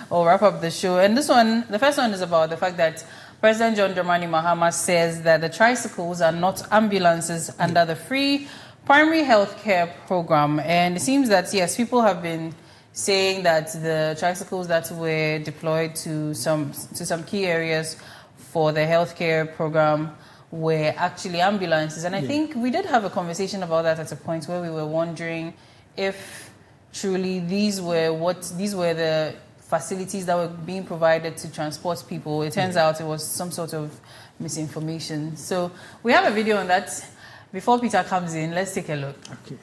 or wrap up the show. And this one, the first one is about the fact that President John Dramani Mahama says that the tricycles are not ambulances under the free primary health care program. And it seems that, yes, people have been saying that the tricycles that were deployed to some key areas for the healthcare program were actually ambulances. And I think we did have a conversation about that at a point where we were wondering if truly these were the facilities that were being provided to transport people. It turns out it was some sort of misinformation. So we have a video on that. Before Peter comes in, let's take a look. Okay.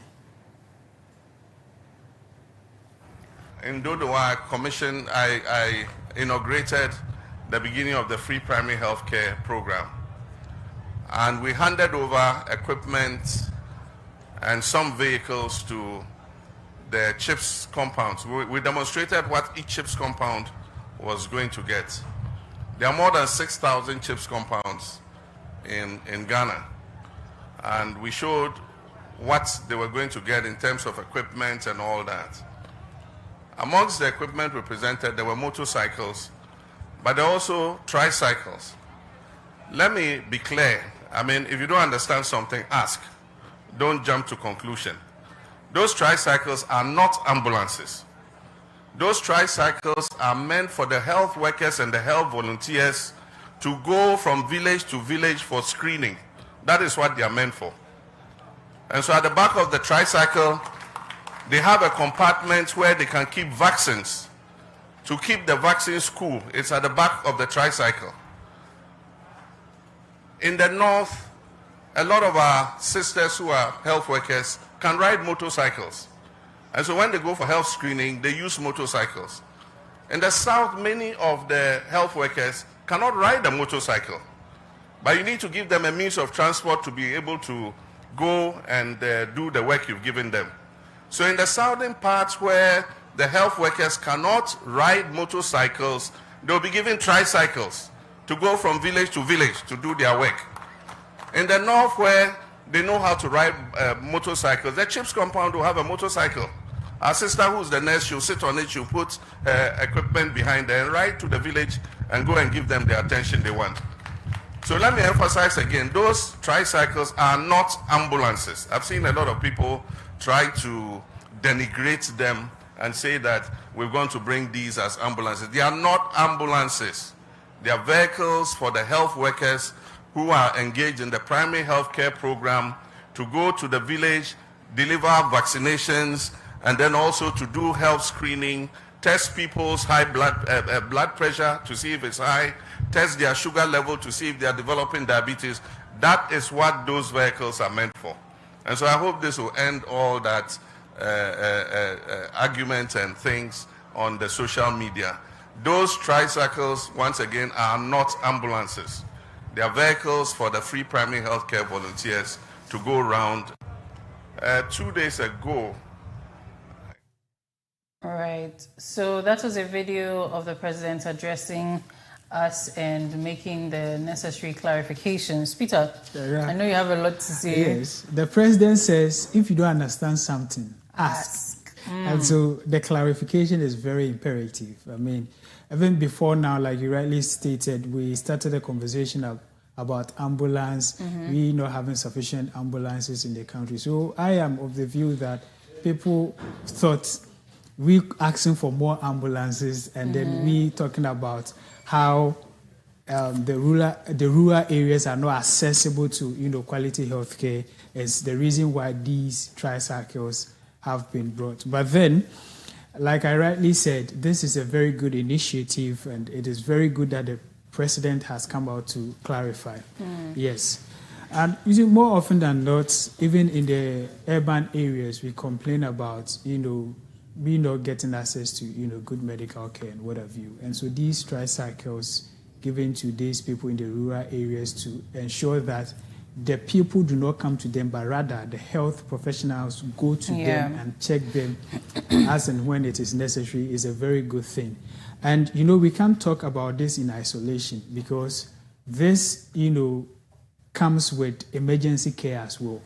In Dodowa Commission, I inaugurated the beginning of the free primary health care program. And we handed over equipment and some vehicles to the CHIPS compounds. We demonstrated what each CHIPS compound was going to get. There are more than 6,000 CHIPS compounds in Ghana. And we showed what they were going to get in terms of equipment and all that. Amongst the equipment we presented, there were motorcycles, but there were also tricycles. Let me be clear. I mean, if you don't understand something, ask. Don't jump to conclusion. Those tricycles are not ambulances. Those tricycles are meant for the health workers and the health volunteers to go from village to village for screening. That is what they are meant for. And so at the back of the tricycle, they have a compartment where they can keep vaccines. To keep the vaccines cool, it's at the back of the tricycle. In the north, a lot of our sisters who are health workers can ride motorcycles. And so when they go for health screening, they use motorcycles. In the south, many of the health workers cannot ride a motorcycle. But you need to give them a means of transport to be able to go and do the work you've given them. So in the southern parts where the health workers cannot ride motorcycles, they'll be given tricycles to go from village to village to do their work. In the north, where they know how to ride motorcycles, the CHIPS compound will have a motorcycle. Our sister, who's the nurse, she'll sit on it, she'll put equipment behind her and ride to the village and go and give them the attention they want. So let me emphasize again, those tricycles are not ambulances. I've seen a lot of people try to denigrate them and say that we're going to bring these as ambulances. They are not ambulances. They are vehicles for the health workers who are engaged in the primary health care program to go to the village, deliver vaccinations, and then also to do health screening, test people's high blood pressure to see if it's high, test their sugar level to see if they are developing diabetes. That is what those vehicles are meant for. And so I hope this will end all that arguments and things on the social media. Those tricycles, once again, are not ambulances. They are vehicles for the free primary health care volunteers to go around. 2 days ago. All right. So that was a video of the president addressing us and making the necessary clarifications. Peter, I know you have a lot to say. Yes. The president says, if you don't understand something, ask. And so the clarification is very imperative. I mean, even before now, like you rightly stated, we started a conversation about ambulance, we not having sufficient ambulances in the country. So I am of the view that people thought we asking for more ambulances and then we talking about how the rural areas are not accessible to quality healthcare is the reason why these tricycles have been brought. But then, like I rightly said, this is a very good initiative, and it is very good that the president has come out to clarify. Yes. And more often than not, even in the urban areas, we complain about, we not getting access to, good medical care and what have you. And so these tricycles given to these people in the rural areas to ensure that the people do not come to them, but rather the health professionals go to them and check them as and when it is necessary is a very good thing. And, we can't talk about this in isolation because this, comes with emergency care as well.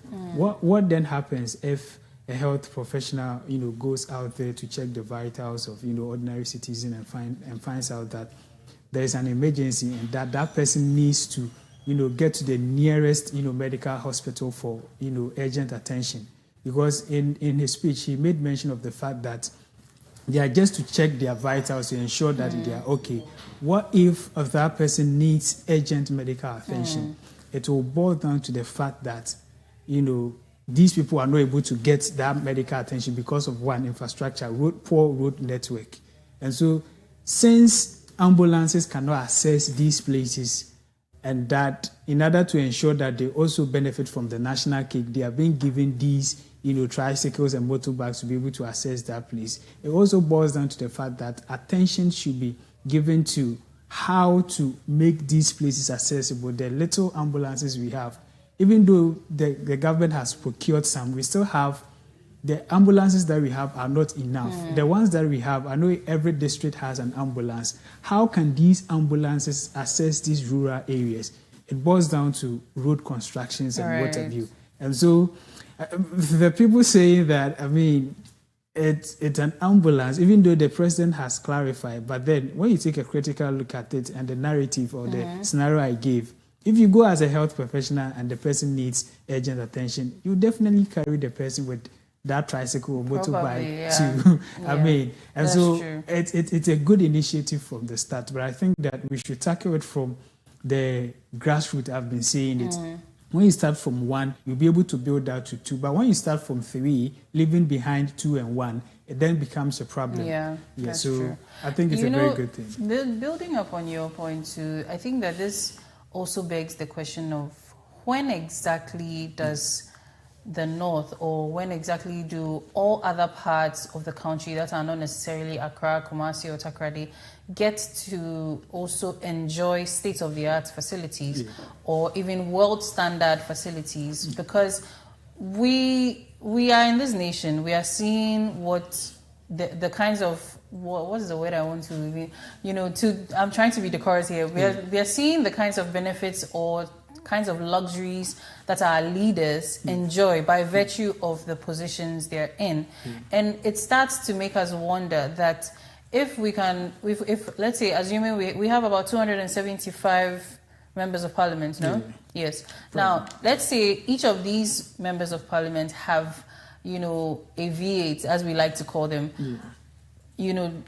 What then happens if a health professional, goes out there to check the vitals of, ordinary citizen and finds out that there is an emergency and that person needs to, get to the nearest, medical hospital for, urgent attention. Because in his speech, he made mention of the fact that they are just to check their vitals to ensure that they are okay. What if that person needs urgent medical attention? It will boil down to the fact that, these people are not able to get that medical attention because of one, infrastructure, poor road network. And so, since ambulances cannot access these places, and that in order to ensure that they also benefit from the national cake, they are being given these, tricycles and motorbikes to be able to access that place. It also boils down to the fact that attention should be given to how to make these places accessible. The little ambulances we have, even though the government has procured some, we still have the ambulances that we have are not enough. The ones that we have, I know every district has an ambulance. How can these ambulances access these rural areas? It boils down to road constructions and what have you. And so the people saying that, it's an ambulance, even though the president has clarified, but then when you take a critical look at it and the narrative or the scenario I gave, if you go as a health professional and the person needs urgent attention, you definitely carry the person with that tricycle or motorbike to, and so it's a good initiative from the start, but I think that we should tackle it from the grassroots. I've been saying it. When you start from 1, you'll be able to build that to 2. But when you start from 3, leaving behind 2 and 1, it then becomes a problem. That's so true. I think it's a very good thing. Building up on your point too, I think that this also begs the question of when exactly does the North, or when exactly do all other parts of the country that are not necessarily Accra, Kumasi, or Takoradi get to also enjoy state-of-the-art facilities or even world-standard facilities? Because we are in this nation, we are seeing what the kinds of, what is the word I want to, I'm trying to be decorous here. We are seeing the kinds of benefits or kinds of luxuries that our leaders enjoy by virtue of the positions they're in. And it starts to make us wonder that if let's say, assuming we have about 275 members of parliament, no? Yes. Now, let's say each of these members of parliament have, a V8, as we like to call them,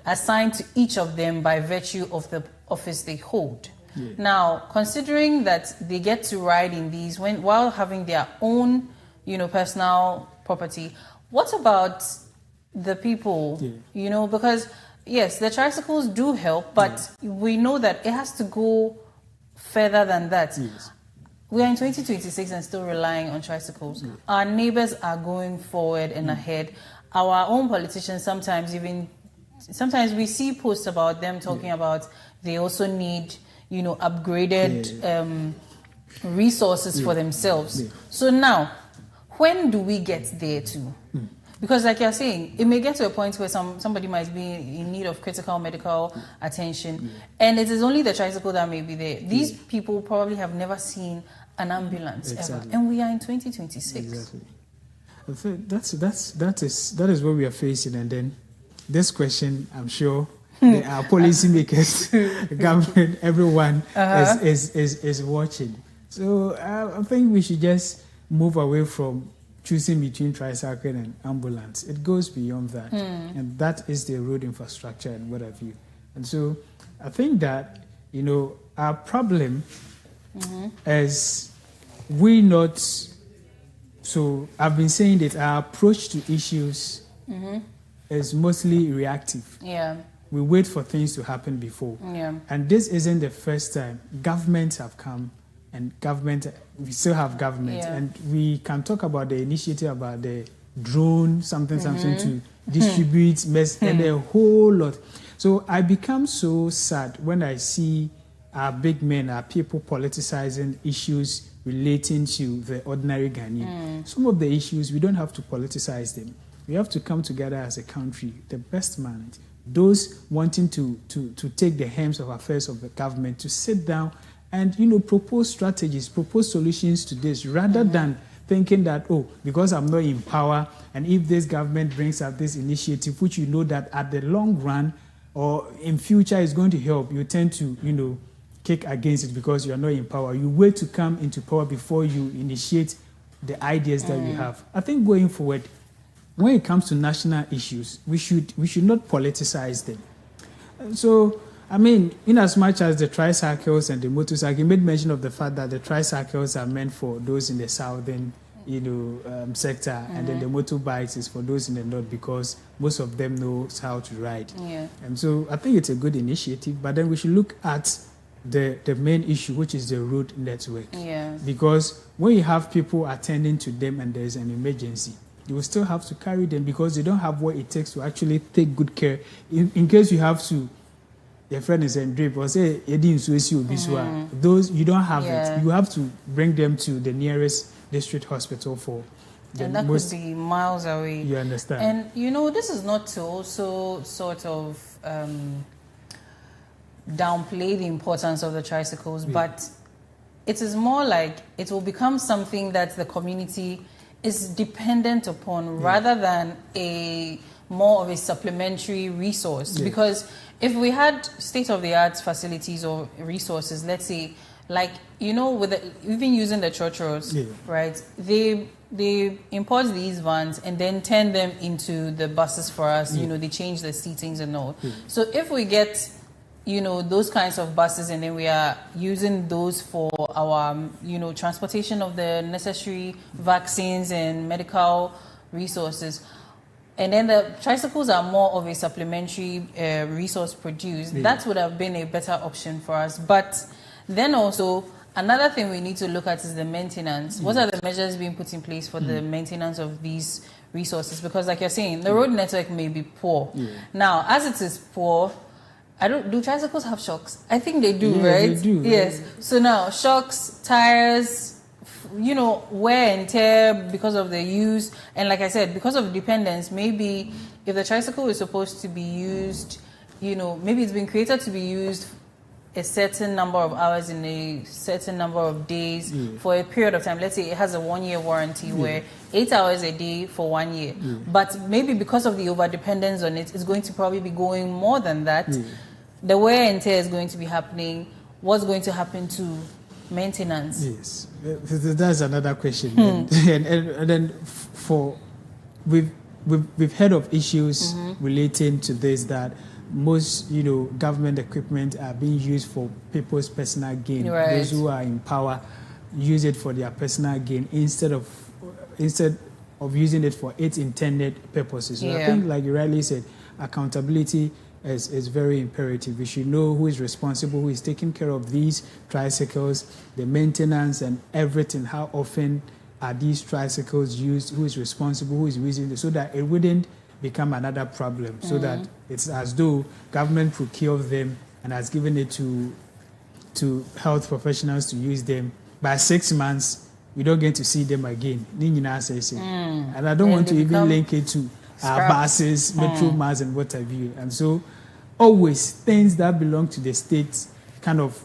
assigned to each of them by virtue of the office they hold. Now, considering that they get to ride in these while having their own, personal property, what about the people? Because yes, the tricycles do help, but we know that it has to go further than that. We are in 2026 and still relying on tricycles. Our neighbors are going forward and ahead. Our own politicians sometimes we see posts about them talking about they also need upgraded resources for themselves. So now, when do we get there too? Because like you're saying, it may get to a point where somebody might be in need of critical medical attention, and it is only the tricycle that may be there. These people probably have never seen an ambulance ever, and we are in 2026. Exactly. That is what we are facing, and then this question, I'm sure our policymakers, government, everyone is watching. So I think we should just move away from choosing between tricycle and ambulance. It goes beyond that, and that is the road infrastructure and what have you. And so I think that our problem is we not. So I've been saying that our approach to issues is mostly reactive. Yeah. We wait for things to happen before. Yeah. And this isn't the first time. Governments have come, and we still have government. Yeah. And we can talk about the initiative about the drone, something to distribute, and a whole lot. So I become so sad when I see our big men, our people politicizing issues relating to the ordinary Ghanaian. Some of the issues, we don't have to politicize them. We have to come together as a country, the best minds, those wanting to take the helms of affairs of the government, to sit down and, propose strategies, propose solutions to this, rather than thinking that, because I'm not in power, and if this government brings up this initiative, which that at the long run or in future is going to help, you tend to, kick against it because you are not in power. You wait to come into power before you initiate the ideas that you have. I think going forward, when it comes to national issues, we should not politicize them. So, I mean, in as much as the tricycles and the motorcycles, you made mention of the fact that the tricycles are meant for those in the southern, sector, and then the motorbikes is for those in the north because most of them knows how to ride. Yeah. And so I think it's a good initiative, but then we should look at the main issue, which is the road network. Yeah. Because when you have people attending to them and there's an emergency, you will still have to carry them because they don't have what it takes to actually take good care. In case you have to, your friend is in drip or say, those, you don't have it. You have to bring them to the nearest district hospital for the and that could be miles away. You understand? And, this is not to also sort of downplay the importance of the tricycles, but it is more like it will become something that the community is dependent upon rather than more of a supplementary resource. Because if we had state-of-the-art facilities or resources, let's say, like, even using the church roads, right? They import these vans and then turn them into the buses for us. They change the seatings and all. So if we get those kinds of buses, and then we are using those for our, transportation of the necessary vaccines and medical resources. And then the tricycles are more of a supplementary resource produced. That would have been a better option for us. But then also, another thing we need to look at is the maintenance. What are the measures being put in place for the maintenance of these resources? Because like you're saying, the road network may be poor. Now, as it is poor, do tricycles have shocks? I think they do, right? They do. Yes. So now, shocks, tires, wear and tear because of the use. And like I said, because of dependence, maybe if the tricycle is supposed to be used, maybe it's been created to be used a certain number of hours in a certain number of days for a period of time. Let's say it has a 1-year warranty where 8 hours a day for 1 year. But maybe because of the over-dependence on it, it's going to probably be going more than that. The wear and tear is going to be happening. What's going to happen to maintenance? Yes, that's another question. And then we've heard of issues relating to this, that most government equipment are being used for people's personal gain. Those who are in power use it for their personal gain instead of using it for its intended purposes. So I think, like you rightly said, accountability is very imperative. We should know who is responsible, who is taking care of these tricycles, the maintenance and everything. How often are these tricycles used? Who is responsible? Who is using it? So that it wouldn't become another problem. So that it's as though government procured them and has given it to health professionals to use them. By 6 months, we don't get to see them again. And I don't want to even link it to buses, metro mass, and what have you. And so, always things that belong to the state, kind of,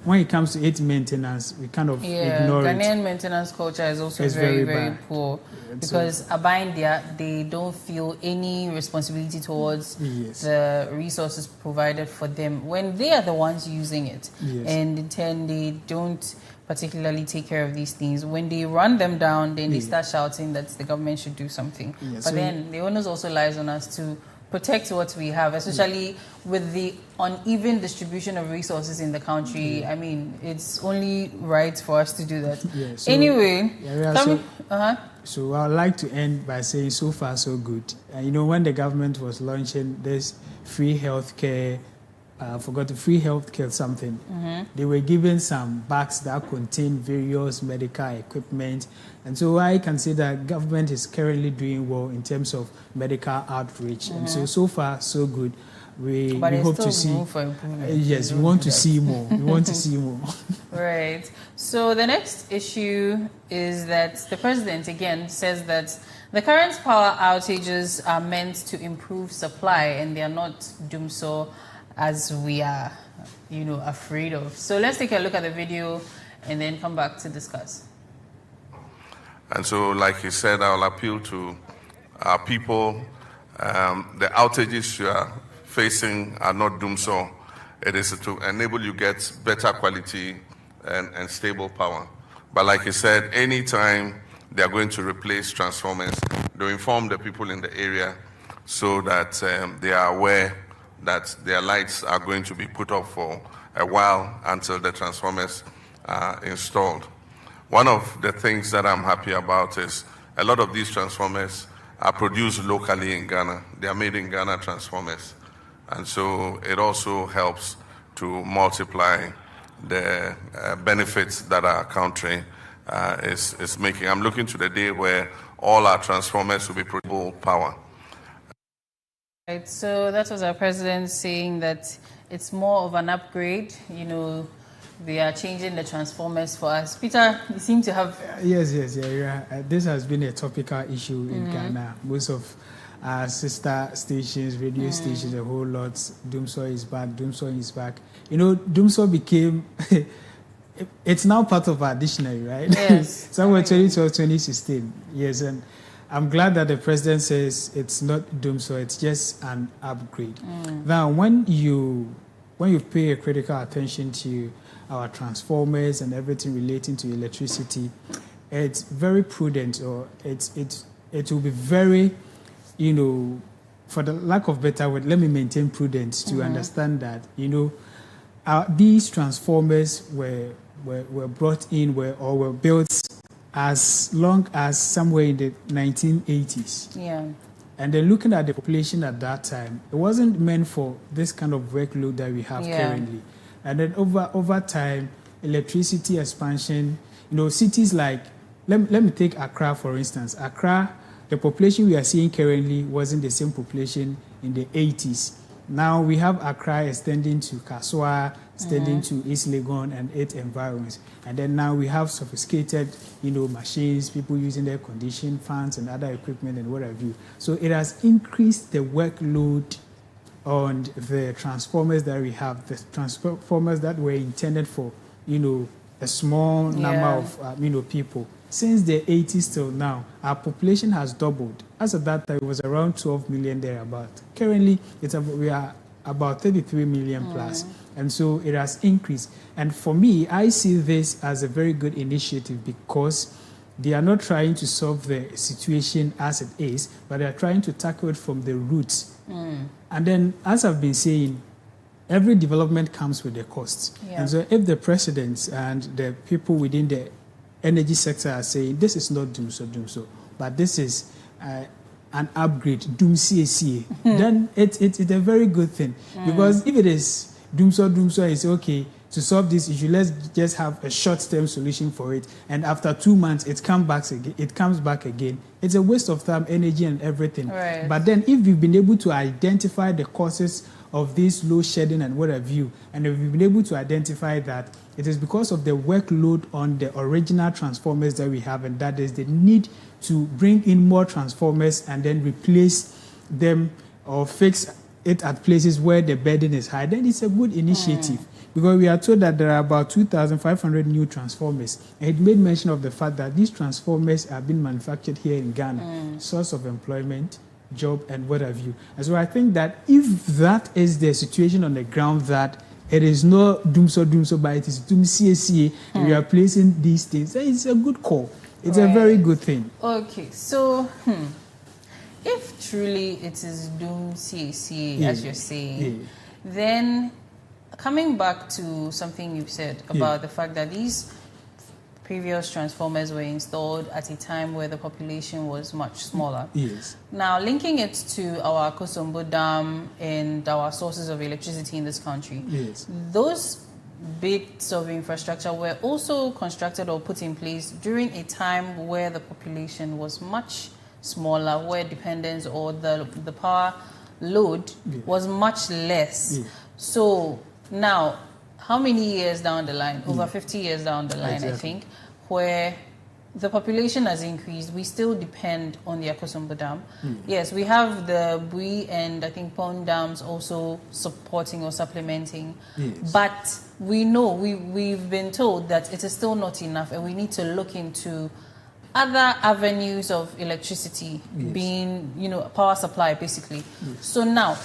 when it comes to its maintenance, we kind of ignore it. Ghanaian maintenance culture is also very poor because Abindia, they don't feel any responsibility towards the resources provided for them when they are the ones using it. And in turn, they don't particularly take care of these things. When they run them down, then they start shouting that the government should do something. But then the onus also lies on us to protect what we have, especially with the uneven distribution of resources in the country. I mean, it's only right for us to do that. Yeah, so, anyway, so I'd like to end by saying so far so good. You know, when the government was launching this free healthcare, forgot the free healthcare something, they were given some bags that contain various medical equipment. And so I can say that government is currently doing well in terms of medical outreach. And so far so good. We hope to see. Yes, we want to see more. We want to see more. Right. So the next issue is that the president again says that the current power outages are meant to improve supply, and they are not doom so as we are, afraid of. So let's take a look at the video and then come back to discuss. And so, like he said, I'll appeal to our people. The outages you are facing are not doom so. It is to enable you get better quality and stable power. But like he said, anytime they are going to replace transformers, they inform the people in the area so that they are aware that their lights are going to be put off for a while until the transformers are installed. One of the things that I'm happy about is a lot of these transformers are produced locally in Ghana. They are made in Ghana transformers. And so it also helps to multiply the benefits that our country is making. I'm looking to the day where all our transformers will be producing power. Right, so that was our president saying that it's more of an upgrade. They are changing the transformers for us. Peter, you seem to have... Yes. This has been a topical issue in Ghana. Most of our sister stations, radio stations, a whole lot. Doomso is back. Doomso became... it's now part of our dictionary, right? Yes. Somewhere 2012, 2016. Yes, and I'm glad that the president says it's not doomso, it's just an upgrade. Now, when you pay a critical attention to our transformers and everything relating to electricity, it's very prudent, or it will be very, for the lack of better word, let me maintain prudence to understand that, these transformers were brought in or were built as long as somewhere in the 1980s. Yeah. And then looking at the population at that time, it wasn't meant for this kind of workload that we have currently. And then over time, electricity expansion, cities like, let me take Accra, for instance. Accra, the population we are seeing currently wasn't the same population in the 80s. Now we have Accra extending to Kaswa, extending to East Legon and 8 environments. And then now we have sophisticated, machines, people using air conditioning fans and other equipment and what have you. So it has increased the workload on the transformers that we have, the transformers that were intended for, a small number of, people. Since the 80s till now, our population has doubled. As of that time, it was around 12 million thereabout. Currently, we are about 33 million plus. And so it has increased. And for me, I see this as a very good initiative because they are not trying to solve the situation as it is, but they are trying to tackle it from the roots. And then, as I've been saying, every development comes with a cost. And so if the president and the people within the energy sector are saying, this is not doomso, but this is an upgrade, doomsie, then it's a very good thing. Because if it is doomso is okay to solve this issue, let's just have a short-term solution for it, and after 2 months it comes back again. It's a waste of time, energy and everything. But then if we've been able to identify the causes of this load shedding and what have you, and if we've been able to identify that it is because of the workload on the original transformers that we have, and that is the need to bring in more transformers and then replace them or fix it at places where the burden is high, then it's a good initiative. Because we are told that there are about 2,500 new transformers. And it made mention of the fact that these transformers are being manufactured here in Ghana. Source of employment, job, and what have you. And so I think that if that is the situation on the ground, that it is not doomso, but it is doomsie, and we are placing these things, then it's a good call. It's a very good thing. Okay, so if truly it is doom CACA, as you're saying, then coming back to something you've said about the fact that these previous transformers were installed at a time where the population was much smaller. Yes. Now, linking it to our Kosombo Dam and our sources of electricity in this country, those bits of infrastructure were also constructed or put in place during a time where the population was much smaller, where dependence or the power load was much less. So now, how many years down the line? Over 50 years down the line, I think, where the population has increased, we still depend on the Akosombo Dam. Yes, we have the Bui and I think Pond dams also supporting or supplementing. But we know, we've been told that it is still not enough and we need to look into other avenues of electricity being, power supply basically. So now,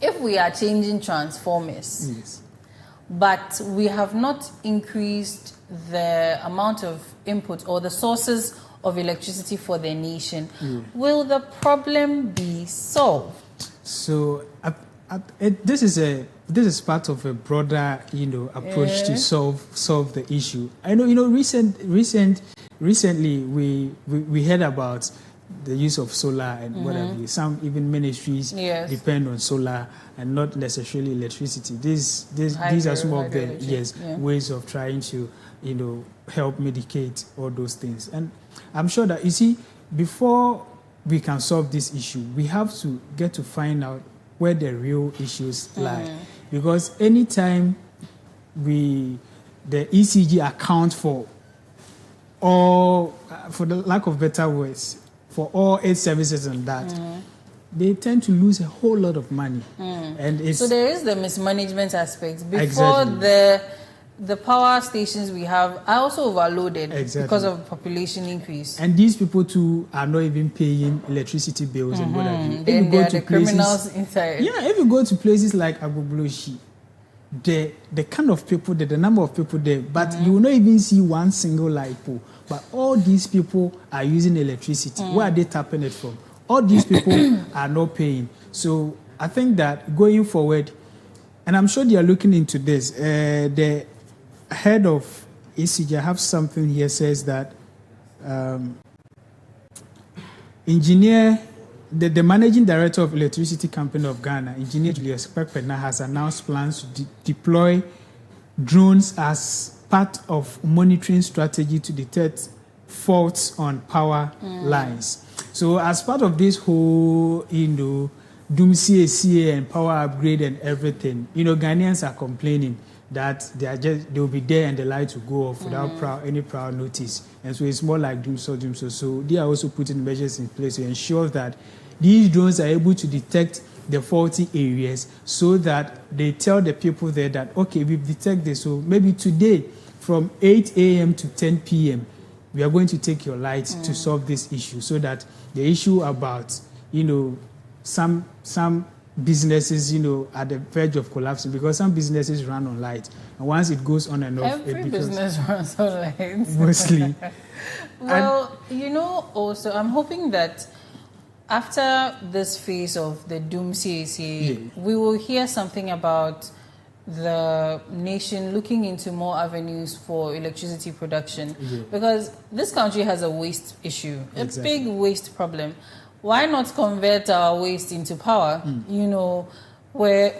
if we are changing transformers, but we have not increased the amount of input or the sources of electricity for the nation, will the problem be solved? So this is part of a broader approach to solve the issue. I know recently we heard about the use of solar and what have you. Some even ministries depend on solar and not necessarily electricity. These are some of the ways of trying to help mitigate all those things. And I'm sure that, you see, before we can solve this issue, we have to get to find out where the real issues lie. Because anytime the ECG account for all, for the lack of better words, for all its services and that, they tend to lose a whole lot of money. And so there is the mismanagement aspect. Before the power stations we have are also overloaded because of population increase. And these people too are not even paying electricity bills and what have you. Then there are the criminals inside. Yeah, if you go to places like Agbogbloshi, the kind of people there, the number of people there, but you will not even see one single light pole. But all these people are using electricity. Where are they tapping it from? All these people are not paying. So I think that going forward, and I'm sure they are looking into this, the head of ECG, I have something here, says that the managing director of Electricity Company of Ghana, Engineer Julius Pekpena, has announced plans to deploy drones as part of monitoring strategy to detect faults on power lines. So as part of this whole, doom CACA and power upgrade and everything, Ghanaians are complaining that they'll be there and the light will go off without any prior notice. And so it's more like doom so. So they are also putting measures in place to ensure that these drones are able to detect the faulty areas so that they tell the people there that, okay, we've detected this. So maybe today from 8 a.m. to 10 p.m., we are going to take your light to solve this issue, so that the issue about, some businesses, at the verge of collapsing, because some businesses run on light. And once it goes on and off, every business runs on light. Mostly. Well, also, I'm hoping that after this phase of the doom CACA, we will hear something about the nation looking into more avenues for electricity production, because this country has a waste issue, a big waste problem. Why not convert our waste into power? Where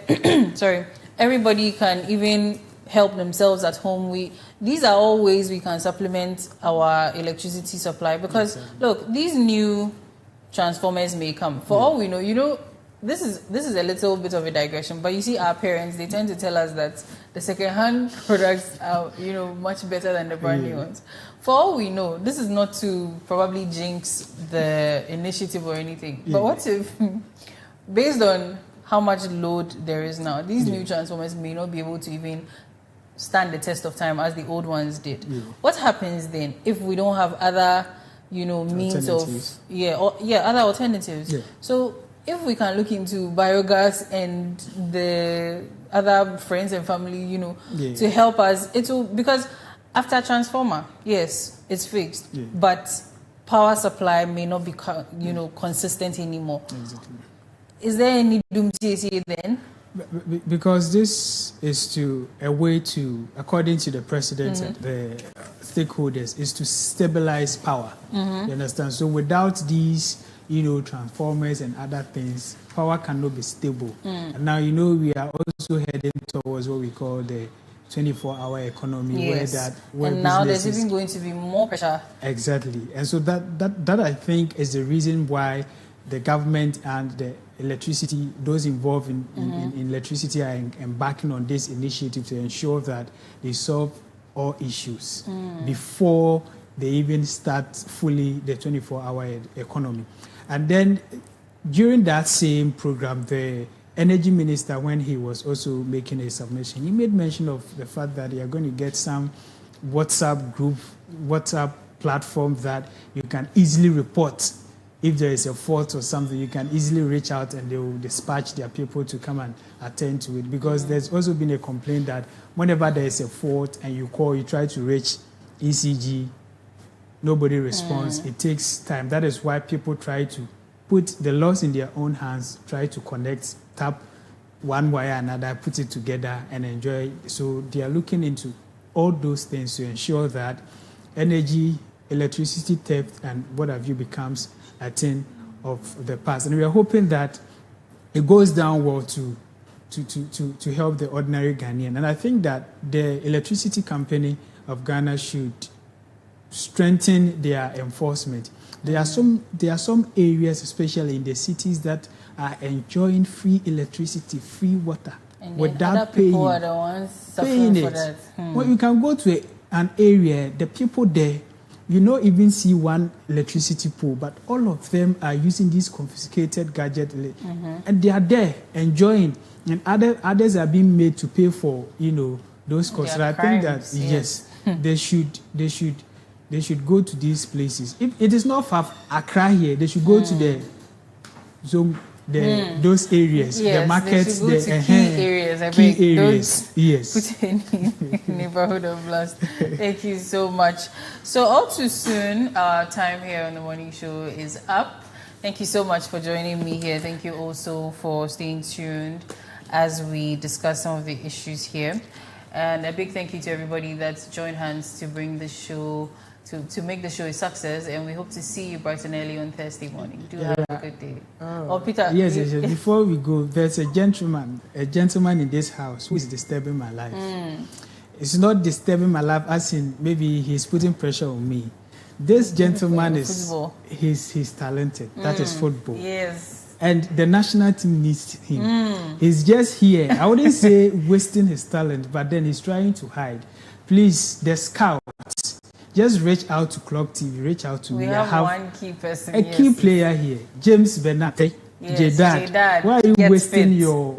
everybody can even help themselves at home. These are all ways we can supplement our electricity supply, because look, these new transformers may come. For all we know, this is a little bit of a digression, but you see, our parents, they tend to tell us that the second-hand products are, much better than the brand new ones. For all we know, this is not to probably jinx the initiative or anything. But what if, based on how much load there is now, these new transformers may not be able to even stand the test of time as the old ones did? What happens then if we don't have other, means of other alternatives? So if we can look into biogas and the other friends and family, to help us, it will, because after transformer, yes, it's fixed, but power supply may not be, consistent anymore. Exactly. Is there any doom then? Because this is a way to, according to the president and the stakeholders, is to stabilize power. You understand? So without these, transformers and other things, power cannot be stable. And now, we are also heading towards what we call the 24-hour economy, yes. And now there's even going to be more pressure. Exactly. And so that I think is the reason why the government and the electricity, those involved in electricity are embarking on this initiative to ensure that they solve all issues before they even start fully the 24-hour economy. And then during that same program, the energy minister, when he was also making a submission, he made mention of the fact that they are going to get some WhatsApp platform that you can easily report. If there is a fault or something, you can easily reach out and they will dispatch their people to come and attend to it. Because there's also been a complaint that whenever there is a fault and you call, you try to reach ECG, nobody responds. It takes time. That is why people try to put the loss in their own hands, try to connect, tap one wire another, put it together and enjoy. So they are looking into all those things to ensure that electricity theft and what have you becomes a thing of the past. And we are hoping that it goes down well to help the ordinary Ghanaian. And I think that the electricity company of Ghana should strengthen their enforcement. There are some areas, especially in the cities, that are enjoying free electricity, free water, and without paying. People are the ones suffering for that. Well, you can go to an area, the people there, you don't even see one electricity pole, but all of them are using these confiscated gadgets, and they are there enjoying, and others are being made to pay for, those costs. I think that yes, they should go to these places. If it is not far Accra here, they should go to the zone. Those areas, the markets, the key areas. Yes. Put in neighborhood of blast. Thank you so much. So all too soon, our time here on the morning show is up. Thank you so much for joining me here. Thank you also for staying tuned as we discuss some of the issues here. And a big thank you to everybody that's joined hands to bring the show, to make the show a success, and we hope to see you bright and early on Thursday morning. Have a good day. Oh, Peter. Yes. Before we go, there's a gentleman in this house who is disturbing my life. It's not disturbing my life as in maybe he's putting pressure on me. This gentleman he's talented. That is football. Yes. And the national team needs him. He's just here. I wouldn't say wasting his talent, but then he's trying to hide. Please, the scouts, just reach out to Clock TV, reach out to me. We have one key person. A key player here, James Benate. Yes, J-Dad. Why are you wasting your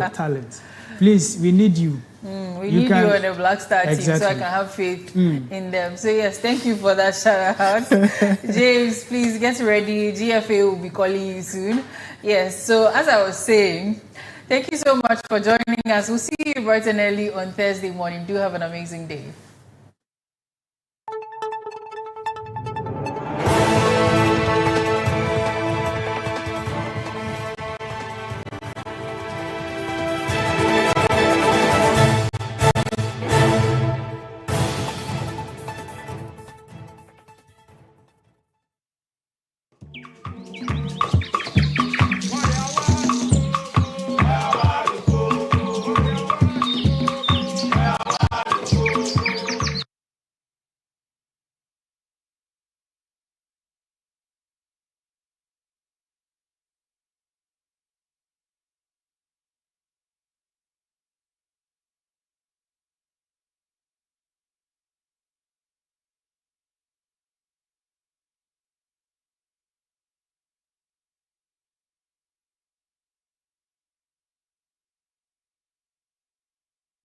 talent? Please, we need you. We need you on the Black Star team so I can have faith in them. So yes, thank you for that shout out. James, please get ready. GFA will be calling you soon. Yes, so as I was saying, thank you so much for joining us. We'll see you bright and early on Thursday morning. Do have an amazing day.